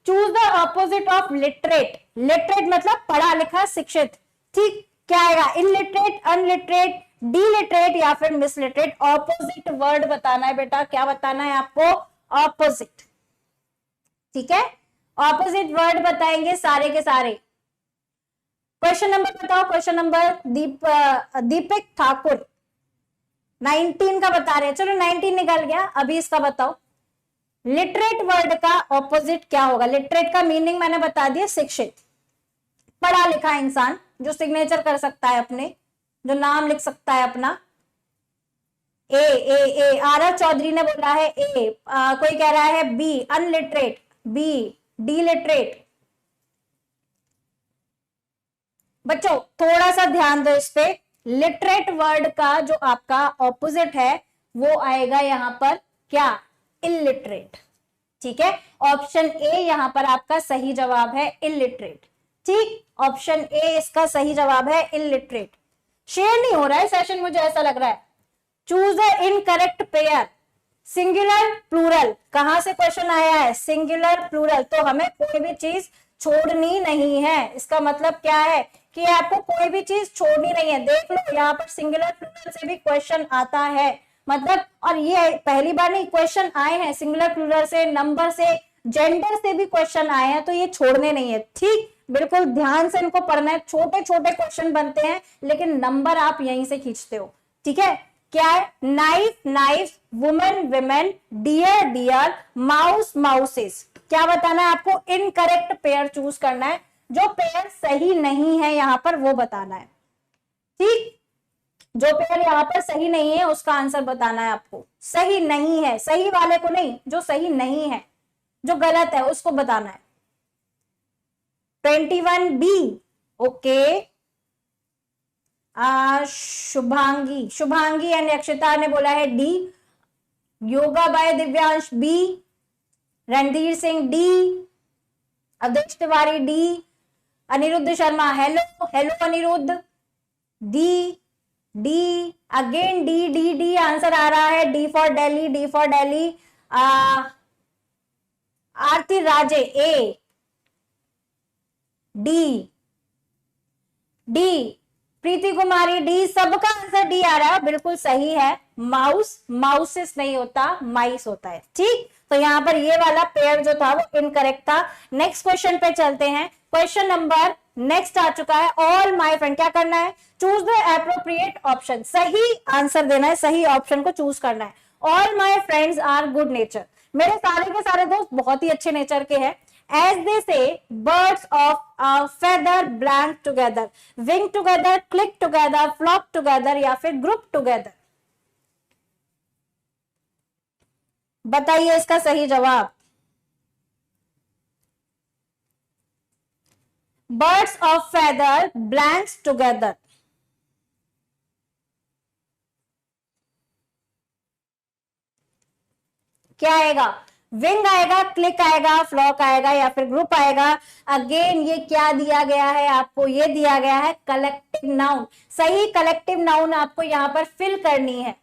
Speaker 3: Choose the opposite of literate. Literate मतलब पढ़ा लिखा, शिक्षित, ठीक, क्या आएगा, इनलिटरेट, अनलिटरेट, डिलिटरेट या फिर मिसलिटरेट। ऑपोजिट वर्ड बताना है बेटा, क्या बताना है आपको, ऑपोजिट, ठीक है, ऑपोजिट वर्ड बताएंगे सारे के सारे। क्वेश्चन नंबर बताओ, क्वेश्चन नंबर दीपक ठाकुर 19 का बता रहे हैं, चलो 19 निकल गया, अभी इसका बताओ। लिटरेट वर्ड का ऑपोजिट क्या होगा। लिटरेट का मीनिंग मैंने बता दिया, शिक्षित, पढ़ा लिखा इंसान, जो सिग्नेचर कर सकता है अपने, जो नाम लिख सकता है अपना। ए ए ए, आरव चौधरी ने बोला है ए, कोई कह रहा है बी, अनलिटरेट, बी, डिलिटरेट। बच्चों थोड़ा सा ध्यान दो इस पे, लिटरेट वर्ड का जो आपका ऑपोजिट है वो आएगा यहां पर क्या, इलिटरेट, ठीक है, ऑप्शन ए यहां पर आपका सही जवाब है, इलिटरेट, ठीक, ऑप्शन ए इसका सही जवाब है, इलिटरेट। शेयर नहीं हो रहा है सेशन, मुझे ऐसा लग रहा है। Choose the incorrect pair, singular plural, कहां से क्वेश्चन आया है, सिंगुलर प्लूरल, तो हमें कोई भी चीज छोड़नी नहीं है। इसका मतलब क्या है कि आपको कोई भी चीज छोड़नी नहीं है। देख लो यहाँ पर सिंगुलर प्लूरल से भी क्वेश्चन आता है, मतलब, और ये पहली बार नहीं, क्वेश्चन आए हैं सिंगुलर प्लूरल से, नंबर से, जेंडर से भी क्वेश्चन आए हैं, तो ये छोड़ने नहीं है, ठीक, बिल्कुल ध्यान से इनको पढ़ना है। छोटे छोटे क्वेश्चन बनते हैं लेकिन नंबर आप यहीं से खींचते हो, ठीक है। क्या है, knife knife, woman women, deer deer, mouse mouses, क्या बताना है आपको? इनकरेक्ट पेयर चूज करना है, जो पेयर सही नहीं है यहां पर वो बताना है। ठीक, जो पेयर यहां पर सही नहीं है उसका आंसर बताना है आपको। सही नहीं है, सही वाले को नहीं, जो सही नहीं है, जो गलत है उसको बताना है। 21B, okay. Shubhangi and Akshita ने बोला है D. Yoga by Divyansh B. Randhir Singh D. Avdhesh Tiwari D. Anirudh Sharma hello, hello Anirudh, D. D again, D D D answer आ रहा है। D for Delhi, D for Delhi. Aarti Raje A. D. D Preeti Kumari D. सबका आंसर डी आ रहा है, बिल्कुल सही है। माउस, माउसेस नहीं होता, माइस होता है। ठीक, तो यहाँ पर ये वाला पेयर जो था वो इनकरेक्ट था। नेक्स्ट क्वेश्चन पे चलते हैं। क्वेश्चन नंबर नेक्स्ट आ चुका है। ऑल माय फ्रेंड, क्या करना है? चूज द एप्रोप्रिएट ऑप्शन, सही आंसर देना है, सही ऑप्शन को चूज करना है। All my friends are good nature, मेरे सारे के सारे दोस्त बहुत ही अच्छे नेचर के हैं। As they say, birds of a feather blank together, wing together, click together, flock together या फिर group together। बताइए इसका सही जवाब। Birds of feather blanks together। क्या आएगा? विंग आएगा, क्लिक आएगा, फ्लॉक आएगा या फिर ग्रुप आएगा। अगेन ये क्या दिया गया है आपको? ये दिया गया है कलेक्टिव नाउन। सही कलेक्टिव नाउन आपको यहां पर फिल करनी है।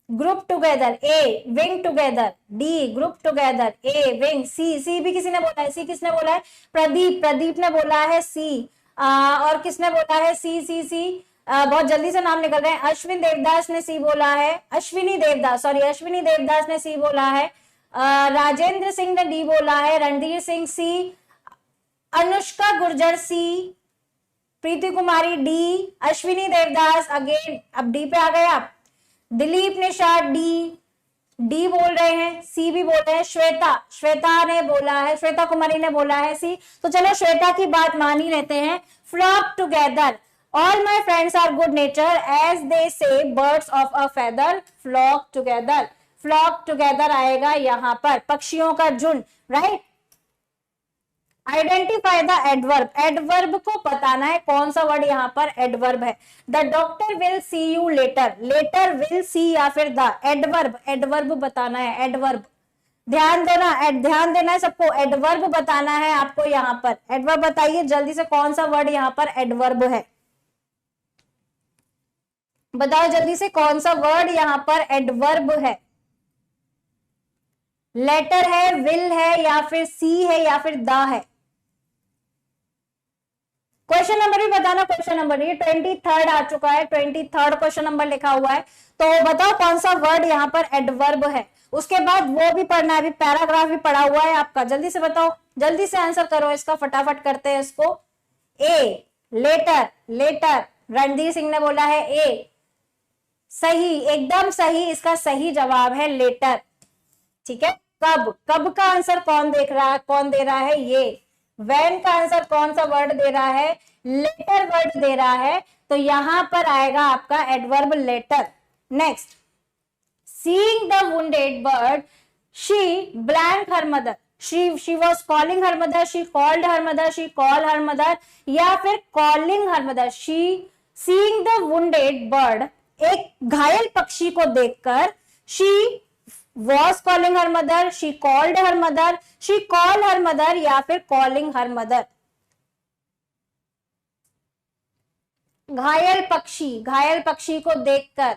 Speaker 3: Group together A, wing together D, group together A, wing C. C भी किसी ने बोला है, सी किसने बोला है? प्रदीप, प्रदीप ने बोला है सी। और किसने बोला है? सी सी सी। बहुत जल्दी से नाम निकल रहे हैं। अश्विन देवदास ने सी बोला है। अश्विनी देवदास, सॉरी, अश्विनी देवदास ने सी बोला है। राजेंद्र सिंह ने डी बोला है। रणधीर सिंह सी। अनुष्का गुर्जर सी। प्रीति कुमारी डी। अश्विनी देवदास अगेन, अब डी पे आ गए आप। दिलीप निषाद डी, डी बोल रहे हैं, सी भी बोल रहे हैं। श्वेता, श्वेता ने बोला है, श्वेता कुमारी ने बोला है सी। तो चलो श्वेता की बात मान ही लेते हैं। Flock together, all my friends are good nature, as they say birds of a feather flock together. Flock together आएगा यहां पर, पक्षियों का झुंड, right. Identify the adverb, adverb को बताना है कौन सा वर्ड यहाँ पर एडवर्ब है। The doctor will see you later, later will see या फिर द। एडवर्ब, एडवर्ब बताना है, एडवर्ब। ध्यान देना, ध्यान देना है सबको, एडवर्ब बताना है आपको यहाँ पर। एडवर्ब बताइए जल्दी से, कौन सा वर्ड यहाँ पर एडवर्ब है? बताओ जल्दी से, कौन सा वर्ड यहाँ पर एडवर्ब है? लेटर है, विल है या फिर सी है या फिर द है? क्वेश्चन नंबर भी बताना। क्वेश्चन नंबर ये 23rd आ चुका है, 23rd क्वेश्चन नंबर लिखा हुआ है। तो बताओ कौन सा वर्ड यहाँ पर एडवर्ब है। उसके बाद वो भी पढ़ना है, अभी पैराग्राफ भी पढ़ा हुआ है आपका। जल्दी से बताओ, जल्दी से आंसर करो इसका, फटाफट करते हैं इसको। ए, लेटर, लेटर, रणधीर सिंह ने बोला है ए। सही, एकदम सही, इसका सही जवाब है लेटर। ठीक है। कब, कब का आंसर कौन देख रहा है, कौन दे रहा है? ये। व्हेन का आंसर कौन सा वर्ड दे रहा है? लेटर वर्ड दे रहा है। तो यहां पर आएगा आपका adverb later. Next, seeing the wounded bird she blank her mother. She was calling her mother, she called her mother, she call her mother या फिर calling her mother. She seeing the wounded bird, एक घायल पक्षी को देखकर, she was calling her mother, she called her mother, she called her mother या फिर calling her mother। घायल पक्षी, घायल पक्षी को देखकर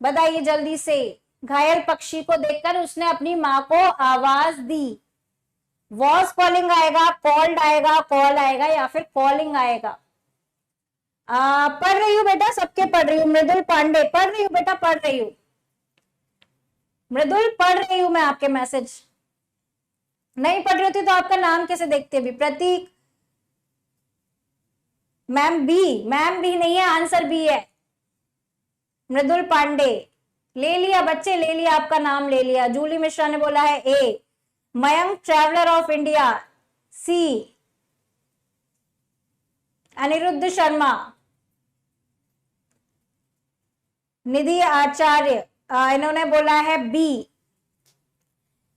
Speaker 3: बताइए जल्दी से। घायल पक्षी को देखकर उसने अपनी माँ को आवाज दी। was calling आएगा, called आएगा, call आएगा या फिर calling आएगा। पढ़ रही हूँ बेटा, सबके पढ़ रही हूँ। मृदुल पांडे, पढ़ रही हूँ बेटा, पढ़ रही हूँ। मृदुल, पढ़ रही हूं मैं आपके मैसेज। नहीं पढ़ रही होती तो आपका नाम कैसे देखते अभी? प्रतीक, मैम बी, मैम बी नहीं है, आंसर बी है। मृदुल पांडे, ले लिया बच्चे, ले लिया, आपका नाम ले लिया। जूली मिश्रा ने बोला है A. Mayank traveller of India, C Anirudh Sharma, Nidhi Acharya, इन्होंने बोला है B,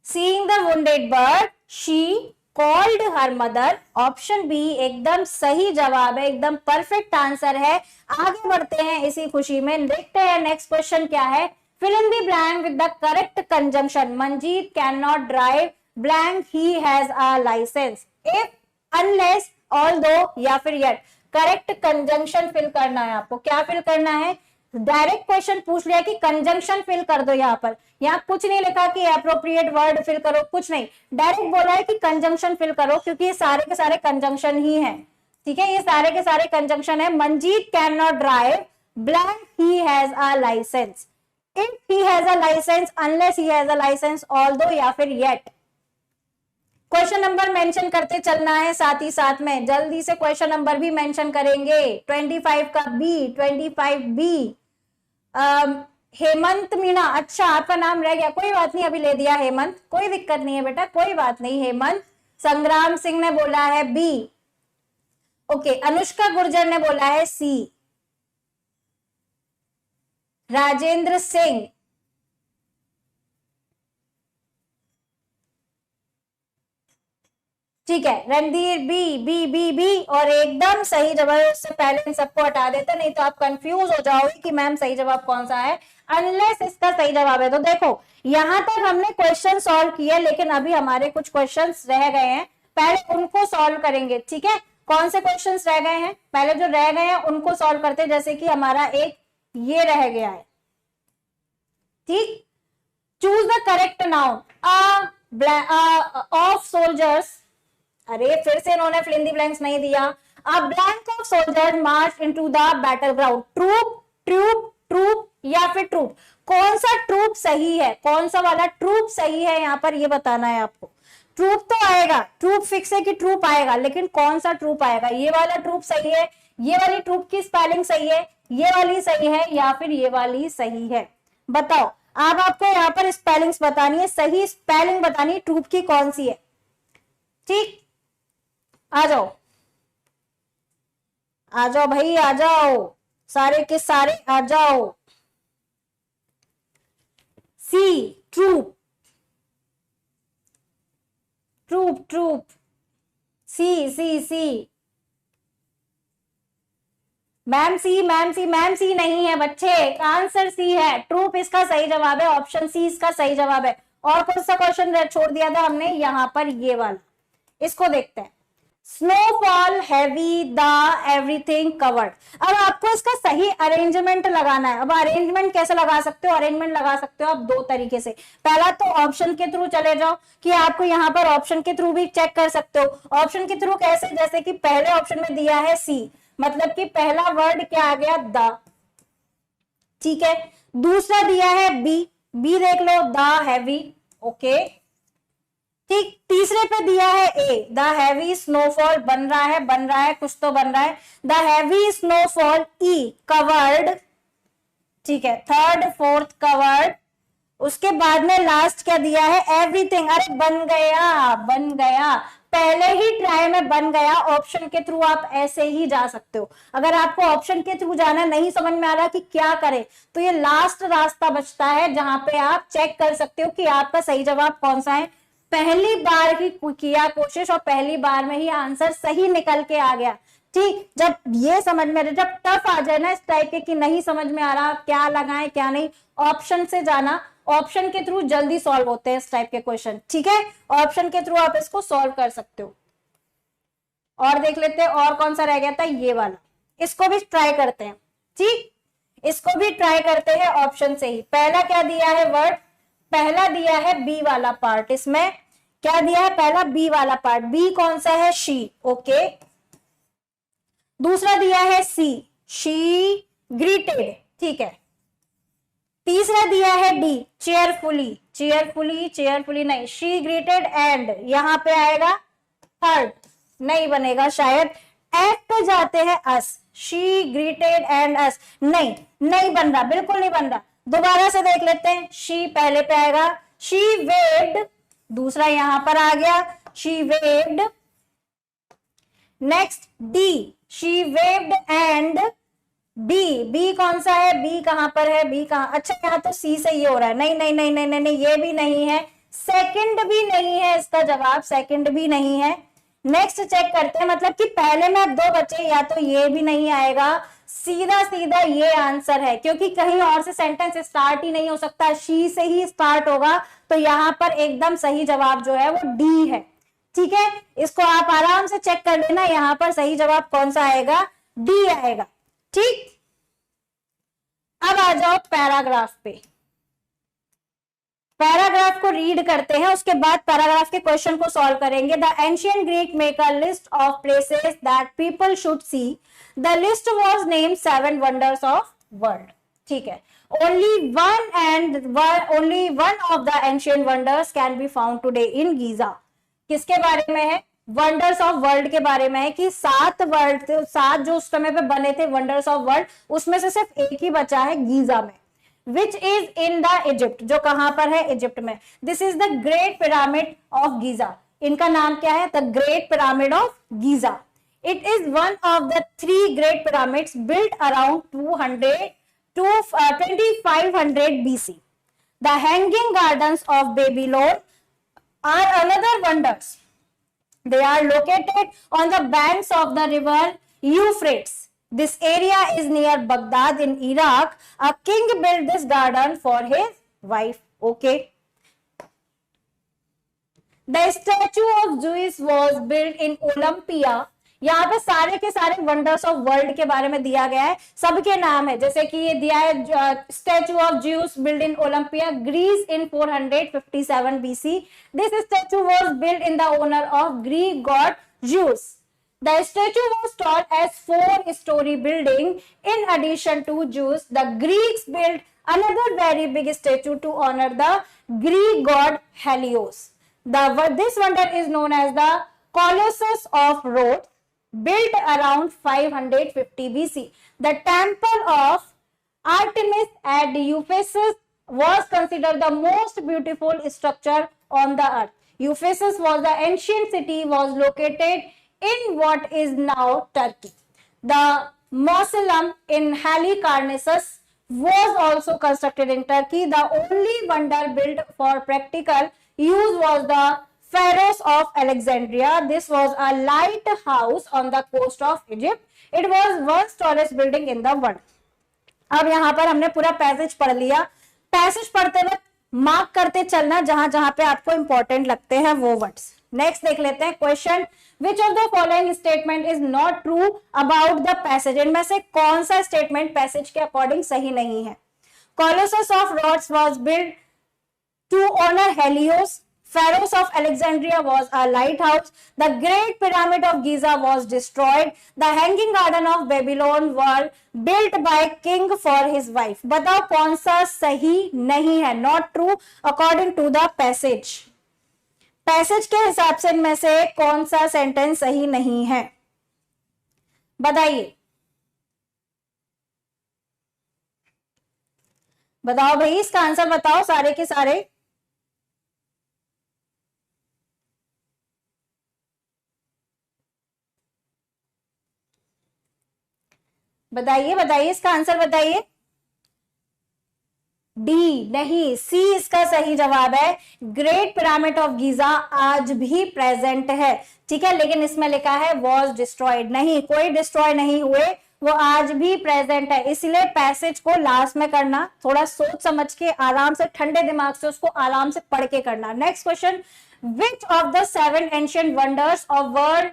Speaker 3: seeing the wounded bird she called her mother, option B एकदम सही जवाब है, एकदम परफेक्ट आंसर है। आगे बढ़ते हैं इसी खुशी में, देखते हैं नेक्स्ट क्वेश्चन क्या है। Fill in the blank with the correct conjunction, Manjeet can not drive blank he has a licence, if, unless, although या फिर येट। करेक्ट कंजंक्शन फिल करना है आपको। क्या फिल करना है? डायरेक्ट क्वेश्चन पूछ लिया कि कंजंक्शन फिल कर दो। यहाँ पर यहाँ कुछ नहीं लिखा कि एप्रोप्रिएट वर्ड फिल करो, कुछ नहीं, डायरेक्ट बोला है कि कंजंक्शन फिल करो, क्योंकि ये सारे के सारे कंजंक्शन ही हैं। ठीक है, ये सारे के सारे कंजंक्शन है। Manjeet can not drive blank he has a licence, if he has a licence, unless he has a licence, although या फिर येट। क्वेश्चन नंबर मेंशन करते चलना है, साथ ही साथ में जल्दी से क्वेश्चन नंबर भी मेंशन करेंगे। 25 का बी, 25 बी। हेमंत मीणा, अच्छा आपका नाम रह गया, कोई बात नहीं, अभी ले दिया हेमंत, कोई दिक्कत नहीं है बेटा, कोई बात नहीं हेमंत। संग्राम सिंह ने बोला है बी, ओके। अनुष्का गुर्जर ने बोला है सी। राजेंद्र सिंह, ठीक है। Randhir B, B B B, और एकदम सही जवाब। उससे पहले इन सबको हटा देते, नहीं तो आप कंफ्यूज हो जाओगे कि मैम सही जवाब कौन सा है, अनलेस इसका सही जवाब है। तो देखो यहां तक हमने क्वेश्चन सॉल्व किया, लेकिन अभी हमारे कुछ क्वेश्चंस रह गए हैं, पहले उनको सॉल्व करेंगे। ठीक है, कौन से क्वेश्चंस रह गए हैं? पहले जो रह गए हैं उनको सॉल्व करते हैं। जैसे कि हमारा एक ये रह गया है, ठीक। Choose the correct noun of soldiers, अरे फिर से इन्होंने फिल इन द ब्लैंक्स नहीं दिया। A blank of soldiers march into the battle ground, troop, troop, troop या फिर ट्रूप। कौन सा ट्रूप सही है, कौन सा वाला ट्रूप सही है, यहां पर ये बताना है आपको। ट्रूप तो आएगा, ट्रूप फिक्स है कि ट्रूप आएगा, लेकिन कौन सा ट्रूप आएगा? ये वाला ट्रूप सही है, ये वाली ट्रूप की स्पेलिंग सही है, ये वाली सही है या फिर ये वाली सही है? बताओ। अब आपको यहाँ पर स्पेलिंग्स बतानी है, सही स्पेलिंग बतानी है ट्रूप की कौन सी है। ठीक, आ जाओ, आ जाओ भाई, आ जाओ, सारे के सारे आ जाओ। सी, ट्रूप, ट्रूप, ट्रूप, सी सी सी। मैम सी, मैम सी, मैम सी नहीं है बच्चे, आंसर सी है, ट्रूप इसका सही जवाब है, ऑप्शन सी इसका सही जवाब है। और कौन सा क्वेश्चन छोड़ दिया था हमने यहाँ पर, ये वाला, इसको देखते हैं। Snowfall heavy the everything covered. अब आपको इसका सही अरेंजमेंट लगाना है। अब अरेंजमेंट कैसे लगा सकते हो? अरेंजमेंट लगा सकते हो आप दो तरीके से। पहला तो ऑप्शन के थ्रू चले जाओ, कि आपको यहाँ पर ऑप्शन के थ्रू भी चेक कर सकते हो। ऑप्शन के थ्रू कैसे? जैसे कि पहले ऑप्शन में दिया है सी, मतलब कि पहला वर्ड क्या आ गया? द, ठीक है। दूसरा दिया है बी, बी देख लो, द हैवी, ओके, ठीक। तीसरे पे दिया है ए, द हैवी स्नोफॉल, बन रहा है, बन रहा है, कुछ तो बन रहा है। The heavy snowfall, E, covered, ठीक है। Third, fourth covered. उसके बाद में लास्ट क्या दिया है? एवरीथिंग। अरे बन गया, बन गया, पहले ही ट्राई में बन गया। ऑप्शन के थ्रू आप ऐसे ही जा सकते हो। अगर आपको ऑप्शन के थ्रू जाना नहीं समझ में आ रहा कि क्या करें, तो ये लास्ट रास्ता बचता है जहां पे आप चेक कर सकते हो कि आपका सही जवाब कौन सा है। पहली बार ही किया कोशिश और पहली बार में ही आंसर सही निकल के आ गया। ठीक, जब ये समझ में, जब टफ आ जाए ना इस टाइप के कि नहीं समझ में आ रहा क्या लगाएं क्या नहीं, ऑप्शन से जाना। ऑप्शन के थ्रू जल्दी सॉल्व होते हैं इस टाइप के क्वेश्चन। ठीक है, ऑप्शन के थ्रू आप इसको सॉल्व कर सकते हो। और देख लेते हैं और कौन सा रह गया था, ये वाला, इसको भी ट्राई करते हैं। ठीक, इसको भी ट्राई करते हैं ऑप्शन से ही। पहला क्या दिया है वर्ड? पहला दिया है बी वाला पार्ट। इसमें क्या दिया है? पहला बी वाला पार्ट। बी कौन सा है? She, okay. दूसरा दिया है सी, शी ग्रीटेड, ठीक है। तीसरा दिया है डी, चेयरफुली, चेयरफुली, चेयरफुली नहीं, शी ग्रीटेड एंड, यहां पे आएगा थर्ड, नहीं बनेगा शायद। एफ पे जाते हैं अस, शी ग्रीटेड एंड अस, नहीं, नहीं बन रहा, बिल्कुल नहीं बन रहा। दोबारा से देख लेते हैं। शी पहले पे आएगा, शी वेव्ड, दूसरा यहां पर आ गया, she waved. Next D, she waved and B, B कौन सा है, बी कहां पर है, बी कहां, अच्छा यहाँ तो सी से ये हो रहा है, नहीं नहीं नहीं नहीं नहीं, नहीं ये भी नहीं है, सेकंड भी नहीं है इसका जवाब, सेकंड भी नहीं है। नेक्स्ट चेक करते हैं, मतलब कि पहले में अब दो बचे, या तो ये भी नहीं आएगा, सीधा सीधा ये आंसर है, क्योंकि कहीं और से सेंटेंस स्टार्ट ही नहीं हो सकता, शी से ही स्टार्ट होगा, तो यहां पर एकदम सही जवाब जो है वो डी है। ठीक है, इसको आप आराम से चेक कर लेना, यहां पर सही जवाब कौन सा आएगा, डी आएगा। ठीक, अब आ जाओ पैराग्राफ पे, पैराग्राफ को रीड करते हैं, उसके बाद पैराग्राफ के क्वेश्चन को सॉल्व करेंगे। The ancient Greek make a list of places that people should see, the list was named 7 wonders of world. ठीक है, only one of the ancient wonders can be found today in Giza। किसके बारे में है, wonders of world के बारे में है, कि 7 जो उस समय पे बने थे वंडर्स ऑफ वर्ल्ड, उसमें से सिर्फ एक ही बचा है गीजा में, which is in the Egypt, जो कहां पर है, इजिप्ट में। This is the great pyramid of Giza, इनका नाम क्या है, the great pyramid of Giza. It is one of the 3 great pyramids built around 2500 BC। The hanging gardens of Babylon are another wonders. They are located on the banks of the river Euphrates. This area is near Baghdad in Iraq. A king built this garden for his wife. Okay. The statue of Zeus was built in Olympia. यहाँ पे सारे के सारे wonders of world के बारे में दिया गया है, सबके नाम है, जैसे कि ये दिया है statue of Zeus build in Olympia, Greece in 457 BC। This statue was build in the honour of Greek god Zeus. The statue was tall as 4-story building. In addition to Zeus, the Greeks build another very big statue to honor the Greek god Helios. This wonder is known as the Colossus of Rhodes, built around 550 BC. The temple of Artemis at Ephesus was considered the most beautiful structure on the earth. Ephesus was the ancient city, was located in what is now Turkey. The mausoleum in Halicarnassus was also constructed in Turkey. The only wonder built for practical use was the Pharos of Alexandria. This was a lighthouse on the coast of Egypt. It was once tallest building in the world. अब यहाँ पर हमने पूरा passage पढ़ लिया, passage पढ़ते वक्त mark करते चलना जहां जहां पे आपको इंपॉर्टेंट लगते हैं वो वर्ड्स। नेक्स्ट देख लेते हैं question, which of the following statement is not true about the passage, इनमें से कौन सा स्टेटमेंट पैसेज के अकॉर्डिंग सही नहीं है। Colossus of Rhodes was built to honor Helios. Pharos of Alexandria was a lighthouse. The Great Pyramid of Giza was destroyed. The Hanging Garden of Babylon were built by king for his wife. बताओ कौन सा सही नहीं है, not true according to the passage. Passage के हिसाब से इनमें से कौन सा सेंटेंस सही नहीं है, बताइए। बताओ भाई, इसका आंसर बताओ सारे के सारे। बताइए बताइए, इसका आंसर बताइए। डी नहीं, सी इसका सही जवाब है। ग्रेट पिरामिड ऑफ गीजा आज भी प्रेजेंट है, ठीक है, लेकिन इसमें लिखा है वॉज डिस्ट्रॉयड, नहीं, कोई डिस्ट्रॉय नहीं हुए, वो आज भी प्रेजेंट है। इसलिए पैसेज को लास्ट में करना, थोड़ा सोच समझ के आराम से ठंडे दिमाग से उसको आराम से पढ़ के करना। Next question, which of the 7 ancient wonders of world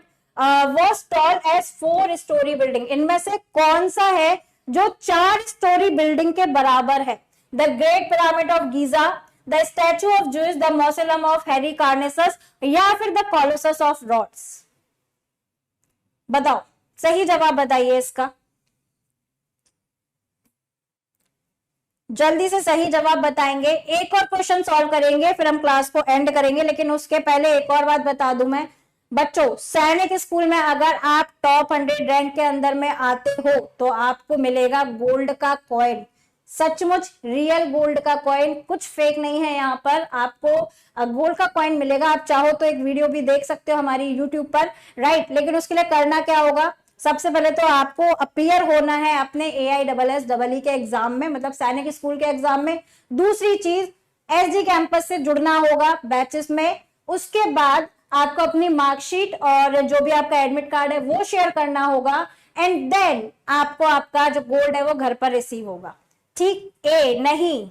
Speaker 3: was tall as 4-story building, इनमें से कौन सा है जो 4 स्टोरी बिल्डिंग के बराबर है। The great pyramid of Giza, the statue of Zeus, the mausoleum of Halicarnassus या फिर द कोलोसस ऑफ रॉड्स। बताओ, सही जवाब बताइए इसका, जल्दी से सही जवाब बताएंगे। एक और क्वेश्चन सॉल्व करेंगे, फिर हम क्लास को एंड करेंगे, लेकिन उसके पहले एक और बात बता दूं मैं बच्चों, सैनिक स्कूल में अगर आप टॉप 100 रैंक के अंदर में आते हो तो आपको मिलेगा गोल्ड का कॉइन, सचमुच रियल गोल्ड का कॉइन, कुछ फेक नहीं है। यहाँ पर आपको गोल्ड का कॉइन मिलेगा। आप चाहो तो एक वीडियो भी देख सकते हो हमारी यूट्यूब पर, राइट। लेकिन उसके लिए करना क्या होगा, सबसे पहले तो आपको अपीयर होना है अपने AISSEE के एग्जाम में, मतलब सैनिक स्कूल के एग्जाम में। दूसरी चीज, SG कैंपस से जुड़ना होगा बैचेस में। उसके बाद आपको अपनी मार्कशीट और जो भी आपका एडमिट कार्ड है वो शेयर करना होगा, एंड देन आपको आपका जो गोल्ड है वो घर पर रिसीव होगा। ठीक, ए नहीं,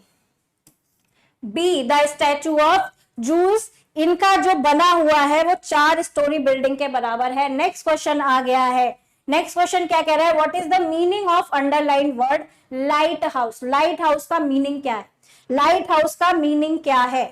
Speaker 3: be the statue of juice, इनका जो बना हुआ है वो 4 स्टोरी बिल्डिंग के बराबर है। नेक्स्ट क्वेश्चन आ गया है। नेक्स्ट क्वेश्चन क्या कह रहा है, what is the meaning of underline word light house. Light house का मीनिंग क्या है, लाइट हाउस का मीनिंग क्या है।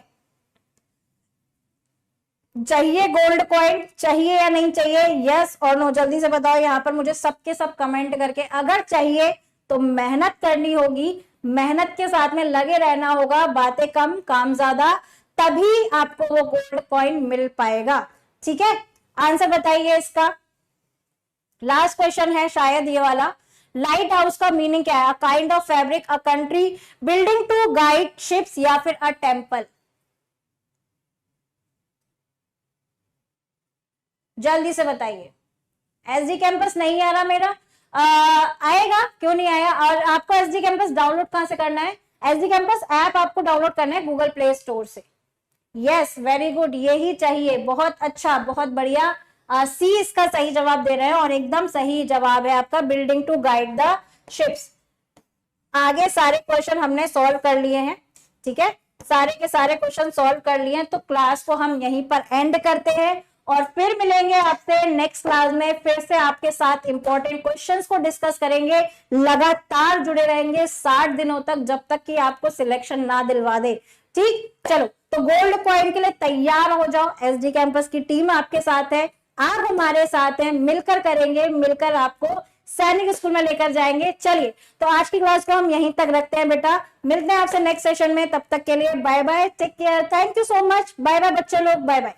Speaker 3: चाहिए गोल्ड कॉइन, चाहिए या नहीं चाहिए, यस और नो, जल्दी से बताओ यहाँ पर मुझे सबके सब कमेंट करके। अगर चाहिए तो मेहनत करनी होगी, मेहनत के साथ में लगे रहना होगा, बातें कम काम ज्यादा, तभी आपको वो गोल्ड कॉइन मिल पाएगा। ठीक है, आंसर बताइए इसका। लास्ट क्वेश्चन है शायद ये वाला। लाइट हाउस का मीनिंग क्या है, a kind of fabric, a country building to guide ships, या फिर अ टेम्पल। जल्दी से बताइए। SG कैंपस नहीं आ रहा मेरा, आएगा, क्यों नहीं आया। और आपको SG कैंपस डाउनलोड कहां से करना है, SG कैंपस ऐप आपको डाउनलोड करना है गूगल प्ले स्टोर से। यस, वेरी गुड, यही चाहिए, बहुत अच्छा, बहुत बढ़िया। सी इसका सही जवाब दे रहे हैं और एकदम सही जवाब है आपका, building to guide the ships. आगे सारे क्वेश्चन हमने सॉल्व कर लिए हैं, ठीक है, सारे के सारे क्वेश्चन सॉल्व कर लिए हैं। तो क्लास को हम यहीं पर एंड करते हैं और फिर मिलेंगे आपसे नेक्स्ट क्लास में। फिर से आपके साथ इंपॉर्टेंट क्वेश्चंस को डिस्कस करेंगे। लगातार जुड़े रहेंगे 60 दिनों तक, जब तक कि आपको सिलेक्शन ना दिलवा दे। ठीक, चलो तो गोल्ड कॉइन के लिए तैयार हो जाओ। SG कैंपस की टीम आपके साथ है, आप हमारे साथ हैं, मिलकर करेंगे, मिलकर आपको सैनिक स्कूल में लेकर जाएंगे। चलिए, तो आज की क्लास को हम यहीं तक रखते हैं बेटा, मिलते हैं आपसे नेक्स्ट सेशन में। तब तक के लिए bye bye, take care, thank you so much, bye bye बच्चे लोग, बाय बाय।